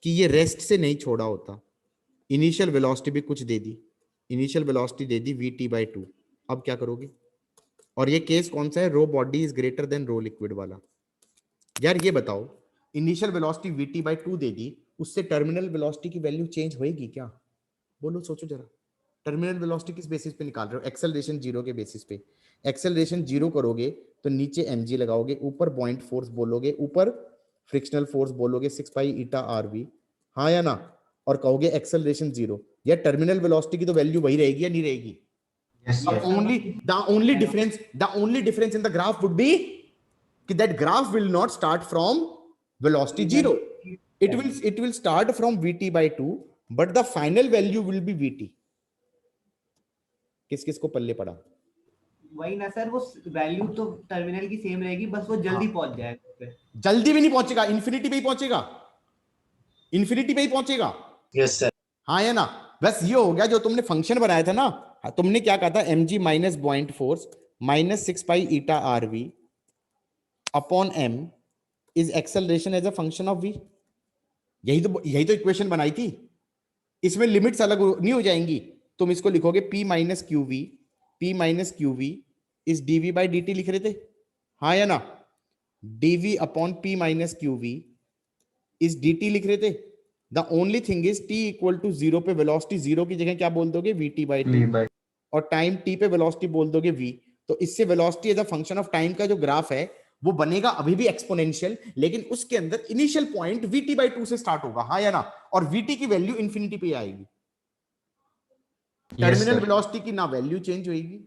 कि ये रेस्ट से नहीं छोड़ा होता, इनिशियल वेलोसिटी भी कुछ दे दी, इनिशियल वेलोसिटी दे दी vt बाई 2। अब क्या करोगे? और ये केस कौन सा है? Rho body is greater than rho liquid वाला। यार ये बताओ, इनिशियल वेलोसिटी vt बाई 2 दे दी, उससे टर्मिनल वेलोसिटी की वैल्यू चेंज होएगी क्या? बोलो, सोचो जरा। टर्मिनल वेलोसिटी किस बेसिस पे निकाल रहे हो? एक्सेलरेशन जीरो के बेसिस पे। एक्सेलरेशन जीरो करोगे तो नीचे mg लगाओगे, ऊपर पॉइंट फोर्स बोलोगे, ऊपर फ्रिक्शनल फोर्स बोलोगे 6 पाई ईटा rv। हाँ या ना? और कहोगे एक्सेलरेशन जीरो। या टर्मिनल वेलोसिटी की तो वैल्यू वही रहेगी या नहीं रहेगी? Yes sir. The only difference in the graph would be that graph will not start from velocity zero. It will start from vt by 2, but the final value will be vt. किस किस को पल्ले पड़ा? वही ना सर, वो वैल्यू तो टर्मिनल की सेम रहेगी, बस वो जल्दी पहुंच जाएगा उस पे। जल्दी भी नहीं पहुंचेगा, इन्फिनिटी पे ही पहुंचेगा, इन्फिनिटी पे ही पहुंचेगा। Yes sir. हाँ या ना? बस ये हो गया जो तुमने फंक्शन बनाया था ना, तुमने क्या कहा था? mg minus point force minus 6 pi eta rv upon m is acceleration as a function of v। यही तो इक्वेशन बनाई थी। इसमें लिमिट्स अलग नहीं हो जाएंगी? तुम इसको लिखोगे p minus q v is dv by dt लिख रहे थे। हाँ या ना? dv upon p minus q v is dt लिख रहे थे। The only thing is t equal to zero पे वेलोसिटी जीरो की जगह क्या बोल दोगे? vt by V two. By और टाइम t पे वेलोसिटी बोल दोगे v। तो इससे velocity as a function of time का जो ग्राफ है वो बनेगा अभी भी एक्सपोनेंशियल, लेकिन उसके अंदर इनिशियल पॉइंट vt बाई 2 से स्टार्ट होगा। हाँ या ना? और vt की वैल्यू इंफिनिटी पे आएगी। Terminal sir. वेलोसिटी की ना वैल्यू चेंज होगी,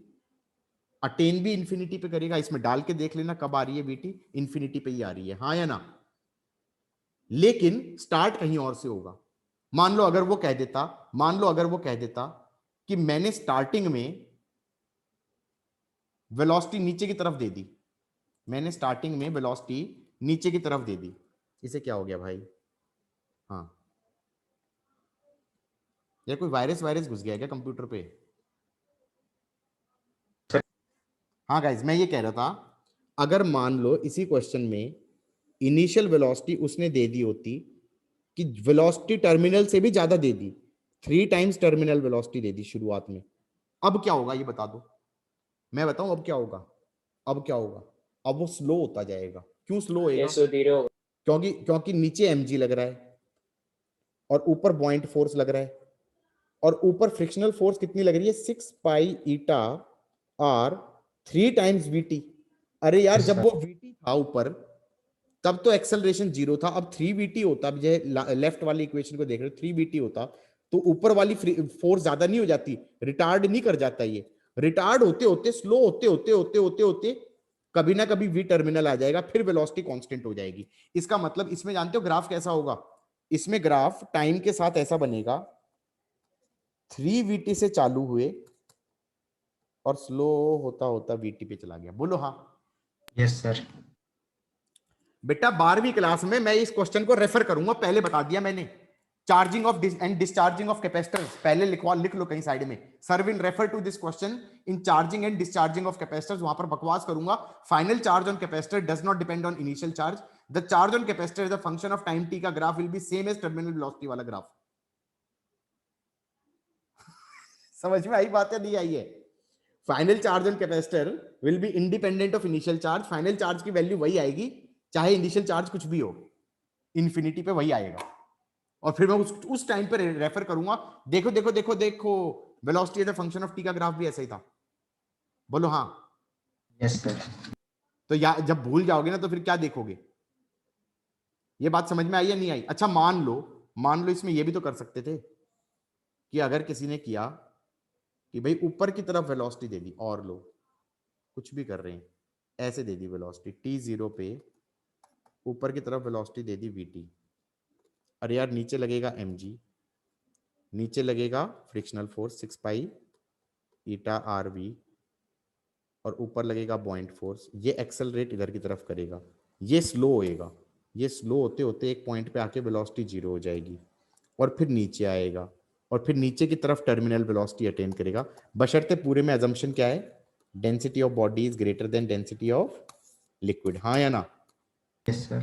अटेन भी इंफिनिटी पे करेगा। इसमें डाल के देख लेना कब आ रही है वीटी, इंफिनिटी पे ही आ रही है, हाँ या ना। लेकिन स्टार्ट कहीं और से होगा। मान लो अगर वो कह देता कि मैंने स्टार्टिंग में वेलोसिटी नीचे की तरफ दे दी, मैंने स्टार्टिंग में वेलोसिटी नीचे की तरफ दे दी, इसे क्या हो गया भाई? हाँ यार कोई वायरस घुस गया क्या कंप्यूटर पे? हाँ गाइज, मैं ये कह रहा था, अगर मान लो इसी क्वेश्चन में इनिशियल वेलोसिटी उसने दे दी होती कि वेलोसिटी टर्मिनल से भी ज्यादा दे दी, 3 टाइम्स टर्मिनल वेलोसिटी दे दी शुरुआत में, अब क्या होगा ये बता दो। मैं बताऊं अब क्या होगा? अब वो स्लो होता जाएगा। क्यों स्लो होएगा? Yes, वो धीरे होगा। क्योंकि नीचे mg लग रहा है और ऊपर बॉइंट फोर्स लग रहा है, और ऊपर फ्रिक्शनल फोर्स कितनी लग रही है? 6 pi eta are 3 times VT. अरे यार जब वो वीटी था ऊपर तब तो एक्सेलरेशन 0 था, अब 3 वीटी होता, अब ये लेफ्ट वाली इक्वेशन को देख रहे हो, 3 वीटी होता तो ऊपर वाली फोर्स ज्यादा नहीं हो जाती? रिटार्ड नहीं कर जाता ये? रिटार्ड होते होते, स्लो होते कभी ना कभी वी टर्मिनल आ जाएगा, फिर वेलोसिटी कांस्टेंट हो जाएगी। इसका मतलब इसमें जानते हो ग्राफ कैसा होगा? इसमें ग्राफ टाइम के साथ ऐसा बनेगा, 3 वीटी से चालू हुए और स्लो होता होता वीटी पे चला गया। बोलो हाँ। Yes, sir. बेटा 12वीं क्लास में मैं इस क्वेश्चन को रेफर करूंगा, पहले बता दिया मैंने। Charging of and discharging of capacitors पहले लिख लो कहीं साइड में। Sir will refer to this question in charging and discharging of capacitors. वहां पर बकवास करूंगा। Final charge on capacitor does not depend on initial charge. The charge on capacitor is a function of time t का graph will be same as terminal velocity वाला ग्राफ। समझ में आई बात या नहीं आई है? Final charge on capacitor will be independent of initial charge. Final charge की वैल्यू वही आएगी चाहे इनिशियल चार्ज कुछ भी हो, इंफिनिटी पे वही आएगा। और फिर मैं उस टाइम पे रेफर करूंगा। देखो velocity as a function of t का ग्राफ भी ऐसा ही था। बोलो हाँ। Yes, sir. तो या जब भूल जाओगे ना तो फिर क्या देखोगे? ये बात समझ में आई या नहीं आई? अच्छा मान लो इसमें ये भी तो कर सकते थे कि अगर किसी ने किया कि भाई ऊपर की तरफ वेलोसिटी दे दी, और लो कुछ भी कर रहे हैं, ऐसे दे दी वेलोसिटी t0 पे, ऊपर की तरफ वेलोसिटी दे दी vt। अरे यार नीचे लगेगा mg, नीचे लगेगा frictional force 6 pi eta r v, और ऊपर लगेगा पॉइंट फोर्स। ये एक्सेलरेट इधर की तरफ करेगा, ये स्लो होएगा, ये स्लो होते होते एक पॉइंट पे आके वेलोसिटी 0 हो जाएगी, और फिर नीचे आएगा, और फिर नीचे की तरफ टर्मिनल वेलोसिटी अटेन करेगा। बशर्ते पूरे में अजम्पशन क्या है? Density of body is greater than density of liquid, हाँ या ना? Yes, sir.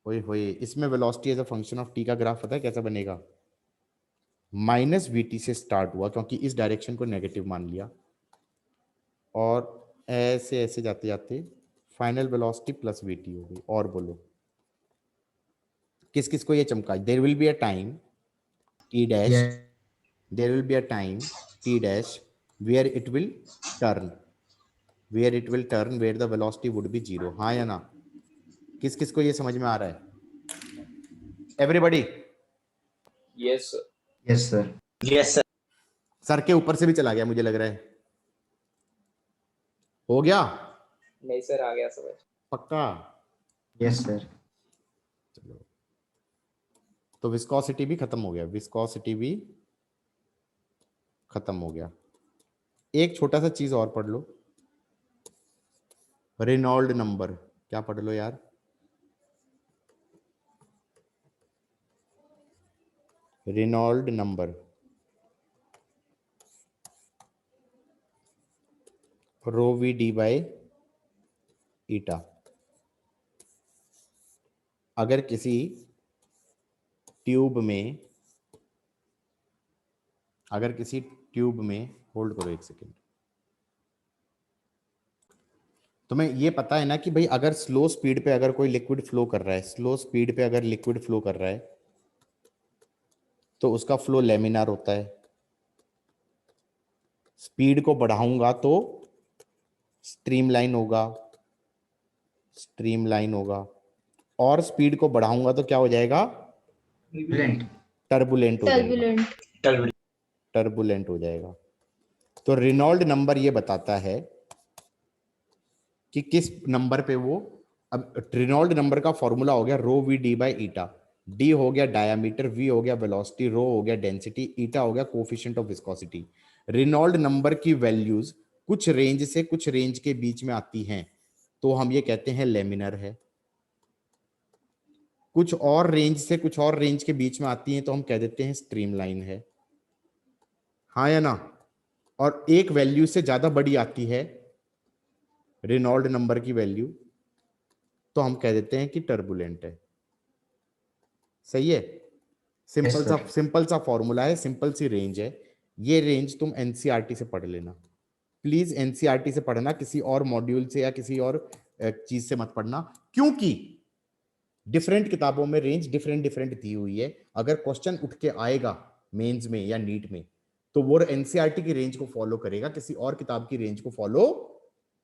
ओए होए, इसमें velocity as a function of t का ग्राफ पता है कैसा बनेगा? माइनस वीटी से स्टार्ट हुआ क्योंकि इस डायरेक्शन को नेगेटिव मान लिया, और ऐसे ऐसे जाते जाते फाइनल वेलोसिटी प्लस वीटी हो गई। और बोलो किस किस को ये चमका? There will be a time t dash, Yes. there will be a time t dash where it will turn, where the velocity would be 0, हाँ या ना? किस किस को ये समझ में आ रहा है? Everybody? Yes, sir. Yes, sir. Yes, sir. Sir के ऊपर से भी चला गया मुझे लग रहा है। हो गया? नहीं सर, आ गया समझ। पक्का? Yes, sir. चलो, तो विस्कोसिटी भी खत्म हो गया, एक छोटा सा चीज और पढ़ लो, रेनॉल्ड नंबर। क्या पढ़ लो यार? Reynold number, rho v d by eta. अगर किसी ट्यूब में होल्ड करो एक सेकेंड, तुम्हें ये पता है ना कि भाई अगर स्लो स्पीड पे अगर कोई लिक्विड फ्लो कर रहा है, तो उसका फ्लो लेमिनार होता है। स्पीड को बढ़ाऊंगा तो स्ट्रीमलाइन होगा, और स्पीड को बढ़ाऊंगा तो क्या हो जाएगा? Brilliant. टर्बुलेंट हो जाएगा। टर्बुलेंट। Turbulent. टर्बुलेंट हो जाएगा। तो रेनॉल्ड नंबर ये बताता है कि किस नंबर पे वो, अब रेनॉल्ड नंबर का फॉर्मूला हो गया rho v d by eta. D हो गया डायामीटर, वी हो गया वेलोसिटी, रो हो गया डेंसिटी, ईटा हो गया coefficient of viscosity. Reynold number की वैल्यूज कुछ रेंज से कुछ रेंज के बीच में आती हैं तो हम ये कहते हैं लेमिनर है, कुछ और रेंज से कुछ और रेंज के बीच में आती हैं तो हम कह देते हैं स्ट्रीमलाइन है, हाँ या ना। और एक वैल्यू से ज्यादा बड़ी आती है रेनॉल्ड नंबर की वैल्यू तो हम कह देते हैं कि टर्बुलेंट है। सही है। सिंपल सा फॉर्मूला है, सिंपल सी रेंज है। ये रेंज तुम एनसीईआरटी से पढ़ लेना प्लीज, एनसीईआरटी से पढ़ना, किसी और मॉड्यूल से या किसी और चीज से मत पढ़ना, क्योंकि डिफरेंट किताबों में रेंज डिफरेंट डिफरेंट दी हुई है। अगर क्वेश्चन उठ के आएगा मेंस में या नीट में तो वो एनसीईआरटी की रेंज को फॉलो करेगा, किसी और किताब की रेंज को फॉलो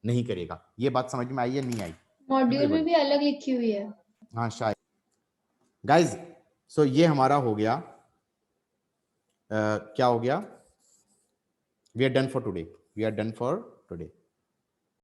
नहीं करेगा। ये बात समझ में आई या नहीं आई? मॉड्यूल में भी अलग लिखी हुई है। हाँ शायद। गाइज सो ये हमारा हो गया, क्या हो गया, we are done for today, we are done for today.